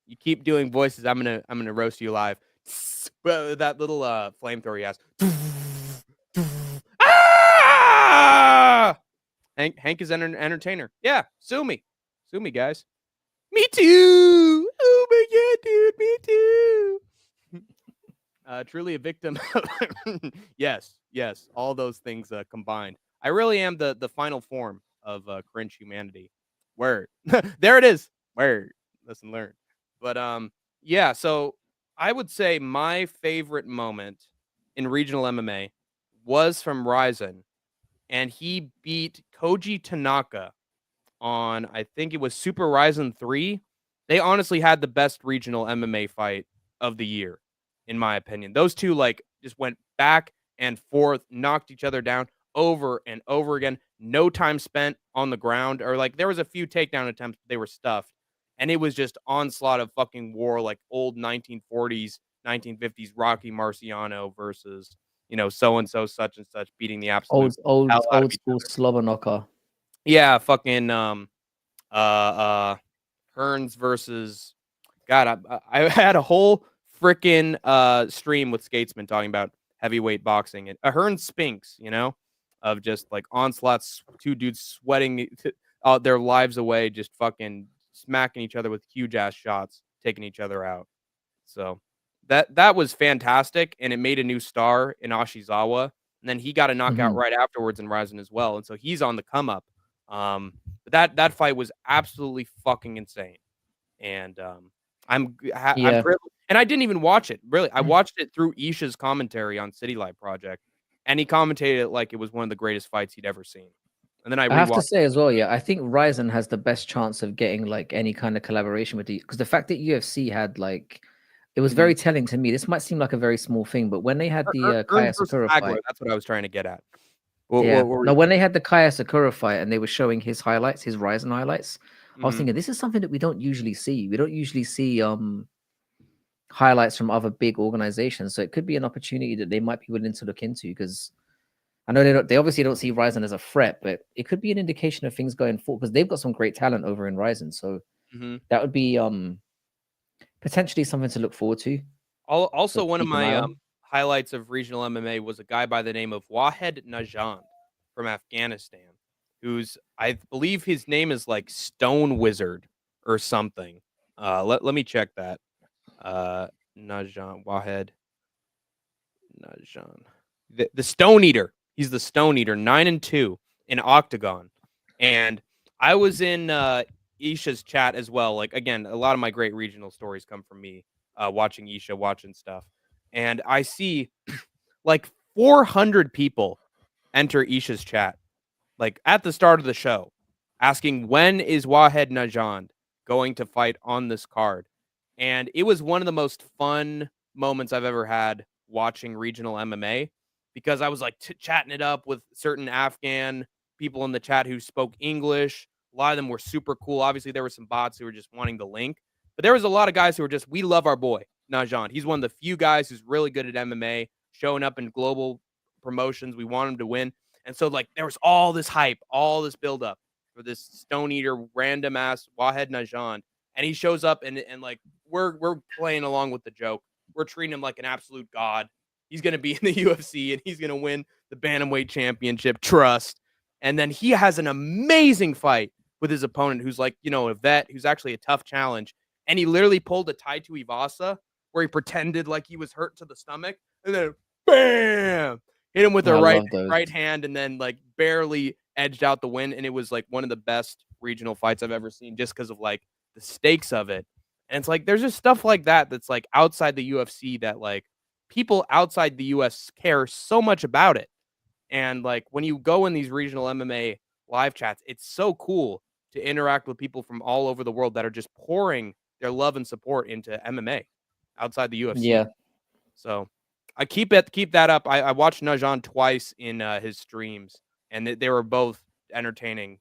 you keep doing voices. I'm gonna roast you live. That little flamethrower he has. Ah! Hank is an entertainer. Yeah, sue me, guys. Me too. Oh my god, dude, me too. Truly a victim. Yes, all those things combined. I really am the final form of cringe humanity. Word. There it is. Word. Listen, learn. But yeah. So I would say my favorite moment in regional MMA was from Ryzen, and he beat Koji Tanaka on, I think it was Super Ryzen 3. They honestly had the best regional MMA fight of the year, in my opinion. Those two like just went back and forth, knocked each other down over and over again. No time spent on the ground, or like there was a few takedown attempts, but they were stuffed. And it was just onslaught of fucking war, like old 1940s, 1950s Rocky Marciano versus, so and so such and such, beating the absolute hell out of Old each school other. slobber knocker. Yeah, fucking Hearns versus God. I had a whole freaking stream with Skatesman talking about heavyweight boxing and Hearns Spinks, of just like onslaughts, 2 dudes sweating their lives away, just fucking smacking each other with huge ass shots, taking each other out. So that was fantastic, and it made a new star in Ashizawa. And then he got a knockout Mhm. right afterwards in Ryzen as well, and so he's on the come up. But that fight was absolutely fucking insane, and I'm Yeah. privileged. And I didn't even watch it really. I watched it through Isha's commentary on City Light Project, and he commentated it like it was one of the greatest fights he'd ever seen. And then I I have to rewatched. say as well, yeah, I think Ryzen has the best chance of getting like any kind of collaboration with you because the fact that UFC had like it was Mhm. very telling to me. This might seem like a very small thing, but when they had the Hearns Kaya versus Sakura Hagler. fight, That's what I was trying to get at. What, yeah, what were no, you? when they had the Kaya Sakura fight and they were showing his highlights, his Ryzen highlights, I was Mhm. thinking this is something that we don't usually see. We don't usually see highlights from other big organizations, so it could be an opportunity that they might be willing to look into because I know they obviously don't see Ryzen as a threat, but it could be an indication of things going forward because they've got some great talent over in Ryzen. So Mhm. that would be potentially something to look forward to. So Also, one of keep an eye my on. highlights of regional MMA was a guy by the name of Wahed Najand from Afghanistan, who's, I believe his name is like Stone Wizard or something. Let me check that. Najand Wahed Najand. the Stone Eater. He's the Stone Eater, 9-2 in Octagon. And I was in Isha's chat as well. Like, again, a lot of my great regional stories come from me watching Isha, watching stuff. And I see like 400 people enter Isha's chat, like at the start of the show, asking when is Wahed Najand going to fight on this card. And it was one of the most fun moments I've ever had watching regional MMA, because I was like chatting it up with certain Afghan people in the chat who spoke English. A lot of them were super cool. Obviously, there were some bots who were just wanting the link, but there was a lot of guys who were just, we love our boy Najand. He's one of the few guys who's really good at MMA, showing up in global promotions. We want him to win. And so, like, there was all this hype, all this buildup for this Stone Eater, random ass Wahed Najand. And he shows up and like, we're playing along with the joke. We're treating him like an absolute god. He's going to be in the UFC and he's going to win the Bantamweight Championship. Trust. And then he has an amazing fight with his opponent, who's like, you know, a vet, who's actually a tough challenge. And he literally pulled a Taito Ivasa where he pretended like he was hurt to the stomach, and then bam, hit him with a right hand, and then like barely edged out the win. And it was like one of the best regional fights I've ever seen, just because of like the stakes of it. And it's like, there's just stuff like that that's like outside the UFC that like people outside the US care so much about it. And like when you go in these regional MMA live chats, it's so cool to interact with people from all over the world that are just pouring their love and support into MMA outside the UFC. Yeah. So I keep that up. I watched Najand twice in his streams, and they were both entertaining.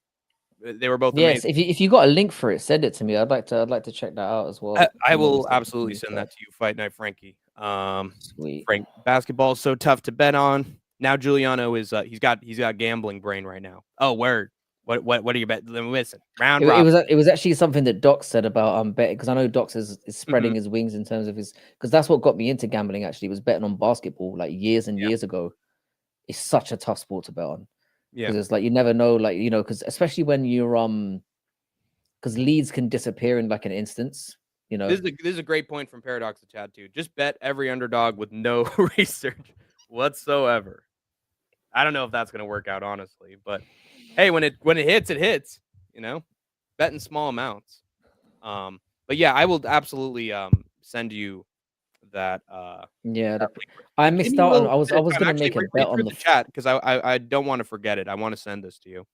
They were both amazing. If you got a link for it, send it to me. I'd like to check that out as well. I will absolutely send that to you. Fight Night Frankie. Sweet. Frank, basketball is so tough to bet on. Now Giuliano is he's got gambling brain right now. Oh, word. What are you betting? Listen, round robin. It was actually something that Doc said about betting, because I know Doc is spreading his wings in terms of his, because that's what got me into gambling. Actually, was betting on basketball like years and years ago. It's such a tough sport to bet on. Yeah, because it's like you never know, like, you know, because especially when you're because leads can disappear in like an instance. You know, this is a great point from Paradox to Chad too. Just bet every underdog with no research whatsoever. I don't know if that's going to work out, honestly, but hey, when it hits, it hits. You know, bet in small amounts. But yeah, I will absolutely send you that. I missed out on. I was going to make a bet on the chat because I don't want to forget it. I want to send this to you.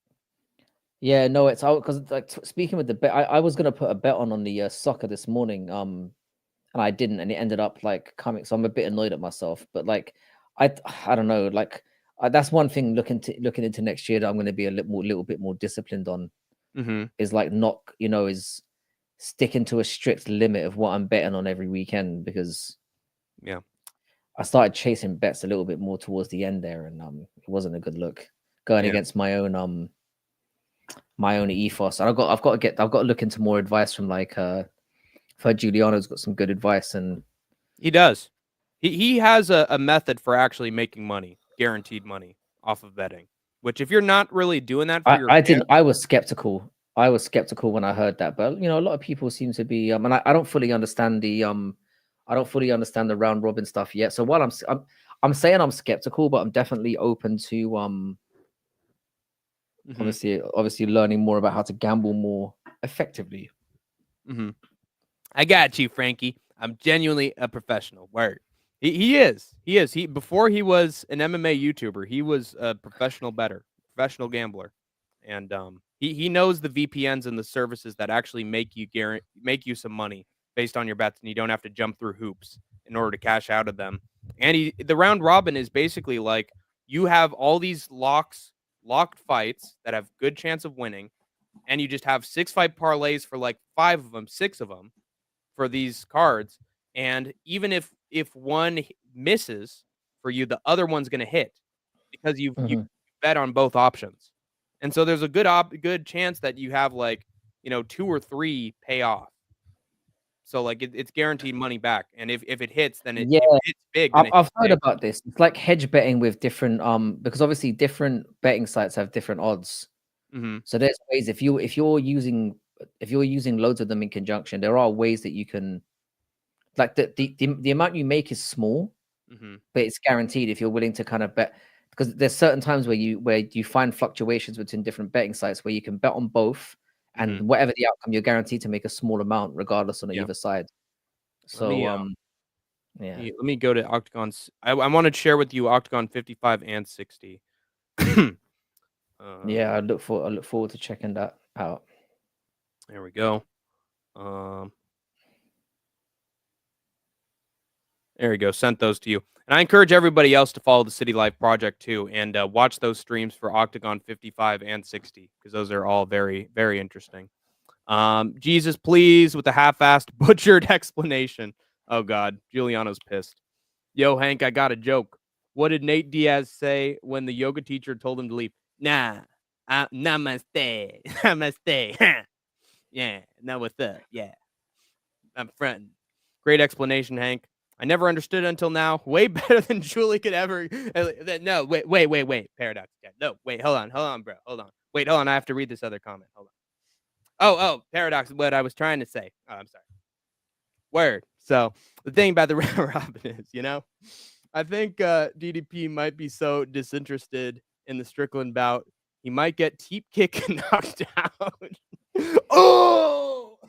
Yeah, no, it's out because like speaking with the bet, I was going to put a bet on the soccer this morning, and I didn't, and it ended up like coming. So I'm a bit annoyed at myself, but like I don't know, like. That's one thing looking into next year that I'm going to be a little bit more disciplined on, is like not, you know, is sticking to a strict limit of what I'm betting on every weekend, because I started chasing bets a little bit more towards the end there, and it wasn't a good look going against my own ethos. And I've got to look into more advice from like I've heard Giuliano's got some good advice, and he does. He has a method for actually making money. Guaranteed money off of betting, which if you're not really doing that for I was skeptical. I was skeptical when I heard that, but you know, a lot of people seem to be and I don't fully understand the round robin stuff yet. So while I'm saying I'm skeptical, but I'm definitely open to obviously learning more about how to gamble more effectively. I got you, Frankie. I'm genuinely a professional. Word. He is. Before he was an MMA YouTuber, he was a professional bettor, professional gambler, and he knows the VPNs and the services that actually make you some money based on your bets, and you don't have to jump through hoops in order to cash out of them. And the round robin is basically like you have all these locked fights that have good chance of winning, and you just have 6 fight parlays for like 6 of them for these cards. And even if one misses for you, the other one's going to hit because you bet on both options. And so there's a good chance that you have like, you know, 2 or 3 pay off. So like it's guaranteed money back. And if it hits, then if it's big. I've heard about this. It's like hedge betting with different because obviously different betting sites have different odds. So there's ways if you're using loads of them in conjunction, there are ways that you can, like the amount you make is small, but it's guaranteed if you're willing to kind of bet, because there's certain times where you find fluctuations between different betting sites where you can bet on both, and whatever the outcome, you're guaranteed to make a small amount regardless on either side. So let me go to Octagon's. I want to share with you Octagon 55 and 60. Yeah, I look forward to checking that out. There we go. There we go. Sent those to you. And I encourage everybody else to follow the City Life Project too, and watch those streams for Octagon 55 and 60, because those are all very, very interesting. Jesus, please, with the half-assed, butchered explanation. Oh, God. Giuliano's pissed. Yo, Hank, I got a joke. What did Nate Diaz say when the yoga teacher told him to leave? Nah. Namaste. Namaste. Yeah. Now what's up? Yeah. I'm fronting. Great explanation, Hank. I never understood it until now. Way better than Julie could ever. No, wait. Paradox. No, wait, hold on, bro. Hold on. Wait, hold on. I have to read this other comment. Hold on. Oh, Paradox is what I was trying to say. Oh, I'm sorry. Word. So the thing about the round robin is, I think DDP might be so disinterested in the Strickland bout, he might get teep kick and knocked out. Oh!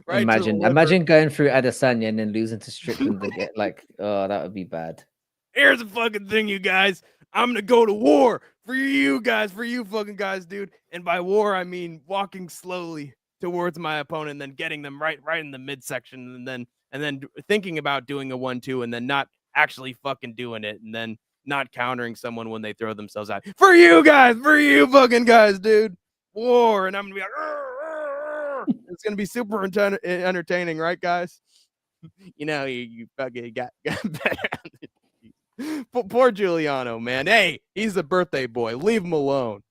Right, imagine going through Adesanya and then losing to Strickland again. Like, oh, that would be bad. Here's the fucking thing, you guys. I'm gonna go to war for you guys, for you fucking guys, dude. And by war, I mean walking slowly towards my opponent, and then getting them right in the midsection, and then thinking about doing a 1-2, and then not actually fucking doing it, and then not countering someone when they throw themselves out. For you guys, for you fucking guys, dude. War, and I'm gonna be like, it's gonna be super entertaining, right, guys? You fucking got better. Poor Giuliano, man. Hey, he's a birthday boy. Leave him alone.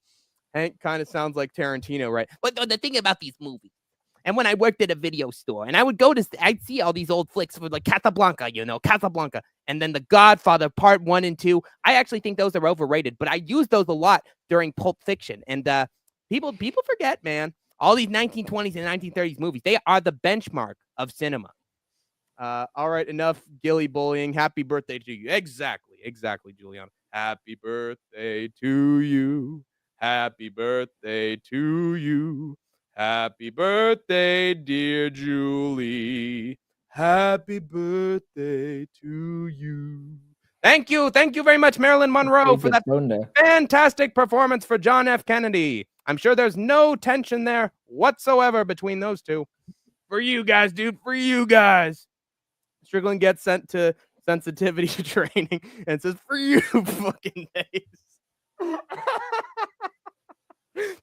Hank kind of sounds like Tarantino, right? But the thing about these movies, and when I worked at a video store, and I'd see all these old flicks with like Casablanca, Casablanca, and then The Godfather Part 1 and 2. I actually think those are overrated, but I use those a lot during Pulp Fiction, and people forget, man. All these 1920s and 1930s movies, they are the benchmark of cinema. All right, enough gilly bullying. Happy birthday to you. Exactly, Giuliano. Happy birthday to you. Happy birthday to you. Happy birthday, dear Julie. Happy birthday to you. Thank you very much, Marilyn Monroe, for that fantastic performance for John F. Kennedy. I'm sure there's no tension there whatsoever between those two. For you guys, dude, for you guys. Strickland gets sent to sensitivity training and says, for you fucking days.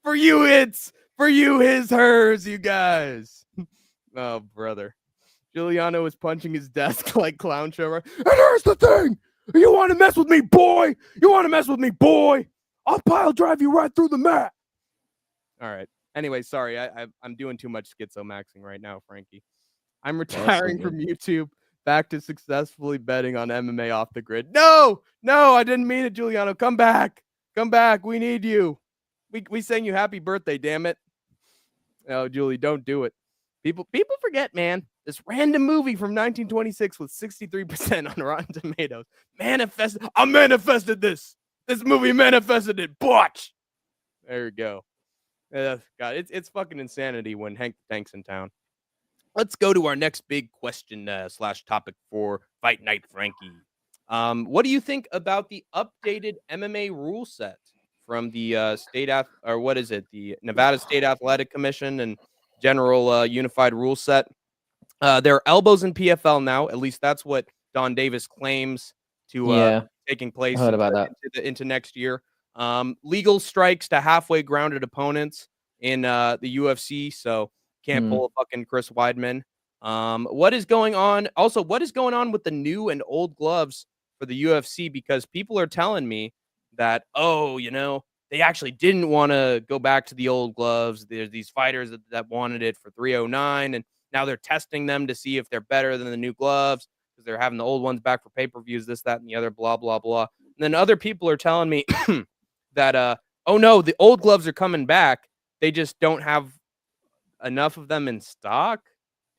For you, his, hers, you guys. Oh, brother. Giuliano is punching his desk like clown show. And here's the thing. You want to mess with me, boy? I'll pile drive you right through the mat. All right. Anyway, sorry. I'm doing too much schizomaxing right now, Frankie. I'm retiring from YouTube, back to successfully betting on MMA off the grid. No, I didn't mean it, Giuliano. Come back. We need you. We sang you happy birthday, damn it. Oh, Julie, don't do it. People forget, man. This random movie from 1926 with 63% on Rotten Tomatoes. I manifested this. This movie manifested it. Botch. There you go. God, it's fucking insanity when Hank the Tank's in town. Let's go to our next big question / topic for Fight Night, Frankie. What do you think about the updated MMA rule set from the the Nevada State Athletic Commission and General Unified Rule Set? There are elbows in PFL now. At least that's what Don Davis claims to taking place into next year. Legal strikes to halfway grounded opponents in the UFC. So can't pull a fucking Chris Weidman. What is going on? Also, what is going on with the new and old gloves for the UFC? Because people are telling me that, they actually didn't want to go back to the old gloves. There's these fighters that wanted it for 309, and now they're testing them to see if they're better than the new gloves because they're having the old ones back for pay-per-views, this, that, and the other, blah, blah, blah. And then other people are telling me that, the old gloves are coming back. They just don't have enough of them in stock.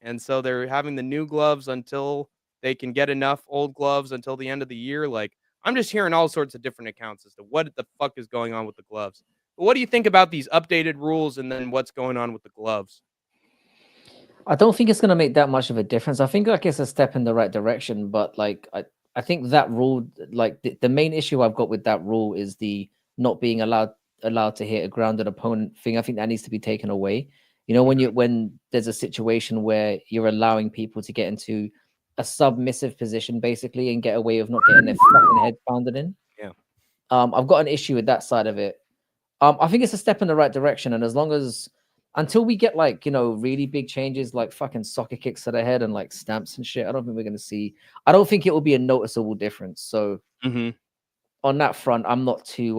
And so they're having the new gloves until they can get enough old gloves until the end of the year. Like, I'm just hearing all sorts of different accounts as to what the fuck is going on with the gloves. But what do you think about these updated rules and then what's going on with the gloves? I don't think it's going to make that much of a difference. I think like it's a step in the right direction, but like I think that rule, like the main issue I've got with that rule is the not being allowed to hit a grounded opponent thing. I think that needs to be taken away. You know, when there's a situation where you're allowing people to get into a submissive position basically and get away with not getting their fucking head pounded in. Yeah. I've got an issue with that side of it. I think it's a step in the right direction, and as long as until we get like, you know, really big changes like fucking soccer kicks to the head and like stamps and shit, I don't think we're gonna see. I don't think it will be a noticeable difference. So on that front, I'm not too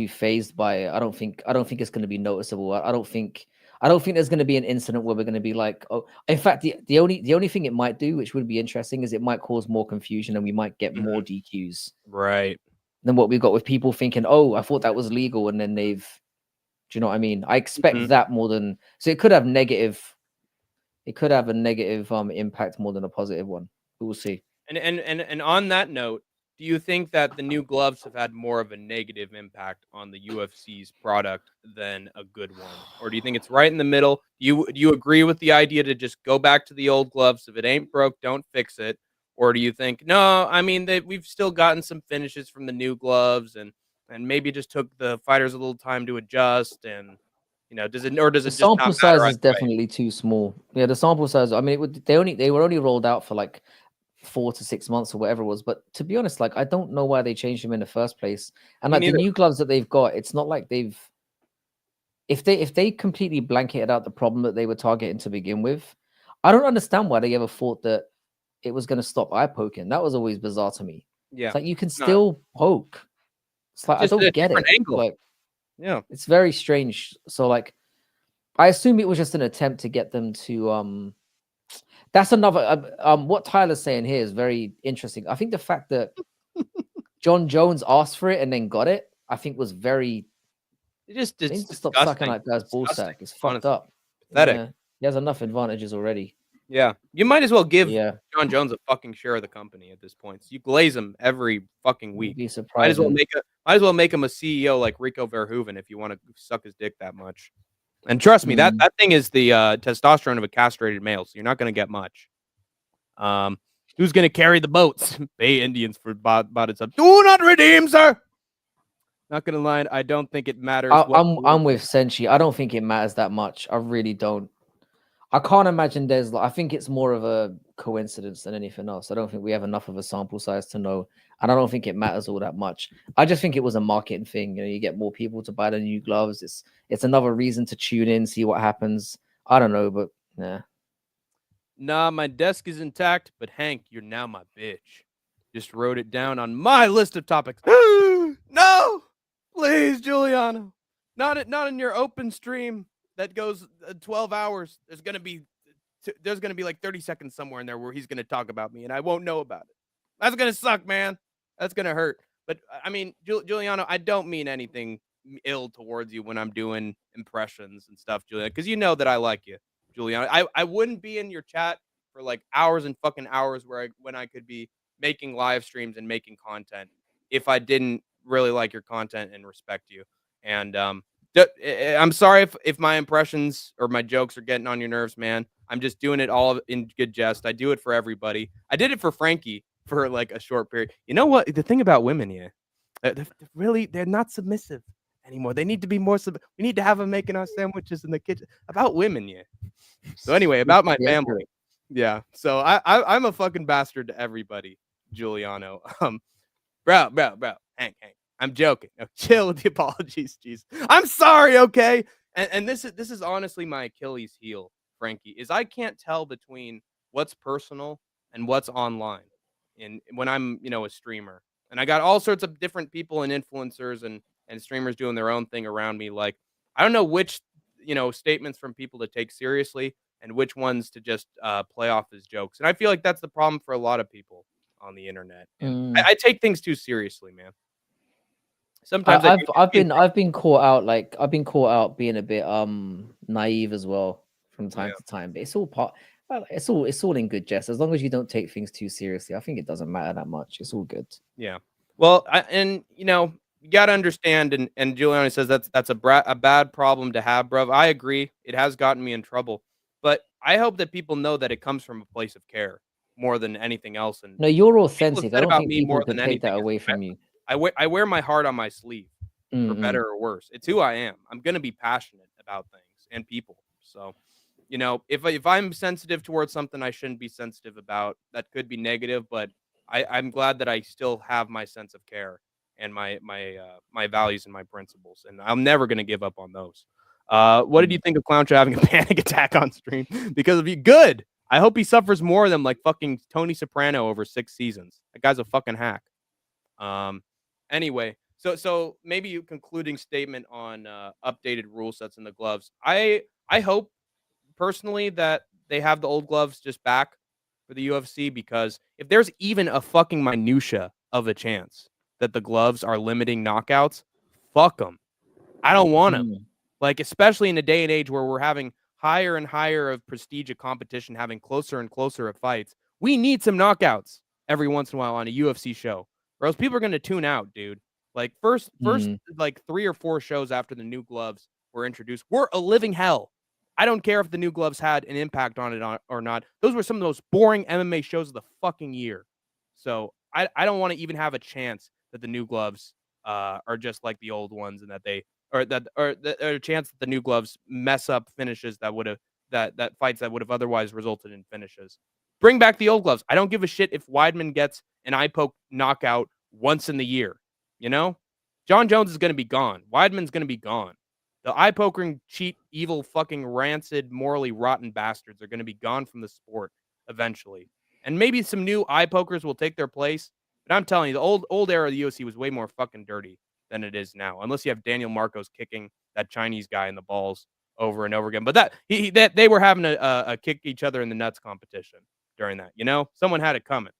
phased by it. I don't think it's going to be noticeable. I don't think there's going to be an incident where we're going to be like, oh, in fact, the only thing it might do, which would be interesting, is it might cause more confusion and we might get more DQs. Right. Than what we've got with people thinking, oh, I thought that was legal, and then they've, do you know what I mean? I expect that more than, so it could have a negative impact more than a positive one. We'll see. And on that note, do you think that the new gloves have had more of a negative impact on the UFC's product than a good one? Or do you think it's right in the middle? Do you agree with the idea to just go back to the old gloves? If it ain't broke, don't fix it. Or do you think, no, I mean, we've still gotten some finishes from the new gloves and maybe just took the fighters a little time to adjust, and, you know, does it just sample size is definitely too small. Yeah, the sample size, I mean, they were only rolled out for like 4 to 6 months or whatever it was, but to be honest, like I don't know why they changed them in the first place. And like the new gloves that they've got, it's not like if they completely blanketed out the problem that they were targeting to begin with, I don't understand why they ever thought that it was going to stop eye poking. That was always bizarre to me. Yeah, it's like you can still poke. It's like I don't get it. Angle. Like, yeah, it's very strange. So like, I assume it was just an attempt to get them to That's another what Tyler's saying here is very interesting. I think the fact that John Jones asked for it and then got it, I think was very. It's stop sucking that guy's ball sack. It's fucked up. Pathetic. Yeah. He has enough advantages already. Yeah, you might as well give John Jones a fucking share of the company at this point. So you glaze him every fucking week. Be surprised. Might as well make him a CEO like Rico Verhoeven if you want to suck his dick that much. And trust me, that thing is the testosterone of a castrated male, so you're not going to get much. Who's going to carry the boats? Bay Indians for bought it up. Do not redeem, sir. Not going to lie, I don't think it matters. I'm with Senshi. I don't think it matters that much. I really don't. I can't imagine there's. I think it's more of a coincidence than anything else. I don't think we have enough of a sample size to know, and I don't think it matters all that much. I just think it was a marketing thing. You know, you get more people to buy the new gloves. It's another reason to tune in, see what happens. I don't know, but yeah. Nah, my desk is intact, but Hank, you're now my bitch. Just wrote it down on my list of topics. No, please, Giuliano, not in your open stream that goes 12 hours. There's gonna be like 30 seconds somewhere in there where he's gonna talk about me and I won't know about it. That's gonna suck, man. That's gonna hurt. But I mean, Giuliano, I don't mean anything ill towards you when I'm doing impressions and stuff, Giuliano, because you know that I like you, Giuliano. I wouldn't be in your chat for like hours and fucking hours when I could be making live streams and making content if I didn't really like your content and respect you. And I'm sorry if my impressions or my jokes are getting on your nerves, man. I'm just doing it all in good jest. I do it for everybody. I did it for Frankie for like a short period. You know what? The thing about women, they're not submissive anymore. They need to be more we need to have them making our sandwiches in the kitchen. About women, yeah. So anyway, about my family. Yeah. So I'm a fucking bastard to everybody, Giuliano. Bro. Hank. I'm joking. No, chill with the apologies. Jeez. I'm sorry, okay? And this is honestly my Achilles heel, Frankie, is I can't tell between what's personal and what's online when I'm, a streamer. And I got all sorts of different people and influencers and streamers doing their own thing around me. Like, I don't know which, statements from people to take seriously and which ones to just play off as jokes. And I feel like that's the problem for a lot of people on the internet. I take things too seriously, man. Sometimes I've been caught out being a bit naive as well from time to time, but it's all part. Well, it's all in good jest. As long as you don't take things too seriously, I think it doesn't matter that much. It's all good. Yeah. Well, you got to understand, and Giuliani says that's a bad problem to have, bruv. I agree. It has gotten me in trouble, but I hope that people know that it comes from a place of care more than anything else. And No, you're people have authentic. I said don't about think me people more can than take that anything is away from you. I wear my heart on my sleeve, for Mm-mm. better or worse. It's who I am. I'm gonna be passionate about things and people. So, if I'm sensitive towards something I shouldn't be sensitive about, that could be negative, but I'm glad that I still have my sense of care and my values and my principles, and I'm never gonna give up on those. What did you think of Clowncha having a panic attack on stream because of you? Good. I hope he suffers more of them like fucking Tony Soprano over 6 seasons. That guy's a fucking hack. Anyway, so maybe you concluding statement on updated rule sets in the gloves. I hope personally that they have the old gloves just back for the UFC, because if there's even a fucking minutia of a chance that the gloves are limiting knockouts, fuck them. I don't want them. Like, especially in a day and age where we're having higher and higher of prestige of competition, having closer and closer of fights, we need some knockouts every once in a while on a UFC show, or else people are going to tune out, dude. Like first like 3 or 4 shows after the new gloves were introduced were a living hell. I don't care if the new gloves had an impact on it or not. Those were some of the most boring MMA shows of the fucking year. So I don't want to even have a chance that the new gloves are just like the old ones, and that they or a chance that the new gloves mess up finishes that would have that fights that would have otherwise resulted in finishes. Bring back the old gloves. I don't give a shit if Weidman gets an eye poke knockout once in the year. John Jones is going to be gone. Weidman's going to be gone. The eye poking, cheat, evil, fucking rancid, morally rotten bastards are going to be gone from the sport eventually. And maybe some new eye pokers will take their place. But I'm telling you, the old era of the UFC was way more fucking dirty than it is now. Unless you have Daniel Marcos kicking that Chinese guy in the balls over and over again. But that they were having a kick each other in the nuts competition during that. Someone had it coming.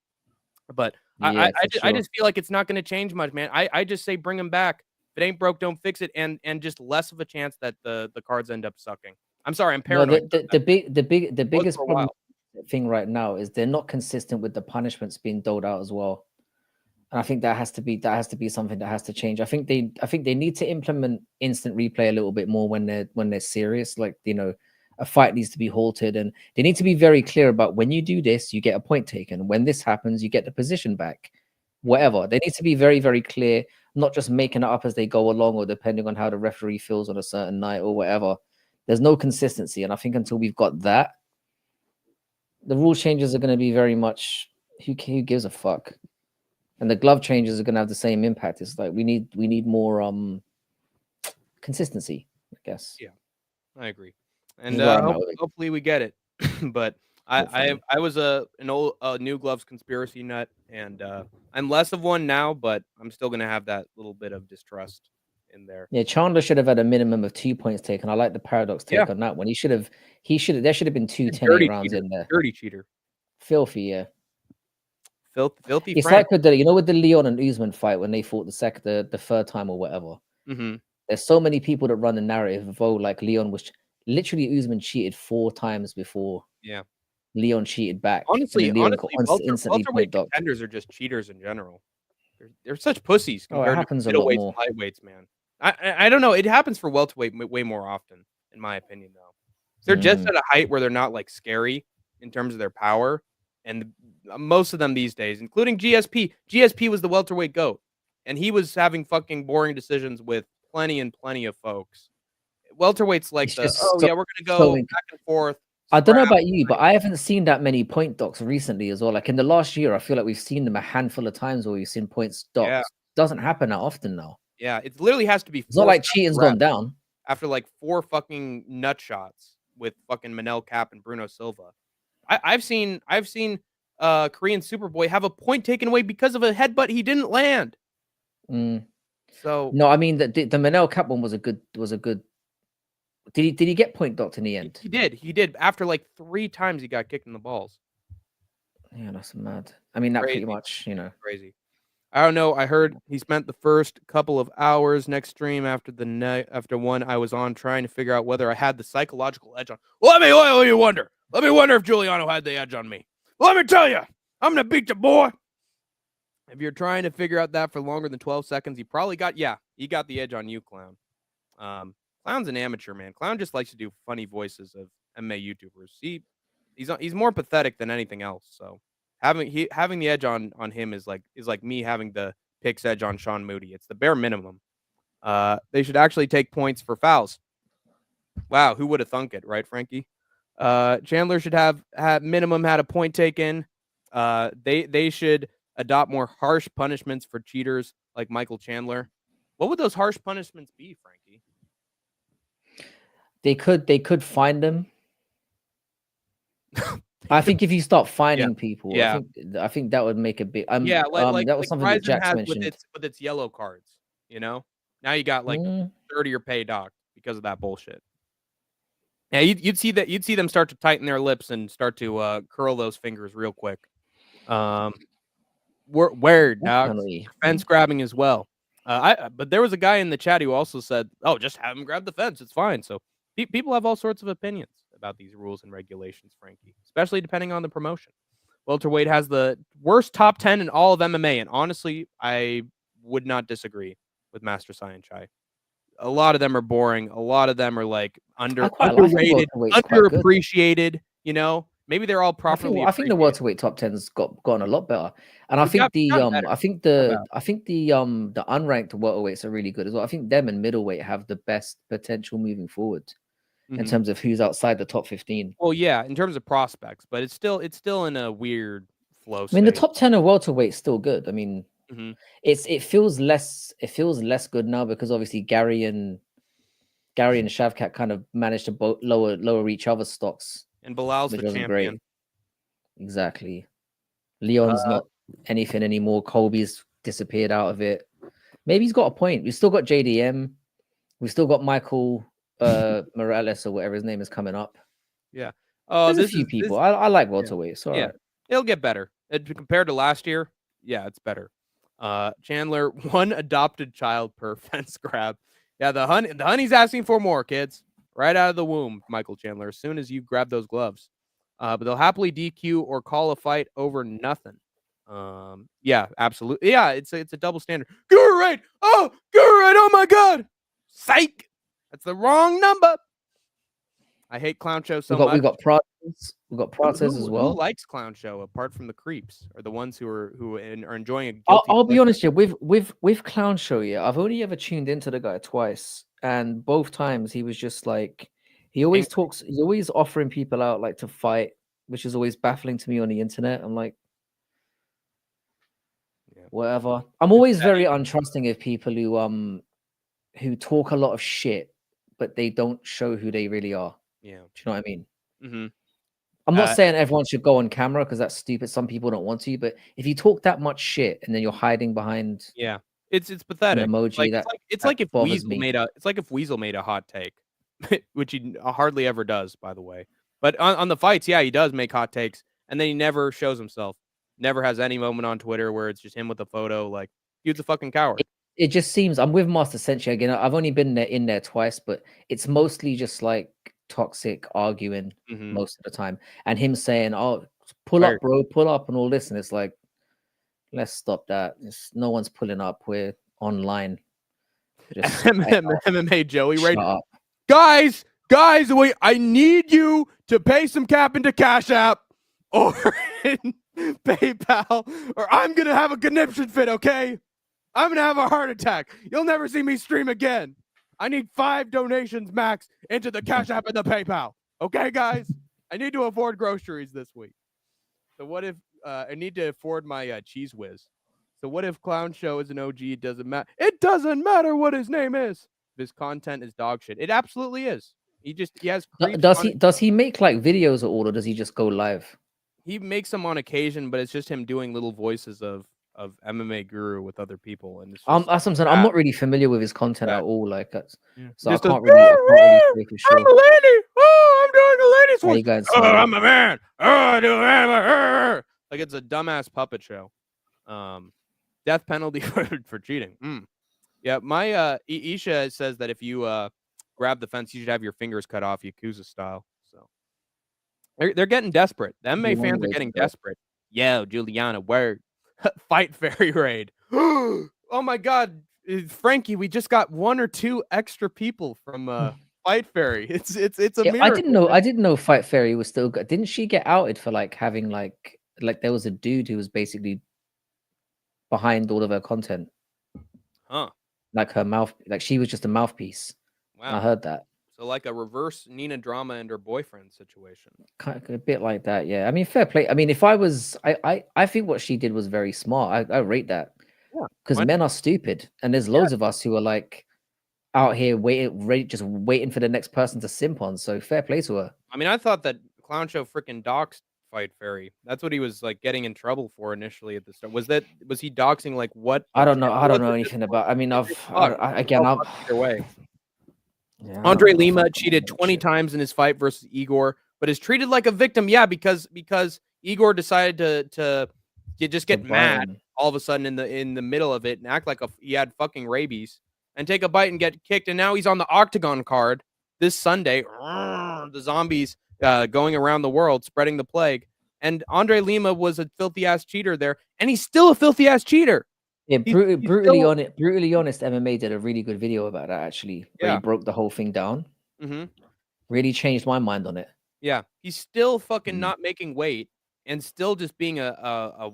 But Yeah, I just feel like it's not going to change much, man. I just say bring him back. If it ain't broke, don't fix it, and just less of a chance that the cards end up sucking. I'm sorry, I'm no, paranoid. the biggest for a problem while. thing right now is they're not consistent with the punishments being doled out as well. And I think that has to be something that has to change. I think they need to implement instant replay a little bit more when they're serious. Like, a fight needs to be halted, and they need to be very clear about when you do this, you get a point taken. When this happens, you get the position back. Whatever. They need to be very, very clear, not just making it up as they go along or depending on how the referee feels on a certain night or whatever. There's no consistency. And I think until we've got that, the rule changes are going to be very much who gives a fuck. And the glove changes are going to have the same impact. It's like we need more consistency, I guess. Yeah, I agree. And hopefully we get it. But I was a new gloves conspiracy nut, and I'm less of one now, but I'm still gonna have that little bit of distrust in there. Yeah, Chandler should have had a minimum of 2 points taken. I like the Paradox take on that one. There should have been 2 10-8 rounds in there. Dirty cheater. Filthy, yeah. Filthy. It's Frank. like with with the Leon and Usman fight when they fought the third time or whatever. Mm-hmm. There's so many people that run the narrative of, oh, like Leon was literally Usman cheated 4 times before. Yeah. Leon cheated back. Honestly, instantly welterweight contenders are just cheaters in general. They're such pussies compared to middleweights and lightweights, man. I don't know. It happens for welterweight way more often, in my opinion, though. They're just at a height where they're not like scary in terms of their power. And most of them these days, including GSP. GSP was the welterweight GOAT, and he was having fucking boring decisions with plenty of folks. Welterweight's like we're gonna go back and forth. I don't know about you, but I haven't seen that many point docs recently as well. Like in the last year, I feel like we've seen them a handful of times where we've seen points docs. Yeah. Doesn't happen that often now. Yeah, it literally has to be. It's not like cheating's gone down after like 4 fucking nut shots with fucking Manel Cap and Bruno Silva. I've seen Korean Superboy have a point taken away because of a headbutt he didn't land. So no, I mean the Manel Cap one was a good. Did he get point docked in the end? He did. After like 3 times he got kicked in the balls. Yeah, that's mad. I mean, that pretty much, crazy. I don't know. I heard he spent the first couple of hours next stream after one I was on trying to figure out whether I had the psychological edge on. Let me you wonder. Let me wonder if Giuliano had the edge on me. Let me tell you, I'm going to beat the boy. If you're trying to figure out that for longer than 12 seconds, he probably got the edge on you, Clown. Clown's an amateur, man. Clown just likes to do funny voices of MMA YouTubers. He's more pathetic than anything else. So having the edge on him is like me having the picks edge on Sean Moody. It's the bare minimum. They should actually take points for fouls. Wow, who would have thunk it, right, Frankie? Chandler should have minimum had a point taken. They should adopt more harsh punishments for cheaters like Michael Chandler. What would those harsh punishments be, Frankie? They could find them. I think if you start finding people, I think that would make a big. That was something that Jax mentioned with its yellow cards. You know, now you got like 30-year pay docked because of that bullshit. Yeah, you'd see them start to tighten their lips and start to curl those fingers real quick. Weird, dog. Fence grabbing as well. But there was a guy in the chat who also said, "Oh, just have him grab the fence. It's fine." So people have all sorts of opinions about these rules and regulations, Frankie, especially depending on the promotion. Welterweight has the worst top 10 in all of MMA, and honestly, I would not disagree with Master Saiyan Chai. A lot of them are boring. A lot of them are like underrated, underappreciated. You know, maybe they're all properly. I think the welterweight top 10's gotten a lot better, and I think the unranked welterweights are really good as well. I think them and middleweight have the best potential moving forward in terms of who's outside the top 15. Well, yeah, in terms of prospects, but it's still in a weird flow. I mean, the top 10 of welterweight is still good. I mean, it feels less good now because obviously Gary and Shavkat kind of managed to lower each other's stocks. And Bilal's the champion. Great. Exactly. Leon's not anything anymore. Colby's disappeared out of it. Maybe he's got a point. We've still got JDM. We've still got Michael Morales or whatever his name is coming up. Yeah. There's a few people. I like welterweight. So yeah, it'll get better. Compared to last year, yeah, it's better. Chandler, one adopted child per fence grab. Yeah, the honey's asking for more, kids. Right out of the womb, Michael Chandler, as soon as you grab those gloves. But they'll happily DQ or call a fight over nothing. Yeah, absolutely. Yeah, it's a double standard. Guru right. Oh my God. Psych. That's the wrong number. I hate Clown Show so much. We got Protez as well. Who likes Clown Show apart from the creeps or the ones who are enjoying it? I'll be honest here. With Clown Show, yeah, I've only ever tuned into the guy twice, and both times he was just like he's always offering people out like to fight, which is always baffling to me on the internet. I'm like, whatever. I'm always very untrusting of people who talk a lot of shit, but they don't show who they really are. Yeah. Do you know what I mean? I'm not saying everyone should go on camera because that's stupid. Some people don't want to, but if you talk that much shit and then you're hiding behind, it's pathetic. An emoji it's like if Weasel made a hot take, which he hardly ever does, by the way. But on the fights, he does make hot takes, and then he never shows himself. Never has any moment on Twitter where it's just him with a photo. Like, dude's a fucking coward. It just seems I'm with Master Senshi again. I've only been in there twice, but it's mostly just like toxic arguing most of the time, and him saying, "Oh, pull up, bro, pull up," and all this, and it's like, let's stop that. No one's pulling up. We're online. Just MMA Joey, right? Up. Guys, wait! I need you to pay some cap into Cash App or in PayPal, or I'm gonna have a conniption fit. Okay, I'm gonna have a heart attack. You'll never see me stream again. I need 5 donations max into the Cash App and the PayPal. Okay, guys? I need to afford groceries this week. So what if I need to afford my Cheese Whiz? So what if Clown Show is an OG? It doesn't matter. It doesn't matter what his name is. His content is dog shit. It absolutely is. He has. Does he make like videos at all, or does he just go live? He makes them on occasion, but it's just him doing little voices of MMA Guru with other people, and that's something I'm not really familiar with his content at all. Like that's so just I can't really say for sure. I'm a lady. Oh, I'm doing a lady's voice. You guys I'm a man. I do like it's a dumbass puppet show. Death penalty for cheating. Yeah, my Isha says that if you grab the fence, you should have your fingers cut off, Yakuza style. So They're getting desperate. The MMA Long fans are way to getting go. desperate. Yo, Juliana, word. Fight Fairy raid. Oh my God, Frankie, we just got 1 or 2 extra people from Fight Fairy. It's a Yeah, miracle, man. I didn't know Fight Fairy was still good. Didn't she get outed for like having like there was a dude who was basically behind all of her content, Huh? like her mouth, like she was just a mouthpiece. I Wow. heard that. So like a reverse Nina Drama and her boyfriend situation. Kind of a bit like that, yeah. I mean, fair play. I mean, if I was, I think what she did was very smart. I rate that Yeah. because Why men not? are stupid, and there's Yeah. loads of us who are like out here just waiting for the next person to simp on. So fair play to her. I mean, I thought that Clown Show freaking doxed Fight Fairy. That's what he was like getting in trouble for initially at the start. Was he doxing like what? I don't know. I don't Was know it anything about. I mean, it's fucked. It's again, all fucked either way. yeah, Andre I don't Lima fucking cheated know 20 shit. times in his fight versus Igor, but is treated like a victim. Yeah, because Igor decided to just To get mad Brian. all of a sudden in the middle of it and act like he had fucking rabies and take a bite and get kicked. And now he's on the Octagon card this Sunday. The zombies going around the world spreading the plague. And Andre Lima was a filthy ass cheater there, and he's still a filthy ass cheater. Yeah, He's brutally still, honest. Brutally honest. MMA did a really good video about that actually, where he yeah. broke the whole thing down. Mm-hmm. Really changed my mind on it. Yeah, he's still fucking Mm. not making weight and still just being a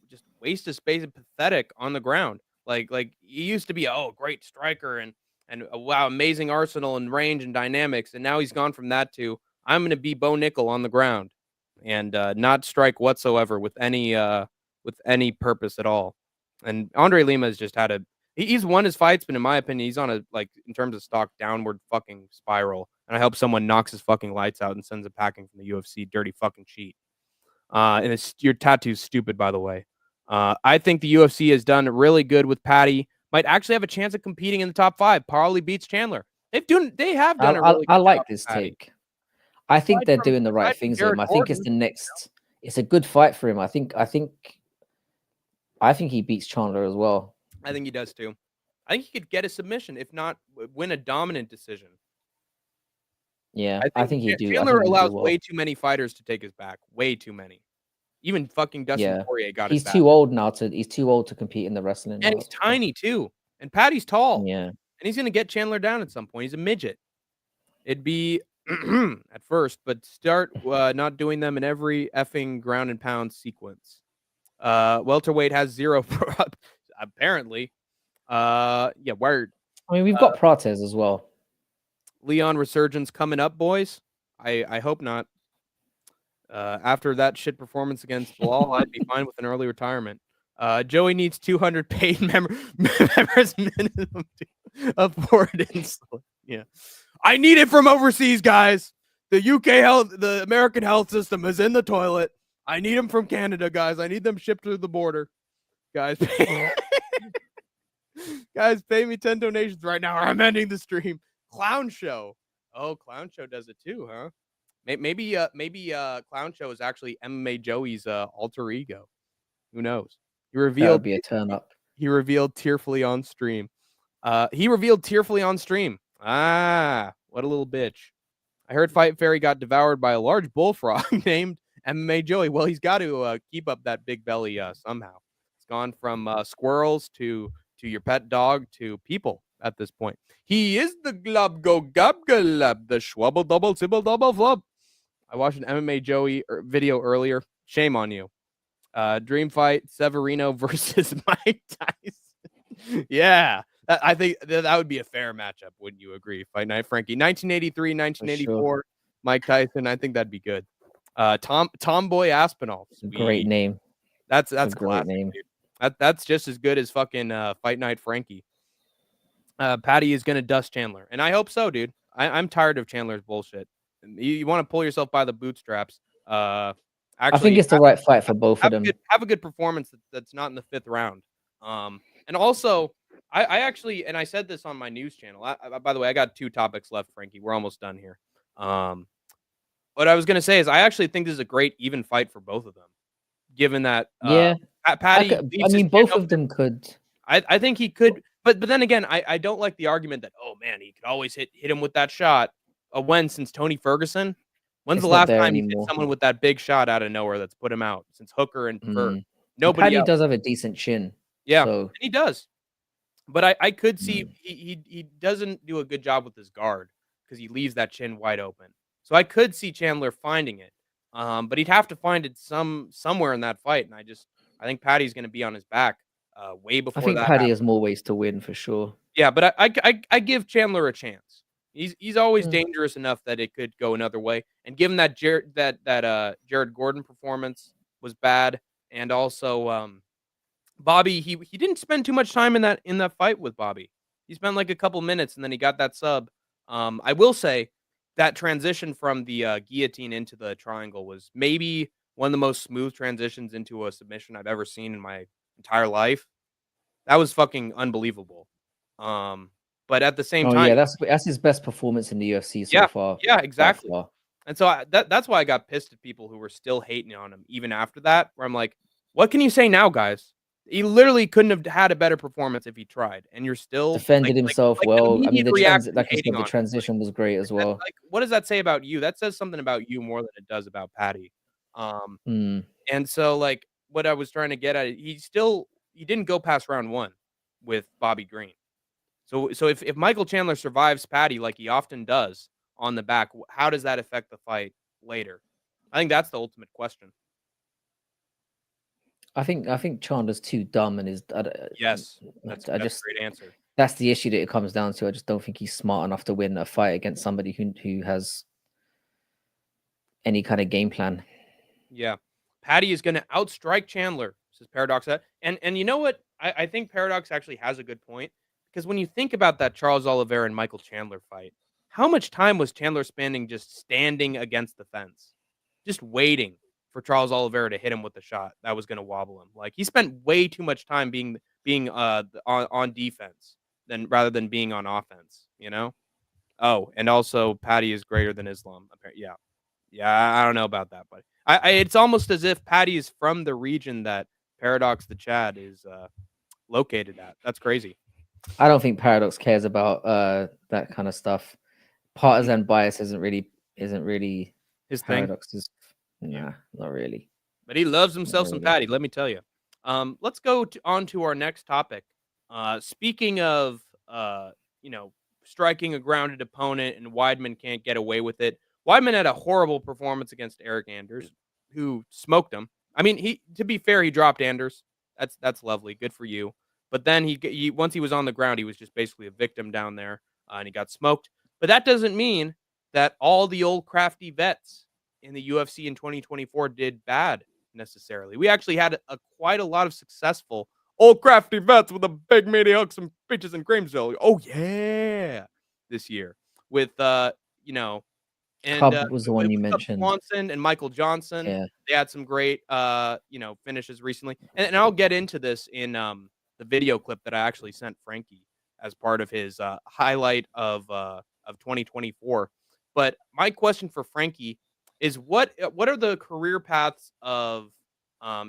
just waste of space and pathetic on the ground. Like he used to be a great striker and wow, amazing arsenal and range and dynamics, and now he's gone from that to I'm going to be Bo Nickel on the ground and not strike whatsoever with any purpose at all. And Andre Lima has just had he's won his fights, but in my opinion, he's on a like in terms of stock downward fucking spiral. And I hope someone knocks his fucking lights out and sends him packing from the UFC. Dirty fucking cheat. And your tattoo's stupid, by the way. I think the UFC has done really good with Patty. Might actually have a chance of competing in the top 5. Probably beats Chandler. They have done a really good I like job this with Patty. take. I think they're doing the right Aside from things with him. Jared I think it's Gordon, the next. It's a good fight for him. I think he beats Chandler as well. I think he does too. I think he could get a submission, if not win a dominant decision. Yeah, I think he do. Chandler allows well. way too many fighters to take his back. Way too many. Even fucking Dustin Poirier got his back. He's too old now he's too old to compete in the wrestling. And he's tiny too. And Patty's tall. Yeah. And he's gonna get Chandler down at some point. He's a midget. It'd be at first, but start not doing them in every effing ground and pound sequence. Welterweight has 0 apparently. Yeah, word. I mean, we've got Prates as well. Leon resurgence coming up, boys. I hope not. After that shit performance against Bilal, I'd be fine with an early retirement. Joey needs 200 paid members minimum to afford insulin. Yeah, I need it from overseas, guys. The American health system is in the toilet. I need them from Canada, guys. I need them shipped through the border, guys. Guys, pay me 10 donations right now, or I'm ending the stream. Clown Show. Oh, Clown Show does it too, huh? Maybe Clown Show is actually MMA Joey's alter ego. Who knows? He revealed that would be a turn up. He revealed tearfully on stream. Ah, what a little bitch. I heard Fight Fairy got devoured by a large bullfrog named MMA Joey. Well, he's got to keep up that big belly somehow. It's gone from squirrels to your pet dog to people at this point. He is the glub go gub glub, the schwubble double sibble double flub. I watched an MMA Joey video earlier. Shame on you. Dream fight Severino versus Mike Tyson. Yeah, I think that would be a fair matchup. Wouldn't you agree? Fight Night Frankie. 1983, 1984. Sure. Mike Tyson. I think that'd be good. Tomboy Aspinall. Great name. That's a great name. That's just as good as fucking Fight Night Frankie. Patty is gonna dust Chandler, and I hope so, dude. I'm tired of Chandler's bullshit. You want to pull yourself by the bootstraps. Actually, I think it's the right fight for both of them. Have a good performance that's not in the 5th round. And also, I actually, and I said this on my news channel. By the way, I got 2 topics left, Frankie. We're almost done here. What I was gonna say is, I actually think this is a great even fight for both of them, given that Patty. I mean, both of them could. I think he could, but then again, I don't like the argument that he could always hit him with that shot. When since Tony Ferguson. When's It's the not last there time he's hit anymore. someone with that big shot out of nowhere that's put him out since Hooker and Ferd? And Nobody Paddy else. does have a decent chin. Yeah, So and he does. But I could see mm. he doesn't do a good job with his guard because he leaves that chin wide open. So I could see Chandler finding it, but he'd have to find it somewhere in that fight. And I think Paddy's going to be on his back way I before think that Paddy happens. has more ways to win for sure. Yeah, but I give Chandler a chance. He's always Mm. dangerous enough that it could go another way. And given that Jared Gordon performance was bad, and also Bobby, he didn't spend too much time in that fight with Bobby. He spent like a couple minutes and then he got that sub. I will say that transition from the guillotine into the triangle was maybe one of the most smooth transitions into a submission I've ever seen in my entire life. That was fucking unbelievable. But at the same Oh time, yeah, that's his best performance in the UFC so yeah, far. yeah, By exactly. far. And so that's why I got pissed at people who were still hating on him even after that. Where I'm like, what can you say now, guys? He literally couldn't have had a better performance if he tried, and you're still Defended himself the well. I mean, immediate the reaction like you hating said, the on him. transition was great as well. What does that say about you? That says something about you more than it does about Patty. Mm. And so what I was trying to get at, he didn't go past round 1 with Bobby Green. So if Michael Chandler survives Patty like he often does on the back, how does that affect the fight later? I think that's the ultimate question. I think Chandler's too dumb and is. Yes, that's a great answer. That's the issue that it comes down to. I just don't think he's smart enough to win a fight against somebody who has any kind of game plan. Yeah, Patty is going to outstrike Chandler, says Paradox. And you know what? I think Paradox actually has a good point, because when you think about that Charles Oliveira and Michael Chandler fight, how much time was Chandler spending just standing against the fence, just waiting for Charles Oliveira to hit him with the shot that was going to wobble him? Like, he spent way too much time being on defense rather than being on offense, you know? Oh, and also Patty is greater than Islam. Yeah. Yeah, I don't know about that, but it's almost as if Patty is from the region that Paradox the Chad is located at. That's crazy. I don't think Paradox cares about that kind of stuff. Partisan bias isn't really His Paradox's. thing. Nah, not really. But he loves himself some Patty, let me tell you. Let's go on to our next topic. Speaking of striking a grounded opponent and Weidman can't get away with it. Weidman had a horrible performance against Eric Anders, who smoked him. I mean, to be fair, he dropped Anders. That's lovely. Good for you. But then he once he was on the ground, he was just basically a victim down there, and he got smoked. But that doesn't mean that all the old crafty vets in the UFC in 2024 did bad necessarily. We actually had quite a lot of successful old crafty vets with the big meaty hooks and bitches and creamsill. Oh yeah, this year with and Cub was the one you Cub mentioned. Swanson and Michael Johnson. Yeah. They had some great finishes recently, and I'll get into this in the video clip that I actually sent Frankie as part of his highlight of 2024. But my question for Frankie is what are the career paths of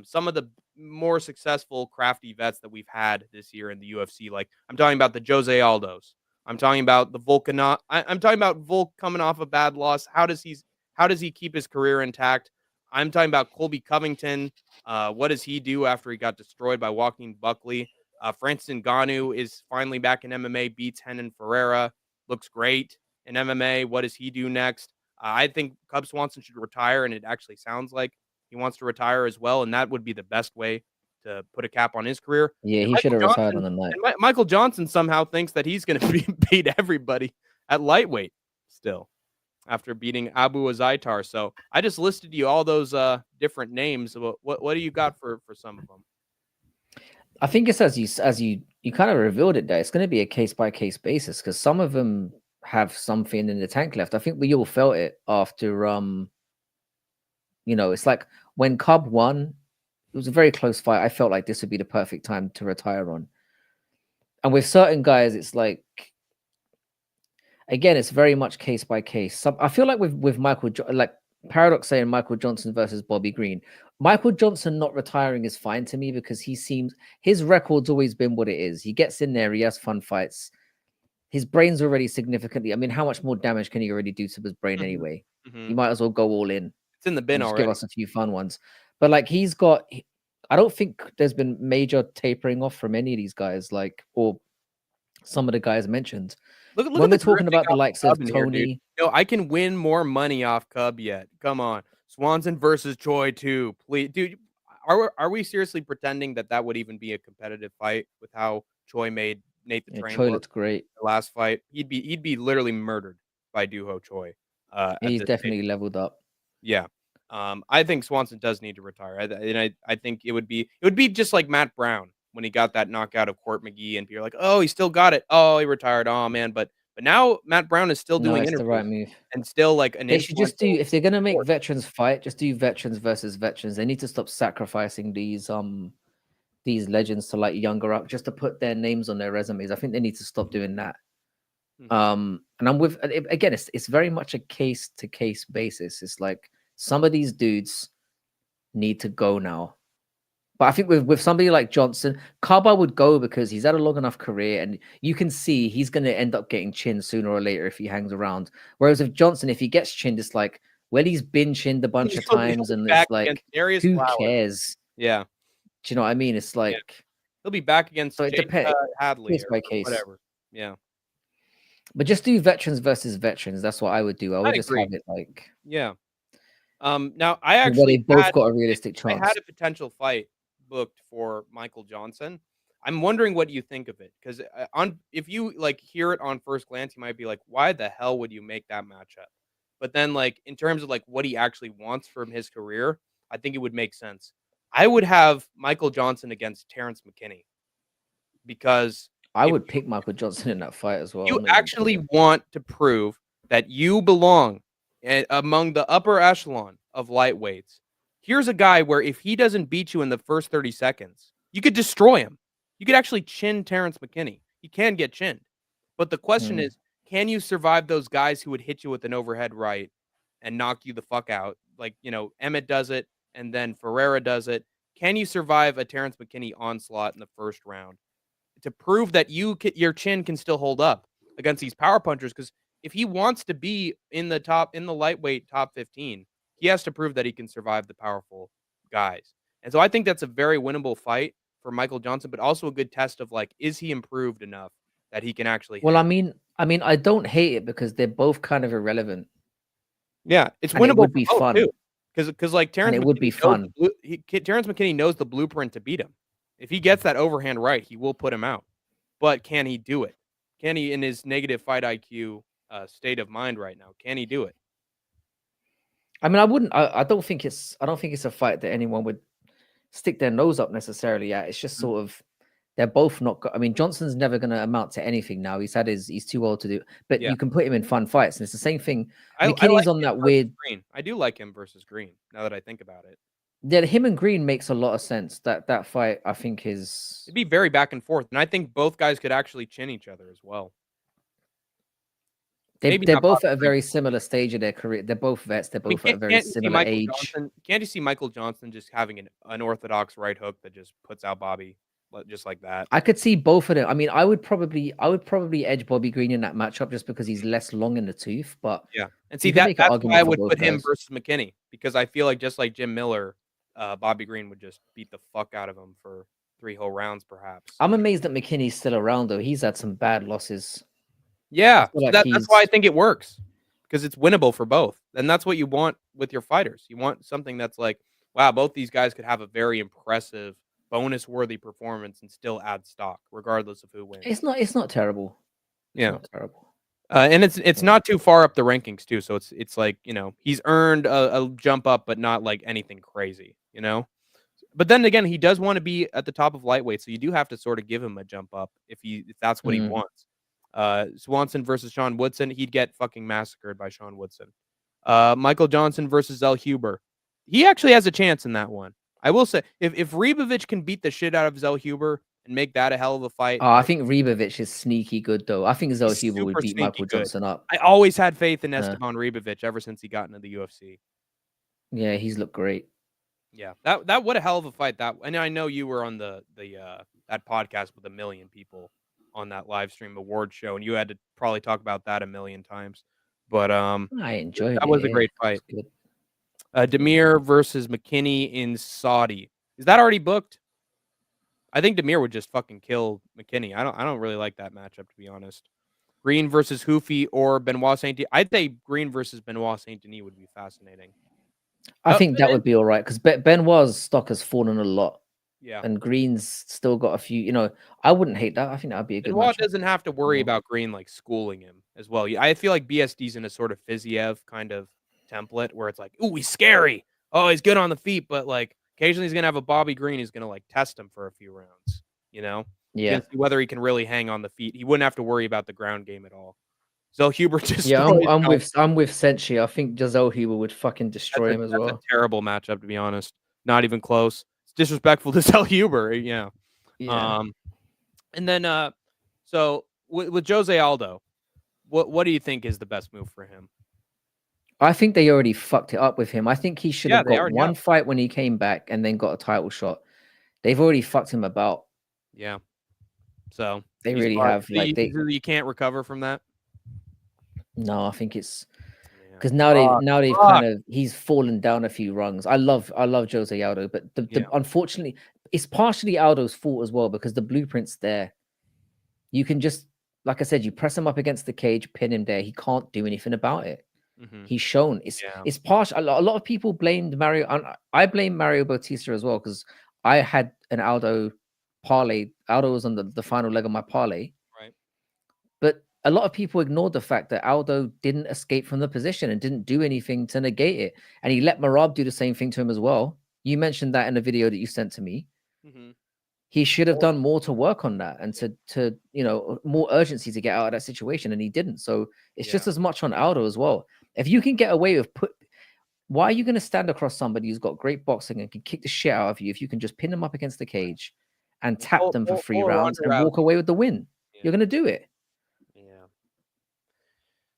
some of the more successful crafty vets that we've had this year in the UFC? Like, I'm talking about the Jose Aldos. I'm talking about the I'm talking about Volk coming off a bad loss. How does he keep his career intact? I'm talking about Colby Covington. What does he do after he got destroyed by Joaquin Buckley? Francis Ngannou is finally back in MMA, beats Renan Ferreira, looks great in MMA. What does he do next? I think Cub Swanson should retire, and it actually sounds like he wants to retire as well, and that would be the best way to put a cap on his career. Yeah, he should have retired on the night. Michael Johnson somehow thinks that he's going to beat everybody at lightweight still after beating Abu Azaitar. So I just listed you all those different names. What do you got for some of them? I think it's as you kind of revealed it there. It's going to be a case by case basis because some of them have something in the tank left. I think we all felt it after it's like when Cub won, it was a very close fight. I felt like this would be the perfect time to retire on. And with certain guys, it's like, again, it's very much case by case. I feel like with Michael, like Paradox saying Michael Johnson versus Bobby Green. Michael Johnson not retiring is fine to me because his record's always been what it is. He gets in there, he has fun fights. his brain's already significantly. I mean, how much more damage can he already do to his brain Mhm. anyway? Mhm. You might as well go all in It's in the bin and just give already. us a few fun ones. But like he's got, I don't think there's been major tapering off from any of these guys, like or some of the guys mentioned. Look When at we're the talking drifting about the off likes of of Cub in here, dude. Tony, No, I can win more money off Cub yet. Come on. Swanson versus Choi too. Please, dude, are we seriously pretending that that would even be a competitive fight with how Choi made Nate the yeah, Train Choi look looked great. the last fight? He'd be literally murdered by Duho Choi at He's this stage. definitely leveled up. Yeah. I think Swanson does need to retire. I think it would be just like Matt Brown when he got that knockout of Court McGee, and people are like, "Oh, he still got it. Oh, he retired. Oh man." But now Matt Brown is still No, doing it's the right interviews move. and still like an They should just do, influential if they're gonna make force. veterans fight, just do veterans versus veterans. They need to stop sacrificing these legends to like younger up just to put their names on their resumes. I think they need to stop doing that. Mhm. And I'm with again, it's very much a case to case basis. It's like some of these dudes need to go now. But I think with somebody like Johnson, Kaba would go because he's had a long enough career, and you can see he's going to end up getting chinned sooner or later if he hangs around. Whereas if Johnson, if he gets chinned, it's like, well, he's been chinned a bunch of He'll be times, and it's back against like, Darius who Flowers. cares? Yeah, Do you know what I mean? It's yeah. like, He'll be back so against it Jake depends, Hadley case or by case. whatever. Yeah, But just do veterans versus veterans. That's what I would do. I I would just agree. have it like Yeah. Now I where actually they both got a realistic I chance. had a potential fight booked for Michael Johnson. I'm wondering what you think of it because on if you like hear it on first glance, you might be like, "Why the hell would you make that matchup?" But then, like in terms of like what he actually wants from his career, I think it would make sense. I would have Michael Johnson against Terrence McKinney because I if would pick Michael Johnson in that fight as well. you I'm not even actually kidding. want to prove that you belong among the upper echelon of lightweights, here's a guy where if he doesn't beat you in the first 30 seconds, you could destroy him. You could actually chin Terrence McKinney. He can get chinned. But the question Mm. is, can you survive those guys who would hit you with an overhead right and knock you the fuck out? Like, Emmett does it, and then Ferreira does it. Can you survive a Terrence McKinney onslaught in the first round? To prove that your chin can still hold up against these power punchers. Because if he wants to be in the lightweight top 15, he has to prove that he can survive the powerful guys. And so I think that's a very winnable fight for Michael Johnson, but also a good test of like, is he improved enough that he can actually Well, hang? I don't hate it because they're both kind of irrelevant, Yeah, it's and it winnable would for be both too. fun, Because like and it would be fun. Terrence McKinney knows the blueprint to beat him. If he gets that overhand right, he will put him out. But can he do it? Can he, in his negative fight IQ state of mind right now, can he do it? I mean, I don't think it's a fight that anyone would stick their nose up necessarily at. It's just Mm. sort of they're both not. I mean, Johnson's never going to amount to anything now. He's too old to do. But Yeah, you can put him in fun fights, and it's the same thing. I McKinney's like on him that versus weird. Green. I do like him versus Green. Now that I think about it, Yeah, him and Green makes a lot of sense. That fight, I think, is it'd be very back and forth, and I think both guys could actually chin each other as well. Maybe they're not both Bobby at a Green. very similar stage of their career. They're both vets. They're I mean, both at a very can't you see similar Michael age. Johnson? Can't you see Michael Johnson just having an unorthodox right hook that just puts out Bobby just like that? I could see both of them. I mean, I would probably edge Bobby Green in that matchup just because he's less long in the tooth. But Yeah, and see you can make an that's why I argument for would both put him guys. versus McKinney because I feel like just like Jim Miller, Bobby Green would just beat the fuck out of him for 3 whole rounds, perhaps. I'm amazed that McKinney's still around though. He's had some bad losses. I Yeah, feel so like that's why I he's think it works because it's winnable for both, and that's what you want with your fighters. You want something that's like, wow, both these guys could have a very impressive, bonus-worthy performance and still add stock, regardless of who wins. it's not terrible. It's Yeah. not terrible. And it's Yeah. not too far up the rankings too, so it's like, he's earned a jump up, but not like anything crazy, you know? But then again, he does wanna be at the top of lightweight, so you do have to sorta give him a jump up if that's what he Mm. wants. Swanson versus Sean Woodson, he'd get fucking massacred by Sean Woodson. Michael Johnson versus Zell Huber. He actually has a chance in that one. I will say, if Rebovich can beat the shit out of Zell Huber and make that a hell of a fight, Oh, I think Rebovich is sneaky good though. I think he's Zelhuber would super beat sneaky Michael good. Johnson up. I always had faith in Uh, Esteban Rebovich ever since he got into the UFC. yeah, he's looked great. Yeah, what a hell of a fight that. And I know you were on the that podcast with a million people on that live stream award show, and you had to probably talk about that a million times. But I enjoyed that it. was a Yeah, great it's fight. good. Demir versus McKinney in Saudi. Is that already booked? I think Demir would just fucking kill McKinney. I don't really like that matchup, to be honest. Green versus Hoofy or Benoit Saint Denis. I'd say Green versus Benoit Saint Denis would be fascinating. I think that would be all right because Benoit's stock has fallen a lot. Yeah. And Green's still got a few, I wouldn't hate that. I think that would be a good Benoit matchup. doesn't have to worry about Green like schooling him as well. I feel like BSD's in a sort of Fiziev kind of template where it's like, ooh, he's scary. Oh, he's good on the feet, but like occasionally he's gonna have a Bobby Green who's gonna like test him for a few rounds, Yeah. Gonna see whether he can really hang on the feet. He wouldn't have to worry about the ground game at all. Zellhuber just I'm with Senshi. I think Zellhuber would fucking destroy him as well. That's a terrible matchup, to be honest. Not even close. It's disrespectful to Zellhuber. Yeah. And then so with Jose Aldo, what do you think is the best move for him? I think they already fucked it up with him. I think he should have got one fight when he came back and then got a title shot. They've already fucked him about. Yeah. So they really have. Like you can't recover from that. No, I think it's because now they've kind of he's fallen down a few rungs. I love Jose Aldo, but unfortunately it's partially Aldo's fault as well because the blueprint's there. You can just, like I said, you press him up against the cage, pin him there. He can't do anything about it. He's shown it's partial. A lot of people blamed Mario. I blame Mario Bautista as well because I had an Aldo parlay. Aldo was on the final leg of my parlay. Right. But a lot of people ignored the fact that Aldo didn't escape from the position and didn't do anything to negate it. And he let Marab do the same thing to him as well. You mentioned that in the video that you sent to me. He should have done more to work on that and to more urgency to get out of that situation, and he didn't. So it's just as much on Aldo as well. If you can get away with why are you going to stand across somebody who's got great boxing and can kick the shit out of you if you can just pin them up against the cage and tap them for 3 rounds and walk away with the win? You're going to do it.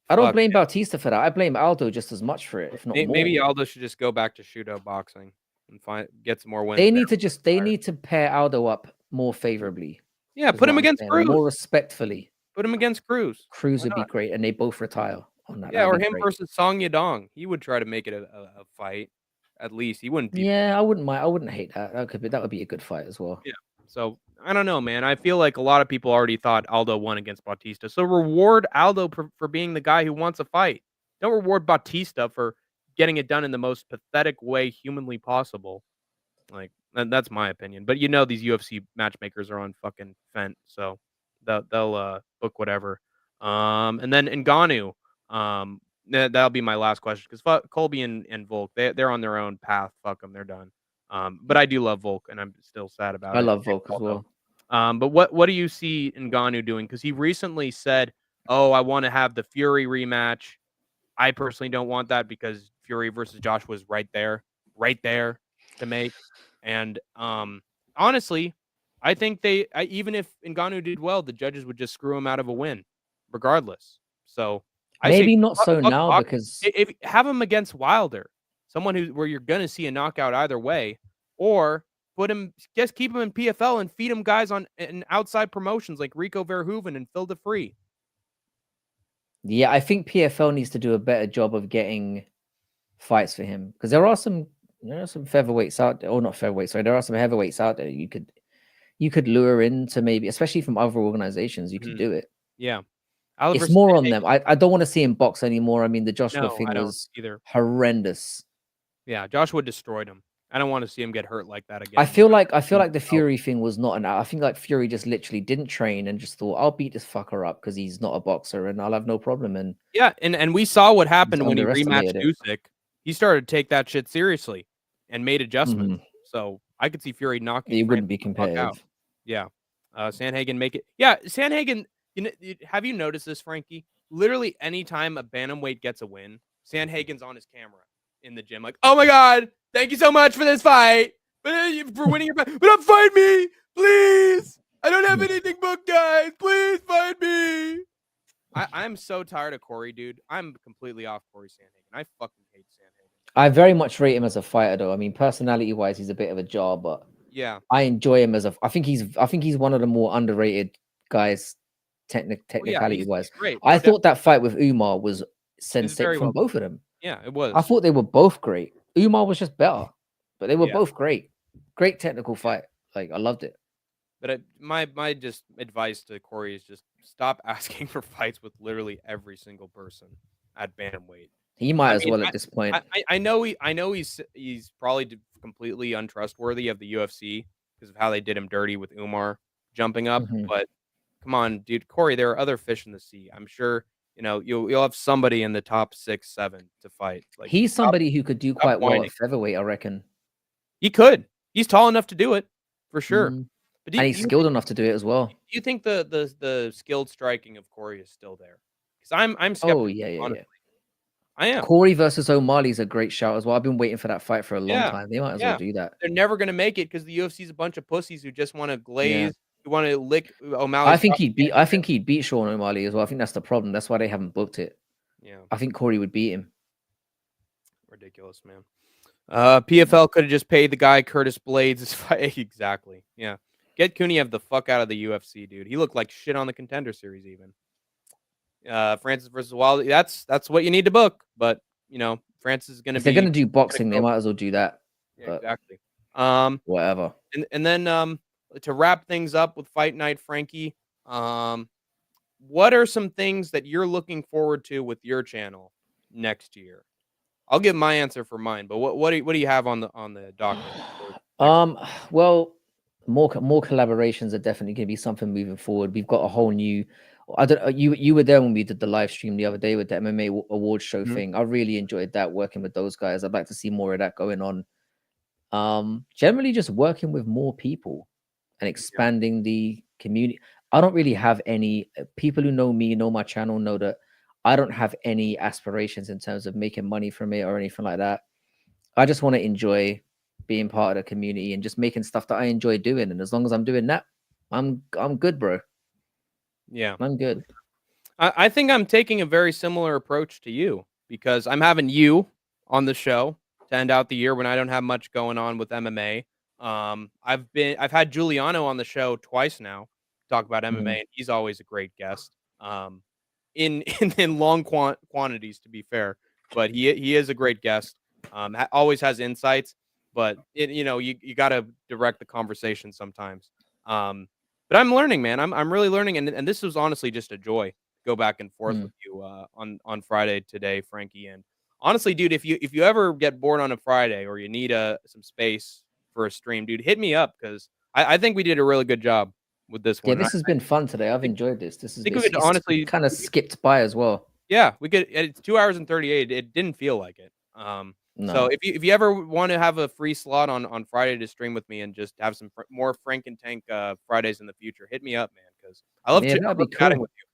I don't blame Bautista for that. I blame Aldo just as much for it, if not more. Maybe Aldo should just go back to shootout boxing and get some more wins. They need to pair Aldo up more favorably. Yeah, put him against Cruz. More respectfully. Put him against Cruz. Cruz would be great, and they both retire on that. Yeah, or him versus Song Yadong. He would try to make it a fight. At least he wouldn't be. Yeah, I wouldn't mind. I wouldn't hate that. That would be a good fight as well. Yeah. So I don't know, man. I feel like a lot of people already thought Aldo won against Bautista. So reward Aldo for being the guy who wants a fight. Don't reward Bautista for getting it done in the most pathetic way humanly possible. Like, that's my opinion. But these UFC matchmakers are on fucking Fent, so they'll book whatever. And then Ngannou, that'll be my last question because Colby and Volk, they're on their own path. Fuck them, they're done. But I do love Volk, and I'm still sad about it. I love Volk as well. But what do you see Ngannou doing? Because he recently said, "Oh, I want to have the Fury rematch." I personally don't want that because Fury versus Josh was right there to make. And honestly, I think even if Ngannou did well, the judges would just screw him out of a win, regardless. So maybe not so now because if have him against Wilder, someone where you're gonna see a knockout either way, or keep him in PFL and feed him guys in outside promotions like Rico Verhoeven and Phil DeFree. Yeah, I think PFL needs to do a better job of getting fights for him because there are some featherweights out there, or not featherweights. Sorry, there are some heavyweights out there you could lure into, maybe, especially from other organizations. You could do it. Yeah, it's more on them. I don't want to see him box anymore. I mean, the Joshua thing was horrendous. Yeah, Joshua destroyed him. I don't want to see him get hurt like that again. I feel like the Fury thing was not I think like Fury just literally didn't train and just thought, I'll beat this fucker up because he's not a boxer and I'll have no problem. And yeah, and we saw what happened when he rematched Usyk. He started to take that shit seriously and made adjustments. So I could see Fury knocking. He wouldn't be competitive. Yeah, Sandhagen make it. Yeah, Sandhagen. Have you noticed this, Frankie? Literally, anytime a bantamweight gets a win, Sandhagen's on his camera in the gym, like, "Oh my god, thank you so much for this fight, for winning your fight. But fight me, please. I don't have anything booked, guys. Please fight me." I'm so tired of Corey, dude. I'm completely off Corey Sandhagen. I fucking hate Sandhagen. I very much rate him as a fighter, though. I mean, personality-wise, he's a bit of a jar, but yeah, I enjoy him I think he's one of the more underrated guys technicality wise. great. I No doubt. thought that fight with Umar was It's very from well. both of them. Yeah, it I was. thought they were both great. Umar was just better, but they were Yeah. both great. Great technical fight. Like I loved it. But my just advice to Corey is just stop asking for fights with literally every single person at bantamweight. He might I as mean, well at this point. I know he's probably completely untrustworthy of the UFC because of how they did him dirty with Umar jumping up. Mhm. But come on, dude, Corey, there are other fish in the sea. I'm sure you'll have somebody in the top 6, 7 to fight. Like He's somebody who could do stop quite well whining. at featherweight, I reckon. He could. He's tall enough to do it for sure. Mm. But And he's skilled enough to do it as well. do you think the skilled striking of Corey is still there? Because I'm skeptical. Oh yeah. Honestly. I am. Corey versus O'Malley is a great shout as well. I've been waiting for that fight for a long Yeah. time. They might as well do that. They're never gonna make it because the UFC is a bunch of pussies who just want to glaze, who want to lick O'Malley. I think he'd beat Sean O'Malley as well. I think that's the problem. That's why they haven't booked it. Yeah. I think Corey would beat him. Ridiculous, man. PFL could have just paid the guy Curtis Blades his fight. Exactly. Yeah. Get Kuniev the fuck out of the UFC, dude. He looked like shit on the Contender Series even. Francis versus Wilder. That's what you need to book. But Francis is gonna If they're gonna do boxing, they might as well do that. Yeah, exactly. Whatever. And then to wrap things up with Fight Night, Frankie, what are some things that you're looking forward to with your channel next year? I'll give my answer for mine, but what do you have on the docket? Well, more collaborations are definitely going to be something moving forward. We've got a whole new. I don't. You were there when we did the live stream the other day with the MMA awards show thing. I really enjoyed that, working with those guys. I'd like to see more of that going on. Generally, just working with more people and expanding the community. I don't really have any people who know me, know my channel, know that I don't have any aspirations in terms of making money from it or anything like that. I just want to enjoy being part of the community and just making stuff that I enjoy doing. And as long as I'm doing that, I'm good, bro. Yeah, I'm good. I think I'm taking a very similar approach to you because I'm having you on the show to end out the year when I don't have much going on with MMA. I've had Giuliano on the show twice now, talk about MMA, and he's always a great guest. In long quantities, to be fair, but he is a great guest. Always has insights, but you got to direct the conversation sometimes. But I'm learning, man. I'm really learning, and this was honestly just a joy. Go back and forth with you on Friday today, Frankie. And honestly, dude, if you ever get bored on a Friday or you need some space for a stream, dude, hit me up because I think we did a really good job with this one. Yeah, this has been fun today. I've enjoyed this. This is honestly kind of skipped by as well. Yeah, we could. It's 2 hours and 38. It didn't feel like it. No. So if you ever want to have a free slot on Friday to stream with me and just have some more Frank and Tank Fridays in the future, hit me up, man, because I love chatting with you.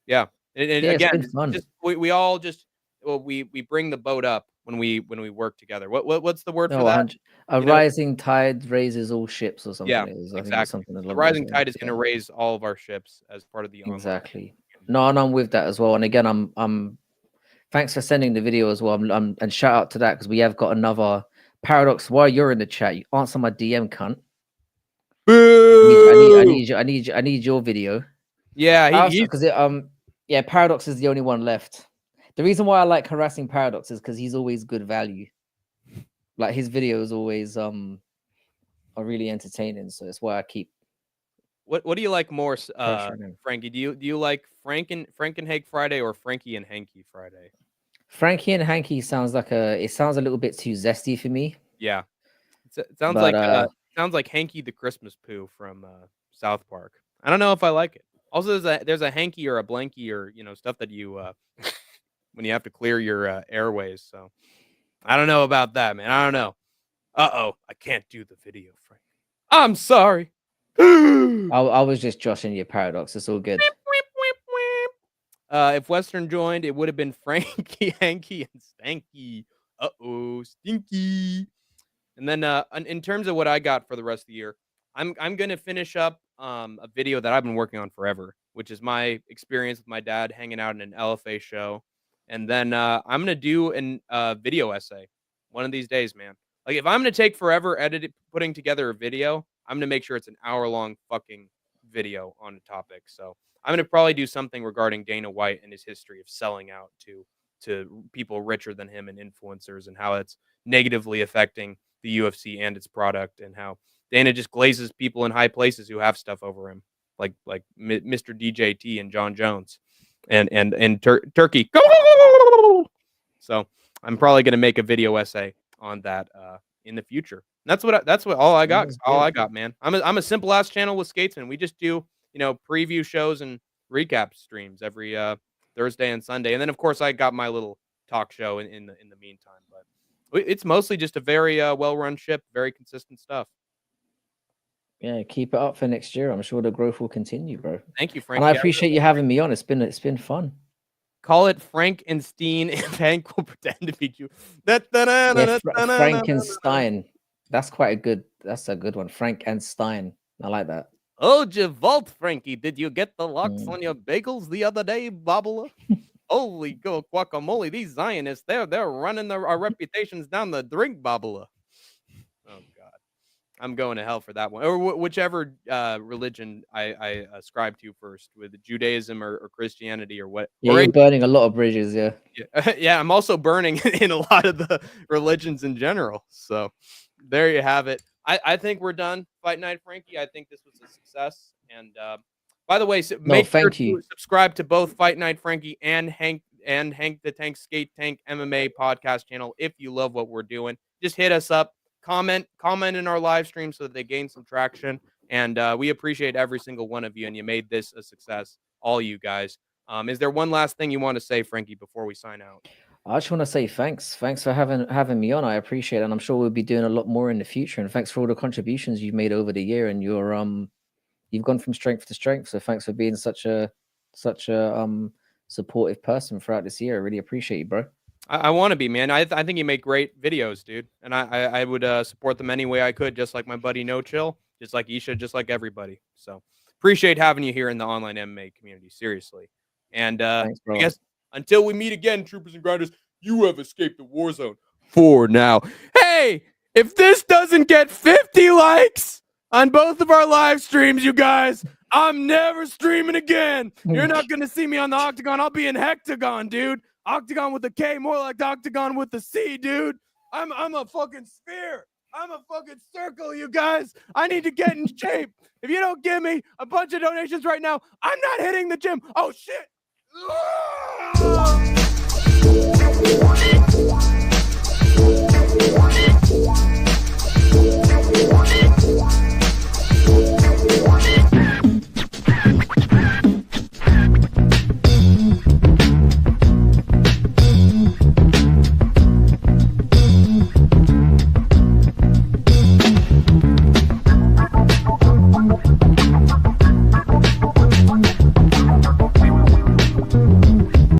Yeah, and again, just we all just we bring the boat up when we work together. What's the word for that? A rising tide raises all ships, or something. Yeah, exactly. The rising tide is going to raise all of our ships as part of the online. Exactly. No, and I'm with that as well. And again, I'm thanks for sending the video as well. And shout out to that because we have got another Paradox. While you're in the chat, you answer my DM, cunt. I need your video. Yeah, because Paradox is the only one left. The reason why I like harassing Paradox is because he's always good value. Like his videos always are really entertaining, so that's why I keep. What do you like more, Frankie? Do you like Frankenhake Friday or Frankie and Hanky Friday? Frankie and Hanky sounds a little bit too zesty for me. Yeah, it sounds like Hanky the Christmas poo from South Park. I don't know if I like it. Also, there's a hanky or a blankie or stuff that you when you have to clear your airways. So I don't know about that, man. I don't know. I can't do the video, Frank. I'm sorry. I was just joshing your Paradox. It's all good. If Western joined, it would have been Frankie, Hanky, and Stanky. Stinky. And then in terms of what I got for the rest of the year, I'm gonna finish up a video that I've been working on forever, which is my experience with my dad hanging out in an LFA show. And then I'm gonna do a video essay one of these days, man. Like if I'm gonna take forever putting together a video, I'm gonna make sure it's an hour-long fucking video on a topic. So I'm going to probably do something regarding Dana White and his history of selling out to people richer than him and influencers, and how it's negatively affecting the UFC and its product, and how Dana just glazes people in high places who have stuff over him, like Mr. DJT and John Jones and Turkey. So I'm probably going to make a video essay on that in the future. That's what all I got. All I got, man. I'm a simple ass channel with Skatesman. We just do, preview shows and recap streams every Thursday and Sunday, and then of course I got my little talk show in the meantime. But it's mostly just a very well run ship, very consistent stuff. Yeah, keep it up for next year. I'm sure the growth will continue, bro. Thank you, Frank. And I appreciate you having me on. It's been fun. Call it Frankenstein, and Hank will pretend to be you. Frankenstein. That's a good one. Frankenstein. I like that. Oh, Javolt, Frankie, did you get the locks on your bagels the other day, Bobbler? Holy guacamole, these Zionists, they're running our reputations down the drink, Bobbler. Oh, God. I'm going to hell for that one. Or whichever religion I ascribe to first, with Judaism or Christianity or what. Yeah, you're burning a lot of bridges, yeah. Yeah, I'm also burning in a lot of the religions in general. So there you have it. I think we're done. Fight Night Frankie. I think this was a success. And by the way, make sure to subscribe to both Fight Night Frankie and Hank the Tank Skate Tank MMA podcast channel if you love what we're doing. Just hit us up. Comment in our live stream so that they gain some traction. And we appreciate every single one of you. And you made this a success, all you guys. Is there one last thing you want to say, Frankie, before we sign out? I just want to say thanks. Thanks for having me on. I appreciate it. And I'm sure we'll be doing a lot more in the future. And thanks for all the contributions you've made over the year. And you've gone from strength to strength. So thanks for being such a supportive person throughout this year. I really appreciate you, bro. I want to be, man. I think you make great videos, dude. And I would support them any way I could, just like my buddy No Chill, just like Isha, just like everybody. So appreciate having you here in the online MMA community. Seriously. And thanks, I guess until we meet again, troopers and grinders, you have escaped the war zone for now. Hey, if this doesn't get 50 likes on both of our live streams, you guys, I'm never streaming again. You're not going to see me on the Octagon. I'll be in Hectagon, dude. Octagon with a K, more like Octagon with a C, dude. I'm a fucking sphere. I'm a fucking circle, you guys. I need to get in shape. If you don't give me a bunch of donations right now, I'm not hitting the gym. Oh, shit.